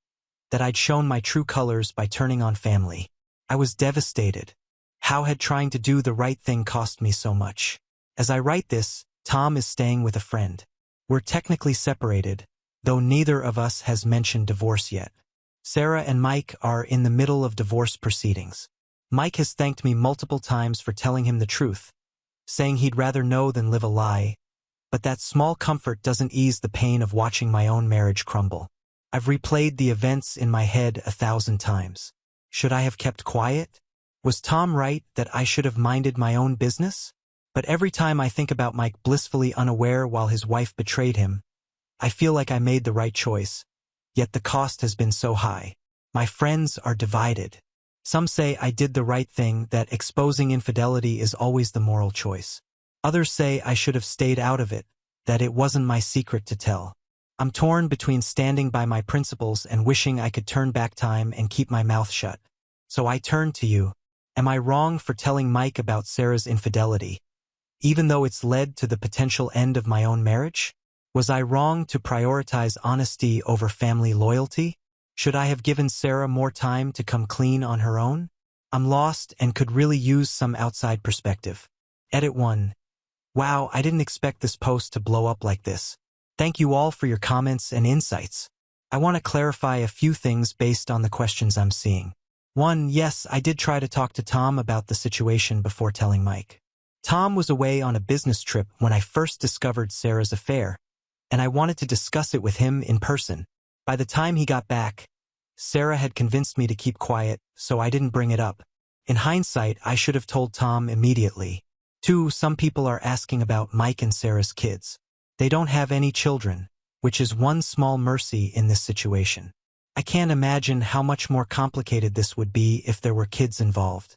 that I'd shown my true colors by turning on family. I was devastated. How had trying to do the right thing cost me so much? As I write this, Tom is staying with a friend. We're technically separated, though neither of us has mentioned divorce yet. Sarah and Mike are in the middle of divorce proceedings. Mike has thanked me multiple times for telling him the truth, saying he'd rather know than live a lie, but that small comfort doesn't ease the pain of watching my own marriage crumble. I've replayed the events in my head 1,000 times. Should I have kept quiet? Was Tom right that I should have minded my own business? But every time I think about Mike blissfully unaware while his wife betrayed him, I feel like I made the right choice, yet the cost has been so high. My friends are divided. Some say I did the right thing, that exposing infidelity is always the moral choice. Others say I should have stayed out of it, that it wasn't my secret to tell. I'm torn between standing by my principles and wishing I could turn back time and keep my mouth shut. So I turn to you. Am I wrong for telling Mike about Sarah's infidelity, even though it's led to the potential end of my own marriage? Was I wrong to prioritize honesty over family loyalty? Should I have given Sarah more time to come clean on her own? I'm lost and could really use some outside perspective. Edit 1. Wow, I didn't expect this post to blow up like this. Thank you all for your comments and insights. I want to clarify a few things based on the questions I'm seeing. 1. Yes, I did try to talk to Tom about the situation before telling Mike. Tom was away on a business trip when I first discovered Sarah's affair, and I wanted to discuss it with him in person. By the time he got back, Sarah had convinced me to keep quiet, so I didn't bring it up. In hindsight, I should have told Tom immediately. 2. Some people are asking about Mike and Sarah's kids. They don't have any children, which is one small mercy in this situation. I can't imagine how much more complicated this would be if there were kids involved.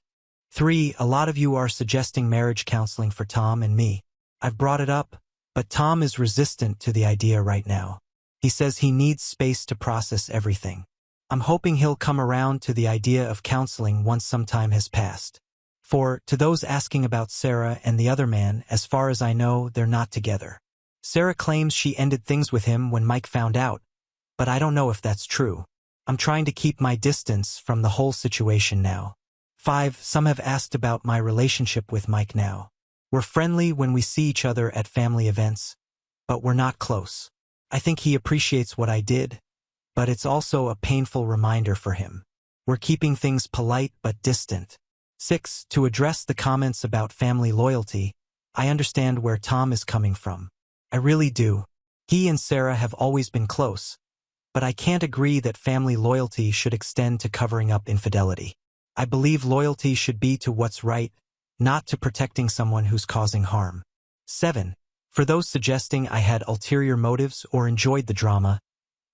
3. A lot of you are suggesting marriage counseling for Tom and me. I've brought it up, but Tom is resistant to the idea right now. He says he needs space to process everything. I'm hoping he'll come around to the idea of counseling once some time has passed. 4. To those asking about Sarah and the other man, as far as I know, they're not together. Sarah claims she ended things with him when Mike found out, but I don't know if that's true. I'm trying to keep my distance from the whole situation now. 5. Some have asked about my relationship with Mike now. We're friendly when we see each other at family events, but we're not close. I think he appreciates what I did, but it's also a painful reminder for him. We're keeping things polite but distant. 6. To address the comments about family loyalty, I understand where Tom is coming from. I really do. He and Sarah have always been close, but I can't agree that family loyalty should extend to covering up infidelity. I believe loyalty should be to what's right, not to protecting someone who's causing harm. 7. For those suggesting I had ulterior motives or enjoyed the drama,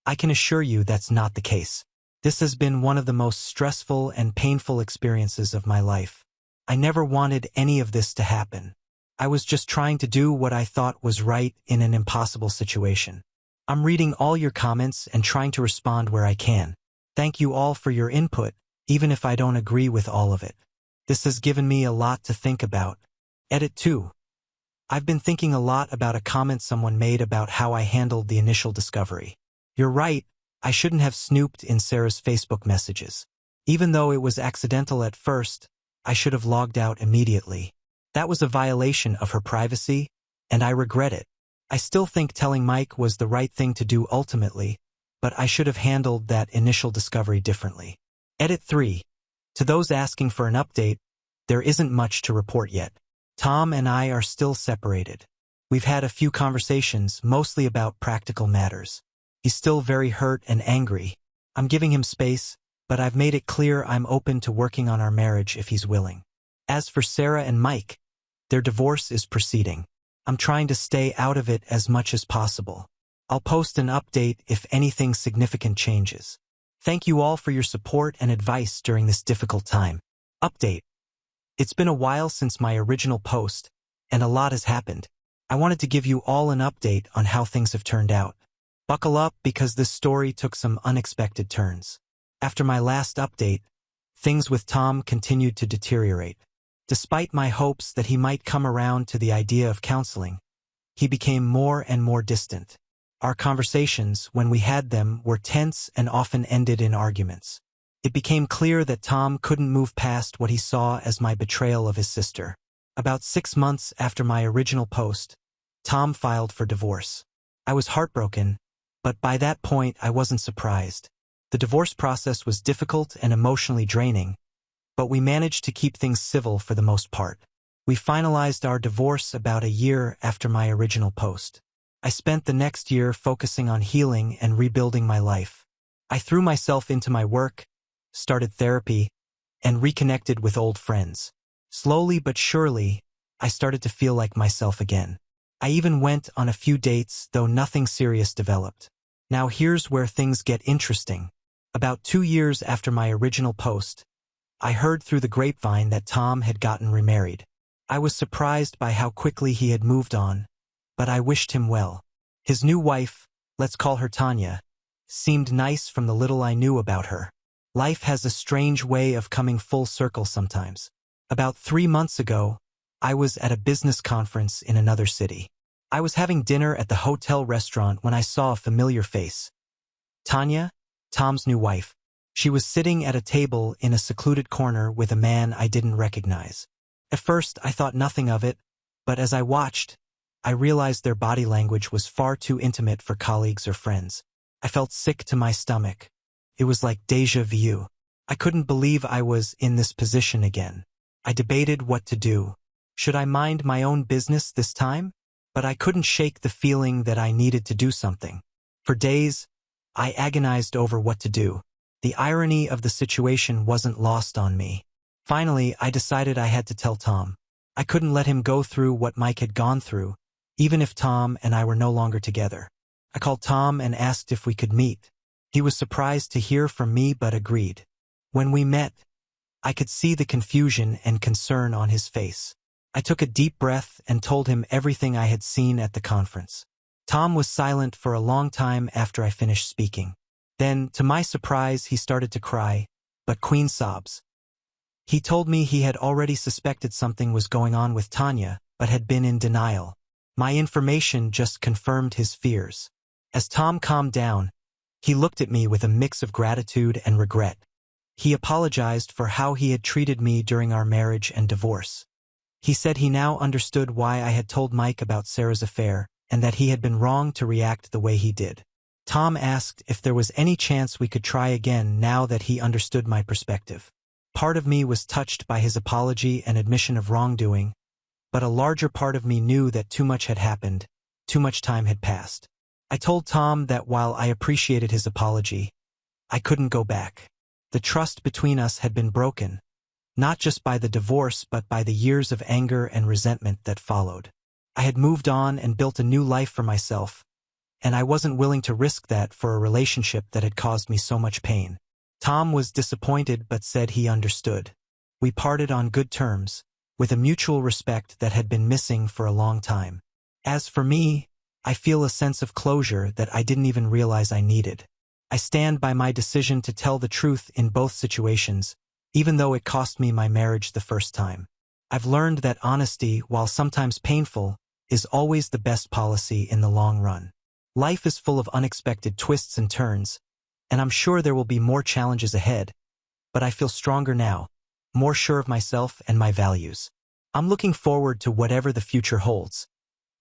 I can assure you that's not the case. This has been one of the most stressful and painful experiences of my life. I never wanted any of this to happen. I was just trying to do what I thought was right in an impossible situation. I'm reading all your comments and trying to respond where I can. Thank you all for your input, even if I don't agree with all of it. This has given me a lot to think about. Edit 2. I've been thinking a lot about a comment someone made about how I handled the initial discovery. You're right, I shouldn't have snooped in Sarah's Facebook messages. Even though it was accidental at first, I should have logged out immediately. That was a violation of her privacy, and I regret it. I still think telling Mike was the right thing to do ultimately, but I should have handled that initial discovery differently. Edit 3. To those asking for an update, there isn't much to report yet. Tom and I are still separated. We've had a few conversations, mostly about practical matters. He's still very hurt and angry. I'm giving him space, but I've made it clear I'm open to working on our marriage if he's willing. As for Sarah and Mike, their divorce is proceeding. I'm trying to stay out of it as much as possible. I'll post an update if anything significant changes. Thank you all for your support and advice during this difficult time. Update. It's been a while since my original post, and a lot has happened. I wanted to give you all an update on how things have turned out. Buckle up because this story took some unexpected turns. After my last update, things with Tom continued to deteriorate. Despite my hopes that he might come around to the idea of counseling, he became more and more distant. Our conversations, when we had them, were tense and often ended in arguments. It became clear that Tom couldn't move past what he saw as my betrayal of his sister. About 6 months after my original post, Tom filed for divorce. I was heartbroken, but by that point I wasn't surprised. The divorce process was difficult and emotionally draining, but we managed to keep things civil for the most part. We finalized our divorce about a year after my original post. I spent the next year focusing on healing and rebuilding my life. I threw myself into my work, started therapy, and reconnected with old friends. Slowly but surely, I started to feel like myself again. I even went on a few dates, though nothing serious developed. Now here's where things get interesting. About 2 years after my original post, I heard through the grapevine that Tom had gotten remarried. I was surprised by how quickly he had moved on, but I wished him well. His new wife, let's call her Tanya, seemed nice from the little I knew about her. Life has a strange way of coming full circle sometimes. About 3 months ago, I was at a business conference in another city. I was having dinner at the hotel restaurant when I saw a familiar face. Tanya, Tom's new wife. She was sitting at a table in a secluded corner with a man I didn't recognize. At first, I thought nothing of it, but as I watched, I realized their body language was far too intimate for colleagues or friends. I felt sick to my stomach. It was like déjà vu. I couldn't believe I was in this position again. I debated what to do. Should I mind my own business this time? But I couldn't shake the feeling that I needed to do something. For days, I agonized over what to do. The irony of the situation wasn't lost on me. Finally, I decided I had to tell Tom. I couldn't let him go through what Mike had gone through, even if Tom and I were no longer together. I called Tom and asked if we could meet. He was surprised to hear from me but agreed. When we met, I could see the confusion and concern on his face. I took a deep breath and told him everything I had seen at the conference. Tom was silent for a long time after I finished speaking. Then, to my surprise, he started to cry, but queen sobs. He told me he had already suspected something was going on with Tanya, but had been in denial. My information just confirmed his fears. As Tom calmed down, he looked at me with a mix of gratitude and regret. He apologized for how he had treated me during our marriage and divorce. He said he now understood why I had told Mike about Sarah's affair, and that he had been wrong to react the way he did. Tom asked if there was any chance we could try again now that he understood my perspective. Part of me was touched by his apology and admission of wrongdoing, but a larger part of me knew that too much had happened, too much time had passed. I told Tom that while I appreciated his apology, I couldn't go back. The trust between us had been broken, not just by the divorce but by the years of anger and resentment that followed. I had moved on and built a new life for myself, and I wasn't willing to risk that for a relationship that had caused me so much pain. Tom was disappointed but said he understood. We parted on good terms, with a mutual respect that had been missing for a long time. As for me, I feel a sense of closure that I didn't even realize I needed. I stand by my decision to tell the truth in both situations, even though it cost me my marriage the first time. I've learned that honesty, while sometimes painful, is always the best policy in the long run. Life is full of unexpected twists and turns, and I'm sure there will be more challenges ahead, but I feel stronger now, more sure of myself and my values. I'm looking forward to whatever the future holds,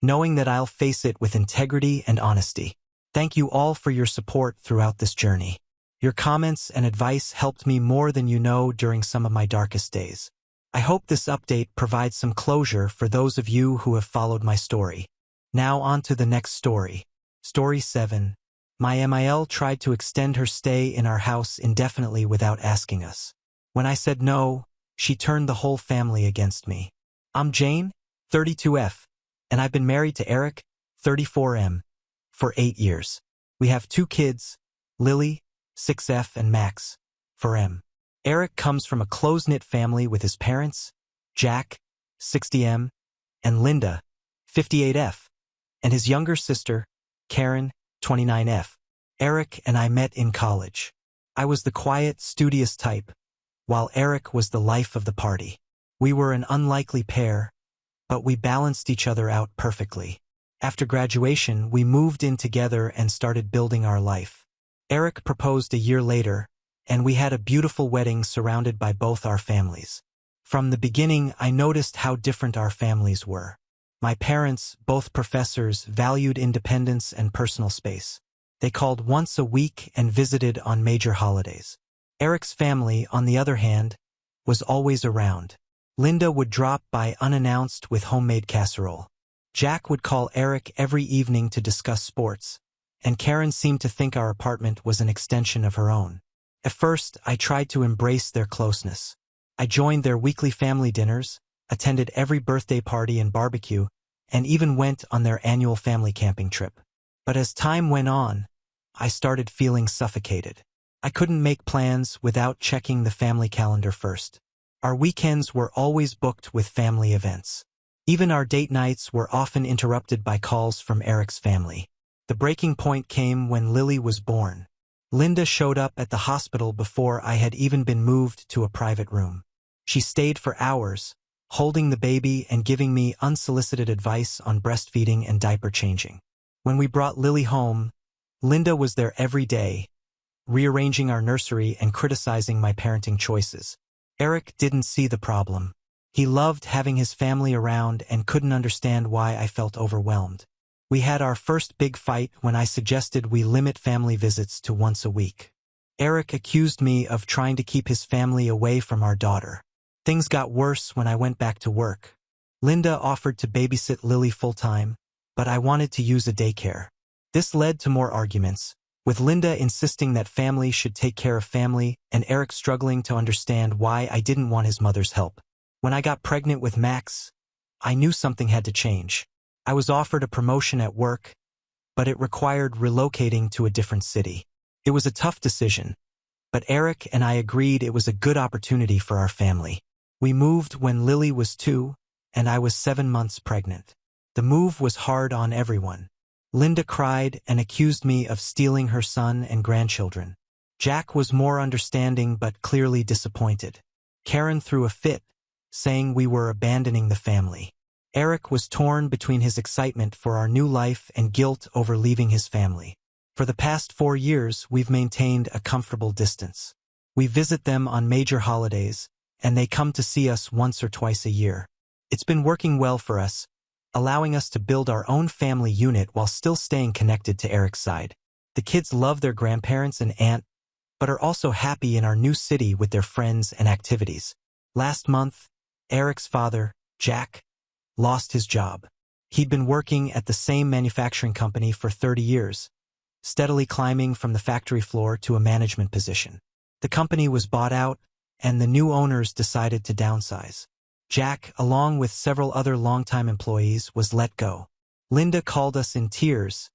knowing that I'll face it with integrity and honesty. Thank you all for your support throughout this journey. Your comments and advice helped me more than you know during some of my darkest days. I hope this update provides some closure for those of you who have followed my story. Now on to the next story. Story 7. My MIL tried to extend her stay in our house indefinitely without asking us. When I said no, she turned the whole family against me. I'm Jane, 32F, and I've been married to Eric, 34M, for 8 years. We have 2 kids, Lily, 6F, and Max, 4M. Eric comes from a close-knit family with his parents, Jack, 60M, and Linda, 58F, and his younger sister, Karen, 29F. Eric and I met in college. I was the quiet, studious type, while Eric was the life of the party. We were an unlikely pair, but we balanced each other out perfectly. After graduation, we moved in together and started building our life. Eric proposed a year later, and we had a beautiful wedding surrounded by both our families. From the beginning, I noticed how different our families were. My parents, both professors, valued independence and personal space. They called once a week and visited on major holidays. Eric's family, on the other hand, was always around. Linda would drop by unannounced with homemade casserole. Jack would call Eric every evening to discuss sports, and Karen seemed to think our apartment was an extension of her own. At first, I tried to embrace their closeness. I joined their weekly family dinners, attended every birthday party and barbecue, and even went on their annual family camping trip. But as time went on, I started feeling suffocated. I couldn't make plans without checking the family calendar first. Our weekends were always booked with family events. Even our date nights were often interrupted by calls from Eric's family. The breaking point came when Lily was born. Linda showed up at the hospital before I had even been moved to a private room. She stayed for hours, holding the baby and giving me unsolicited advice on breastfeeding and diaper changing. When we brought Lily home, Linda was there every day, rearranging our nursery and criticizing my parenting choices. Eric didn't see the problem. He loved having his family around and couldn't understand why I felt overwhelmed. We had our first big fight when I suggested we limit family visits to once a week. Eric accused me of trying to keep his family away from our daughter. Things got worse when I went back to work. Linda offered to babysit Lily full-time, but I wanted to use a daycare. This led to more arguments, with Linda insisting that family should take care of family and Eric struggling to understand why I didn't want his mother's help. When I got pregnant with Max, I knew something had to change. I was offered a promotion at work, but it required relocating to a different city. It was a tough decision, but Eric and I agreed it was a good opportunity for our family. We moved when Lily was 2, and I was 7 months pregnant. The move was hard on everyone. Linda cried and accused me of stealing her son and grandchildren. Jack was more understanding but clearly disappointed. Karen threw a fit, saying we were abandoning the family. Eric was torn between his excitement for our new life and guilt over leaving his family. For the past 4 years, we've maintained a comfortable distance. We visit them on major holidays, and they come to see us once or twice a year. It's been working well for us, allowing us to build our own family unit while still staying connected to Eric's side. The kids love their grandparents and aunt, but are also happy in our new city with their friends and activities. Last month, Eric's father, Jack, lost his job. He'd been working at the same manufacturing company for 30 years, steadily climbing from the factory floor to a management position. The company was bought out, and the new owners decided to downsize. Jack, along with several other longtime employees, was let go. Linda called us in tears,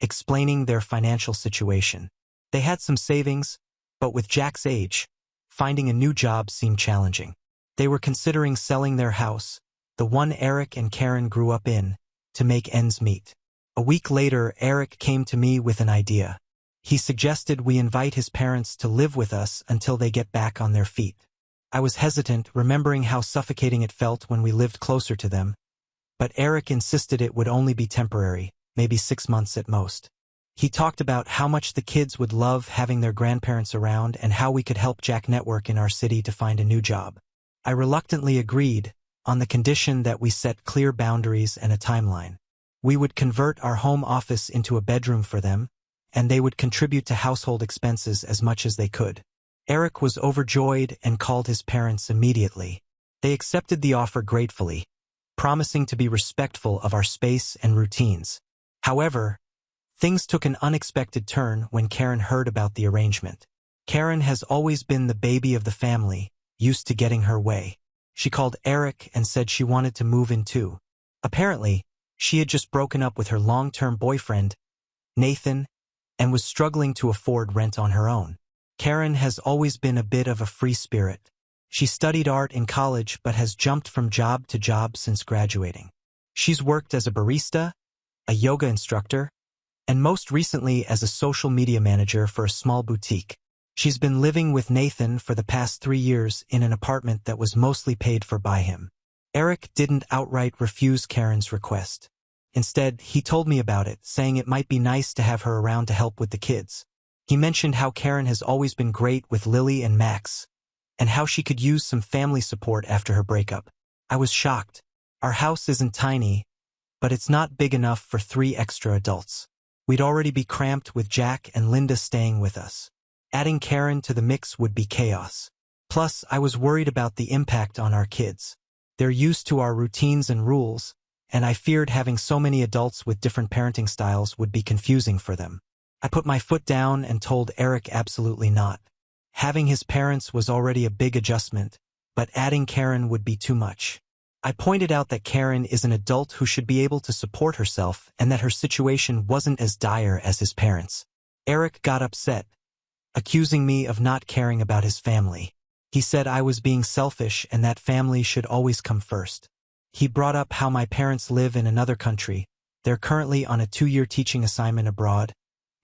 explaining their financial situation. They had some savings, but with Jack's age, finding a new job seemed challenging. They were considering selling their house, the one Eric and Karen grew up in, to make ends meet. A week later, Eric came to me with an idea. He suggested we invite his parents to live with us until they get back on their feet. I was hesitant, remembering how suffocating it felt when we lived closer to them, but Eric insisted it would only be temporary, maybe 6 months at most. He talked about how much the kids would love having their grandparents around and how we could help Jack network in our city to find a new job. I reluctantly agreed, on the condition that we set clear boundaries and a timeline. We would convert our home office into a bedroom for them, and they would contribute to household expenses as much as they could. Eric was overjoyed and called his parents immediately. They accepted the offer gratefully, promising to be respectful of our space and routines. However, things took an unexpected turn when Karen heard about the arrangement. Karen has always been the baby of the family, used to getting her way. She called Eric and said she wanted to move in too. Apparently, she had just broken up with her long-term boyfriend, Nathan, and was struggling to afford rent on her own. Karen has always been a bit of a free spirit. She studied art in college but has jumped from job to job since graduating. She's worked as a barista, a yoga instructor, and most recently as a social media manager for a small boutique. She's been living with Nathan for the past 3 years in an apartment that was mostly paid for by him. Eric didn't outright refuse Karen's request. Instead, he told me about it, saying it might be nice to have her around to help with the kids. He mentioned how Karen has always been great with Lily and Max, and how she could use some family support after her breakup. I was shocked. Our house isn't tiny, but it's not big enough for 3 extra adults. We'd already be cramped with Jack and Linda staying with us. Adding Karen to the mix would be chaos. Plus, I was worried about the impact on our kids. They're used to our routines and rules, and I feared having so many adults with different parenting styles would be confusing for them. I put my foot down and told Eric absolutely not. Having his parents was already a big adjustment, but adding Karen would be too much. I pointed out that Karen is an adult who should be able to support herself and that her situation wasn't as dire as his parents. Eric got upset, accusing me of not caring about his family. He said I was being selfish and that family should always come first. He brought up how my parents live in another country, they're currently on a 2-year teaching assignment abroad,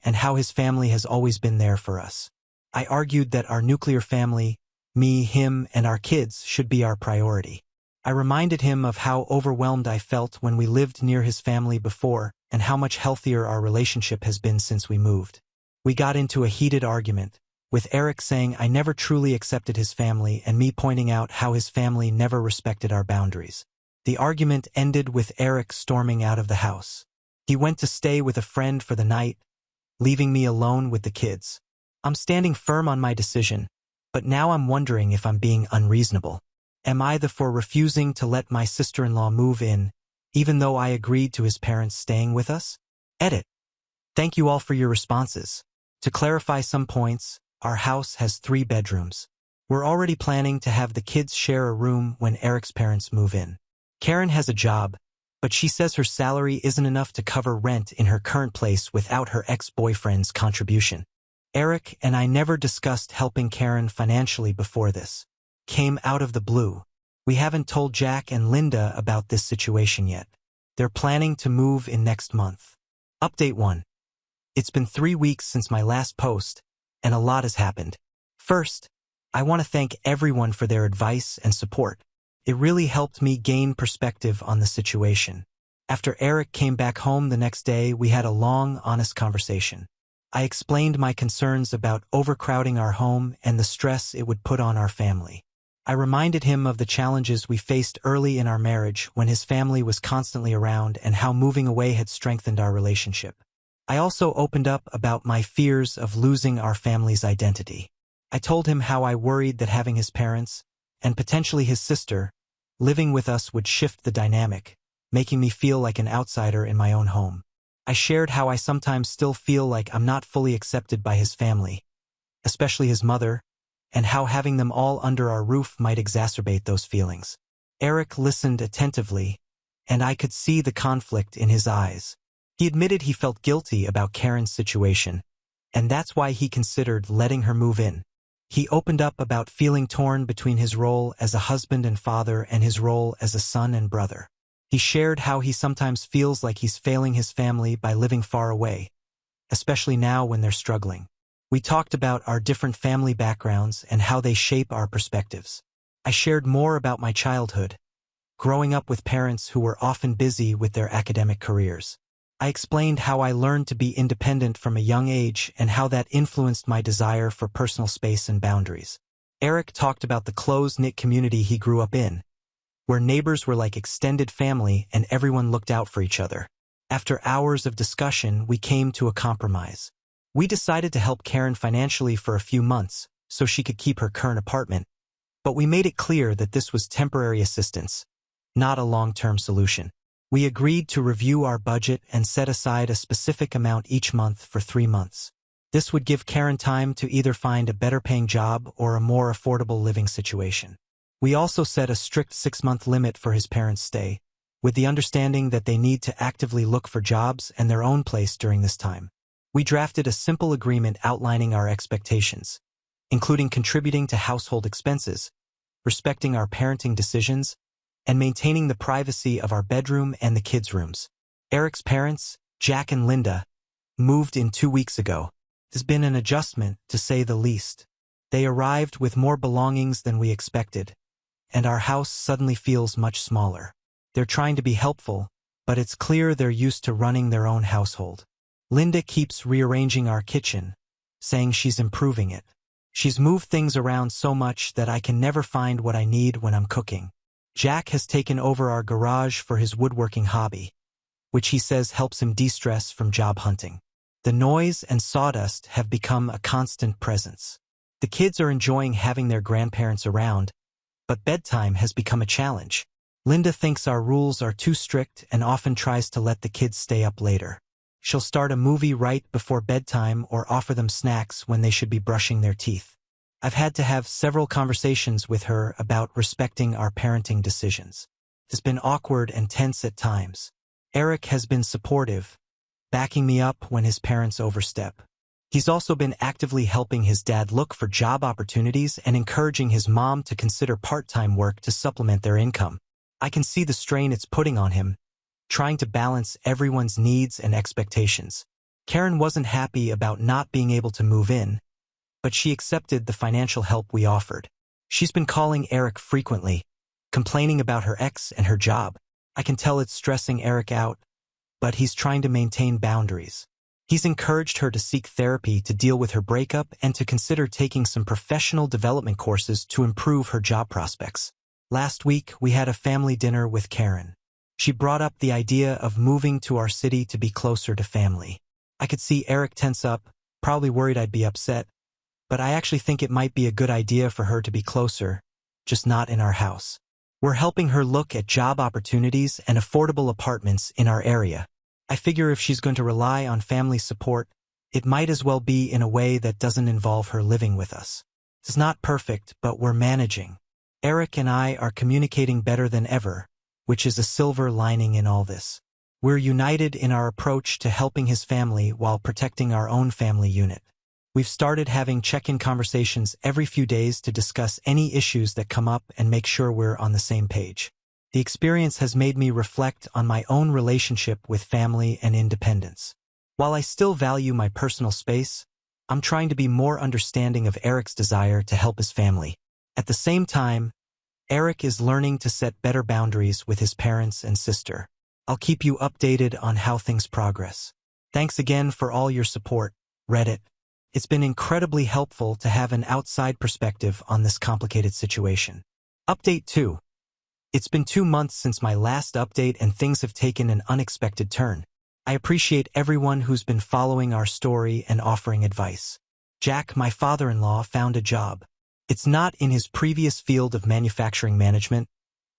and how his family has always been there for us. I argued that our nuclear family, me, him, and our kids, should be our priority. I reminded him of how overwhelmed I felt when we lived near his family before and how much healthier our relationship has been since we moved. We got into a heated argument, with Eric saying I never truly accepted his family and me pointing out how his family never respected our boundaries. The argument ended with Eric storming out of the house. He went to stay with a friend for the night, leaving me alone with the kids. I'm standing firm on my decision, but now I'm wondering if I'm being unreasonable. Am I the for refusing to let my sister-in-law move in, even though I agreed to his parents staying with us? Edit. Thank you all for your responses. To clarify some points, our house has 3 bedrooms. We're already planning to have the kids share a room when Eric's parents move in. Karen has a job, but she says her salary isn't enough to cover rent in her current place without her ex-boyfriend's contribution. Eric and I never discussed helping Karen financially before this. Came out of the blue. We haven't told Jack and Linda about this situation yet. They're planning to move in next month. Update 1. It's been 3 weeks since my last post, and a lot has happened. First, I want to thank everyone for their advice and support. It really helped me gain perspective on the situation. After Eric came back home the next day, we had a long, honest conversation. I explained my concerns about overcrowding our home and the stress it would put on our family. I reminded him of the challenges we faced early in our marriage when his family was constantly around and how moving away had strengthened our relationship. I also opened up about my fears of losing our family's identity. I told him how I worried that having his parents, and potentially his sister, living with us would shift the dynamic, making me feel like an outsider in my own home. I shared how I sometimes still feel like I'm not fully accepted by his family, especially his mother, and how having them all under our roof might exacerbate those feelings. Eric listened attentively, and I could see the conflict in his eyes. He admitted he felt guilty about Karen's situation, and that's why he considered letting her move in. He opened up about feeling torn between his role as a husband and father and his role as a son and brother. He shared how he sometimes feels like he's failing his family by living far away, especially now when they're struggling. We talked about our different family backgrounds and how they shape our perspectives. I shared more about my childhood, growing up with parents who were often busy with their academic careers. I explained how I learned to be independent from a young age and how that influenced my desire for personal space and boundaries. Eric talked about the close-knit community he grew up in, where neighbors were like extended family and everyone looked out for each other. After hours of discussion, we came to a compromise. We decided to help Karen financially for a few months so she could keep her current apartment, but we made it clear that this was temporary assistance, not a long-term solution. We agreed to review our budget and set aside a specific amount each month for 3 months. This would give Karen time to either find a better-paying job or a more affordable living situation. We also set a strict 6-month limit for his parents' stay, with the understanding that they need to actively look for jobs and their own place during this time. We drafted a simple agreement outlining our expectations, including contributing to household expenses, respecting our parenting decisions, and maintaining the privacy of our bedroom and the kids' rooms. Eric's parents, Jack and Linda, moved in 2 weeks ago. It has been an adjustment, to say the least. They arrived with more belongings than we expected, and our house suddenly feels much smaller. They're trying to be helpful, but it's clear they're used to running their own household. Linda keeps rearranging our kitchen, saying she's improving it. She's moved things around so much that I can never find what I need when I'm cooking. Jack has taken over our garage for his woodworking hobby, which he says helps him de-stress from job hunting. The noise and sawdust have become a constant presence. The kids are enjoying having their grandparents around, but bedtime has become a challenge. Linda thinks our rules are too strict and often tries to let the kids stay up later. She'll start a movie right before bedtime or offer them snacks when they should be brushing their teeth. I've had to have several conversations with her about respecting our parenting decisions. It's been awkward and tense at times. Eric has been supportive, backing me up when his parents overstep. He's also been actively helping his dad look for job opportunities and encouraging his mom to consider part-time work to supplement their income. I can see the strain it's putting on him, trying to balance everyone's needs and expectations. Karen wasn't happy about not being able to move in, but she accepted the financial help we offered. She's been calling Eric frequently, complaining about her ex and her job. I can tell it's stressing Eric out, but he's trying to maintain boundaries. He's encouraged her to seek therapy to deal with her breakup and to consider taking some professional development courses to improve her job prospects. Last week, we had a family dinner with Karen. She brought up the idea of moving to our city to be closer to family. I could see Eric tense up, probably worried I'd be upset, but I actually think it might be a good idea for her to be closer, just not in our house. We're helping her look at job opportunities and affordable apartments in our area. I figure if she's going to rely on family support, it might as well be in a way that doesn't involve her living with us. It's not perfect, but we're managing. Eric and I are communicating better than ever, which is a silver lining in all this. We're united in our approach to helping his family while protecting our own family unit. We've started having check-in conversations every few days to discuss any issues that come up and make sure we're on the same page. The experience has made me reflect on my own relationship with family and independence. While I still value my personal space, I'm trying to be more understanding of Eric's desire to help his family. At the same time, Eric is learning to set better boundaries with his parents and sister. I'll keep you updated on how things progress. Thanks again for all your support, Reddit. It's been incredibly helpful to have an outside perspective on this complicated situation. Update 2. It's been 2 months since my last update and things have taken an unexpected turn. I appreciate everyone who's been following our story and offering advice. Jack, my father-in-law, found a job. It's not in his previous field of manufacturing management,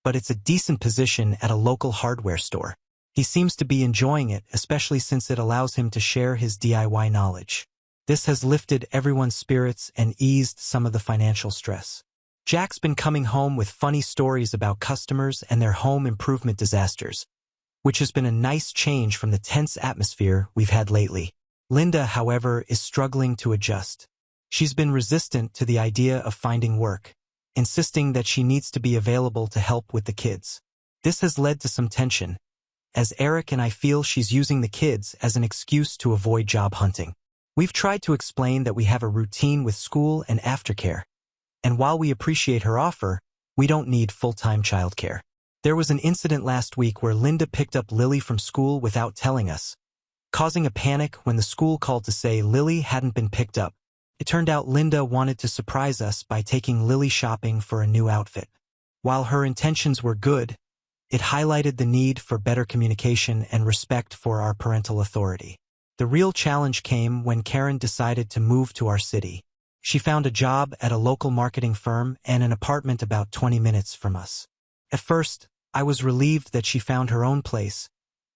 but it's a decent position at a local hardware store. He seems to be enjoying it, especially since it allows him to share his DIY knowledge. This has lifted everyone's spirits and eased some of the financial stress. Jack's been coming home with funny stories about customers and their home improvement disasters, which has been a nice change from the tense atmosphere we've had lately. Linda, however, is struggling to adjust. She's been resistant to the idea of finding work, insisting that she needs to be available to help with the kids. This has led to some tension, as Eric and I feel she's using the kids as an excuse to avoid job hunting. We've tried to explain that we have a routine with school and aftercare, and while we appreciate her offer, we don't need full-time childcare. There was an incident last week where Linda picked up Lily from school without telling us, causing a panic when the school called to say Lily hadn't been picked up. It turned out Linda wanted to surprise us by taking Lily shopping for a new outfit. While her intentions were good, it highlighted the need for better communication and respect for our parental authority. The real challenge came when Karen decided to move to our city. She found a job at a local marketing firm and an apartment about 20 minutes from us. At first, I was relieved that she found her own place,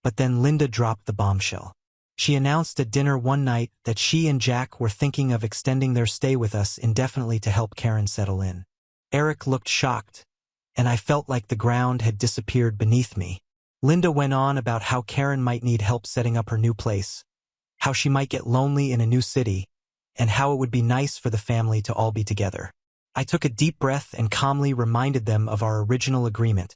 but then Linda dropped the bombshell. She announced at dinner one night that she and Jack were thinking of extending their stay with us indefinitely to help Karen settle in. Eric looked shocked, and I felt like the ground had disappeared beneath me. Linda went on about how Karen might need help setting up her new place, how she might get lonely in a new city, and how it would be nice for the family to all be together. I took a deep breath and calmly reminded them of our original agreement,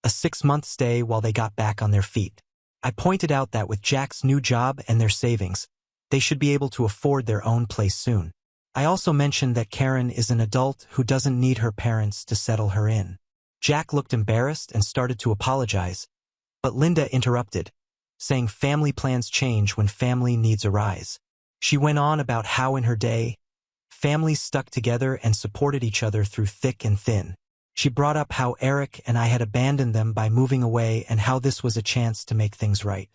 a 6-month stay while they got back on their feet. I pointed out that with Jack's new job and their savings, they should be able to afford their own place soon. I also mentioned that Karen is an adult who doesn't need her parents to settle her in. Jack looked embarrassed and started to apologize, but Linda interrupted, saying family plans change when family needs arise. She went on about how in her day, families stuck together and supported each other through thick and thin. She brought up how Eric and I had abandoned them by moving away and how this was a chance to make things right.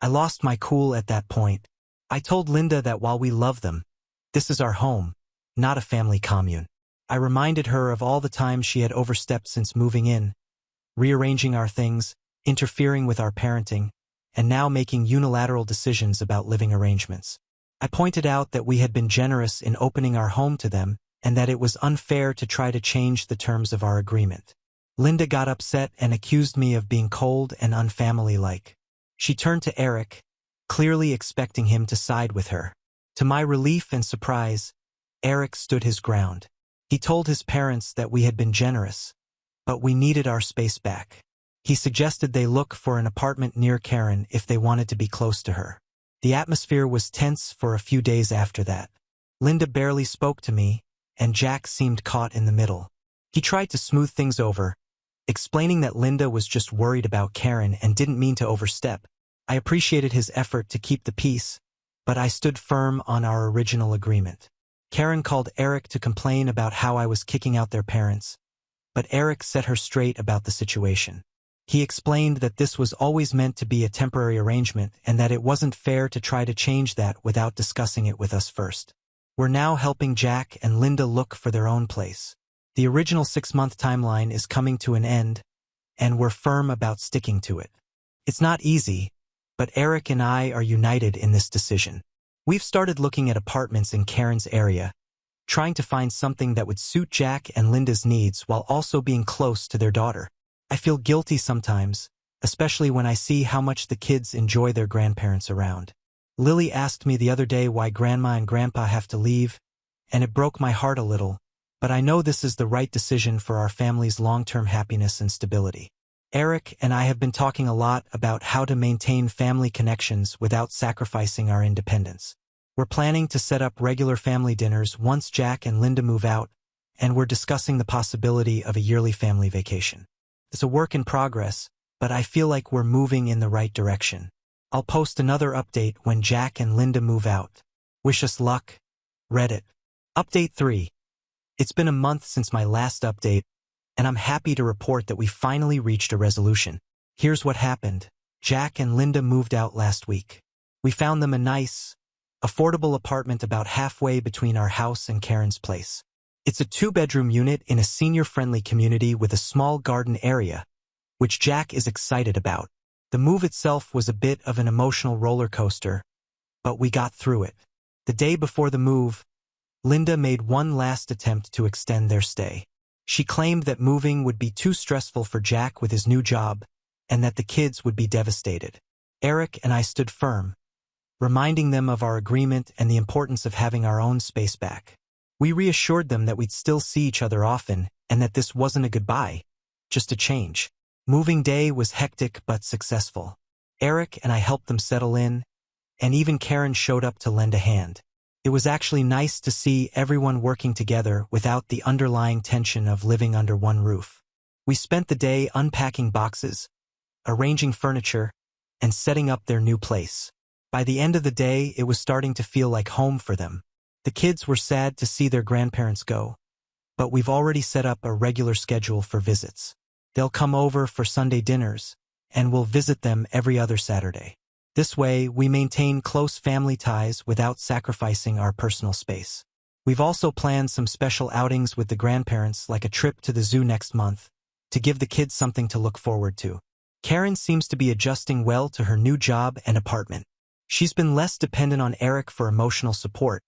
I lost my cool at that point. I told Linda that while we love them, this is our home, not a family commune. I reminded her of all the times she had overstepped since moving in, rearranging our things, interfering with our parenting, and now making unilateral decisions about living arrangements. I pointed out that we had been generous in opening our home to them and that it was unfair to try to change the terms of our agreement. Linda got upset and accused me of being cold and unfamily-like. She turned to Eric, clearly expecting him to side with her. To my relief and surprise, Eric stood his ground. He told his parents that we had been generous, but we needed our space back. He suggested they look for an apartment near Karen if they wanted to be close to her. The atmosphere was tense for a few days after that. Linda barely spoke to me, and Jack seemed caught in the middle. He tried to smooth things over, explaining that Linda was just worried about Karen and didn't mean to overstep. I appreciated his effort to keep the peace, but I stood firm on our original agreement. Karen called Eric to complain about how I was kicking out their parents, but Eric set her straight about the situation. He explained that this was always meant to be a temporary arrangement and that it wasn't fair to try to change that without discussing it with us first. We're now helping Jack and Linda look for their own place. The original 6-month timeline is coming to an end, and we're firm about sticking to it. It's not easy, but Eric and I are united in this decision. We've started looking at apartments in Karen's area, trying to find something that would suit Jack and Linda's needs while also being close to their daughter. I feel guilty sometimes, especially when I see how much the kids enjoy their grandparents around. Lily asked me the other day why Grandma and Grandpa have to leave, and it broke my heart a little, but I know this is the right decision for our family's long-term happiness and stability. Eric and I have been talking a lot about how to maintain family connections without sacrificing our independence. We're planning to set up regular family dinners once Jack and Linda move out, and we're discussing the possibility of a yearly family vacation. It's a work in progress, but I feel like we're moving in the right direction. I'll post another update when Jack and Linda move out. Wish us luck. Reddit. Update 3. It's been a month since my last update, and I'm happy to report that we finally reached a resolution. Here's what happened. Jack and Linda moved out last week. We found them a nice, affordable apartment about halfway between our house and Karen's place. It's a 2-bedroom unit in a senior-friendly community with a small garden area, which Jack is excited about. The move itself was a bit of an emotional roller coaster, but we got through it. The day before the move, Linda made one last attempt to extend their stay. She claimed that moving would be too stressful for Jack with his new job, and that the kids would be devastated. Eric and I stood firm, reminding them of our agreement and the importance of having our own space back. We reassured them that we'd still see each other often, and that this wasn't a goodbye, just a change. Moving day was hectic but successful. Eric and I helped them settle in, and even Karen showed up to lend a hand. It was actually nice to see everyone working together without the underlying tension of living under one roof. We spent the day unpacking boxes, arranging furniture, and setting up their new place. By the end of the day, it was starting to feel like home for them. The kids were sad to see their grandparents go, but we've already set up a regular schedule for visits. They'll come over for Sunday dinners, and we'll visit them every other Saturday. This way, we maintain close family ties without sacrificing our personal space. We've also planned some special outings with the grandparents, like a trip to the zoo next month, to give the kids something to look forward to. Karen seems to be adjusting well to her new job and apartment. She's been less dependent on Eric for emotional support,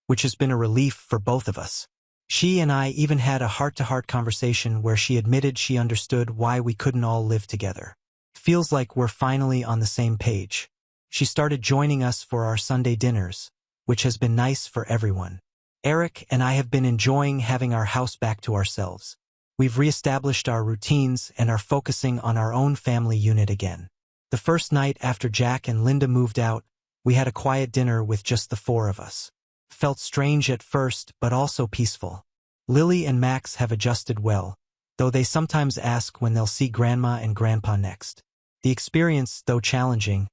which has been a relief for both of us. She and I even had a heart-to-heart conversation where she admitted she understood why we couldn't all live together. Feels like we're finally on the same page. She started joining us for our Sunday dinners, which has been nice for everyone. Eric and I have been enjoying having our house back to ourselves. We've reestablished our routines and are focusing on our own family unit again. The first night after Jack and Linda moved out, we had a quiet dinner with just the four of us. Felt strange at first, but also peaceful. Lily and Max have adjusted well, though they sometimes ask when they'll see Grandma and Grandpa next. The experience, though challenging,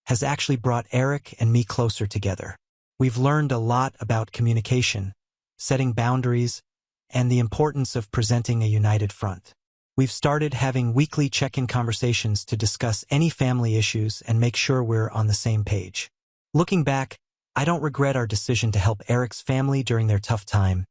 has actually brought Eric and me closer together. We've learned a lot about communication, setting boundaries, and the importance of presenting a united front. We've started having weekly check-in conversations to discuss any family issues and make sure we're on the same page. Looking back, I don't regret our decision to help Eric's family during their tough time,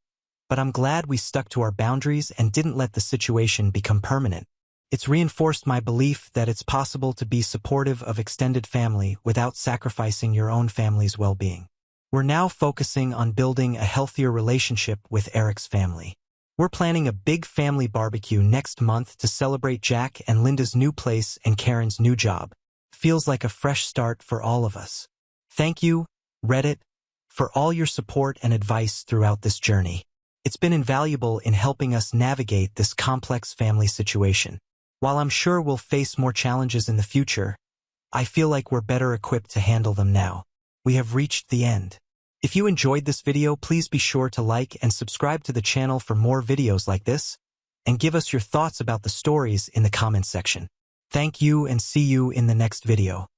but I'm glad we stuck to our boundaries and didn't let the situation become permanent. It's reinforced my belief that it's possible to be supportive of extended family without sacrificing your own family's well-being. We're now focusing on building a healthier relationship with Eric's family. We're planning a big family barbecue next month to celebrate Jack and Linda's new place and Karen's new job. Feels like a fresh start for all of us. Thank you, Reddit, for all your support and advice throughout this journey. It's been invaluable in helping us navigate this complex family situation. While I'm sure we'll face more challenges in the future, I feel like we're better equipped to handle them now. We have reached the end. If you enjoyed this video, please be sure to like and subscribe to the channel for more videos like this, and give us your thoughts about the stories in the comments section. Thank you and see you in the next video.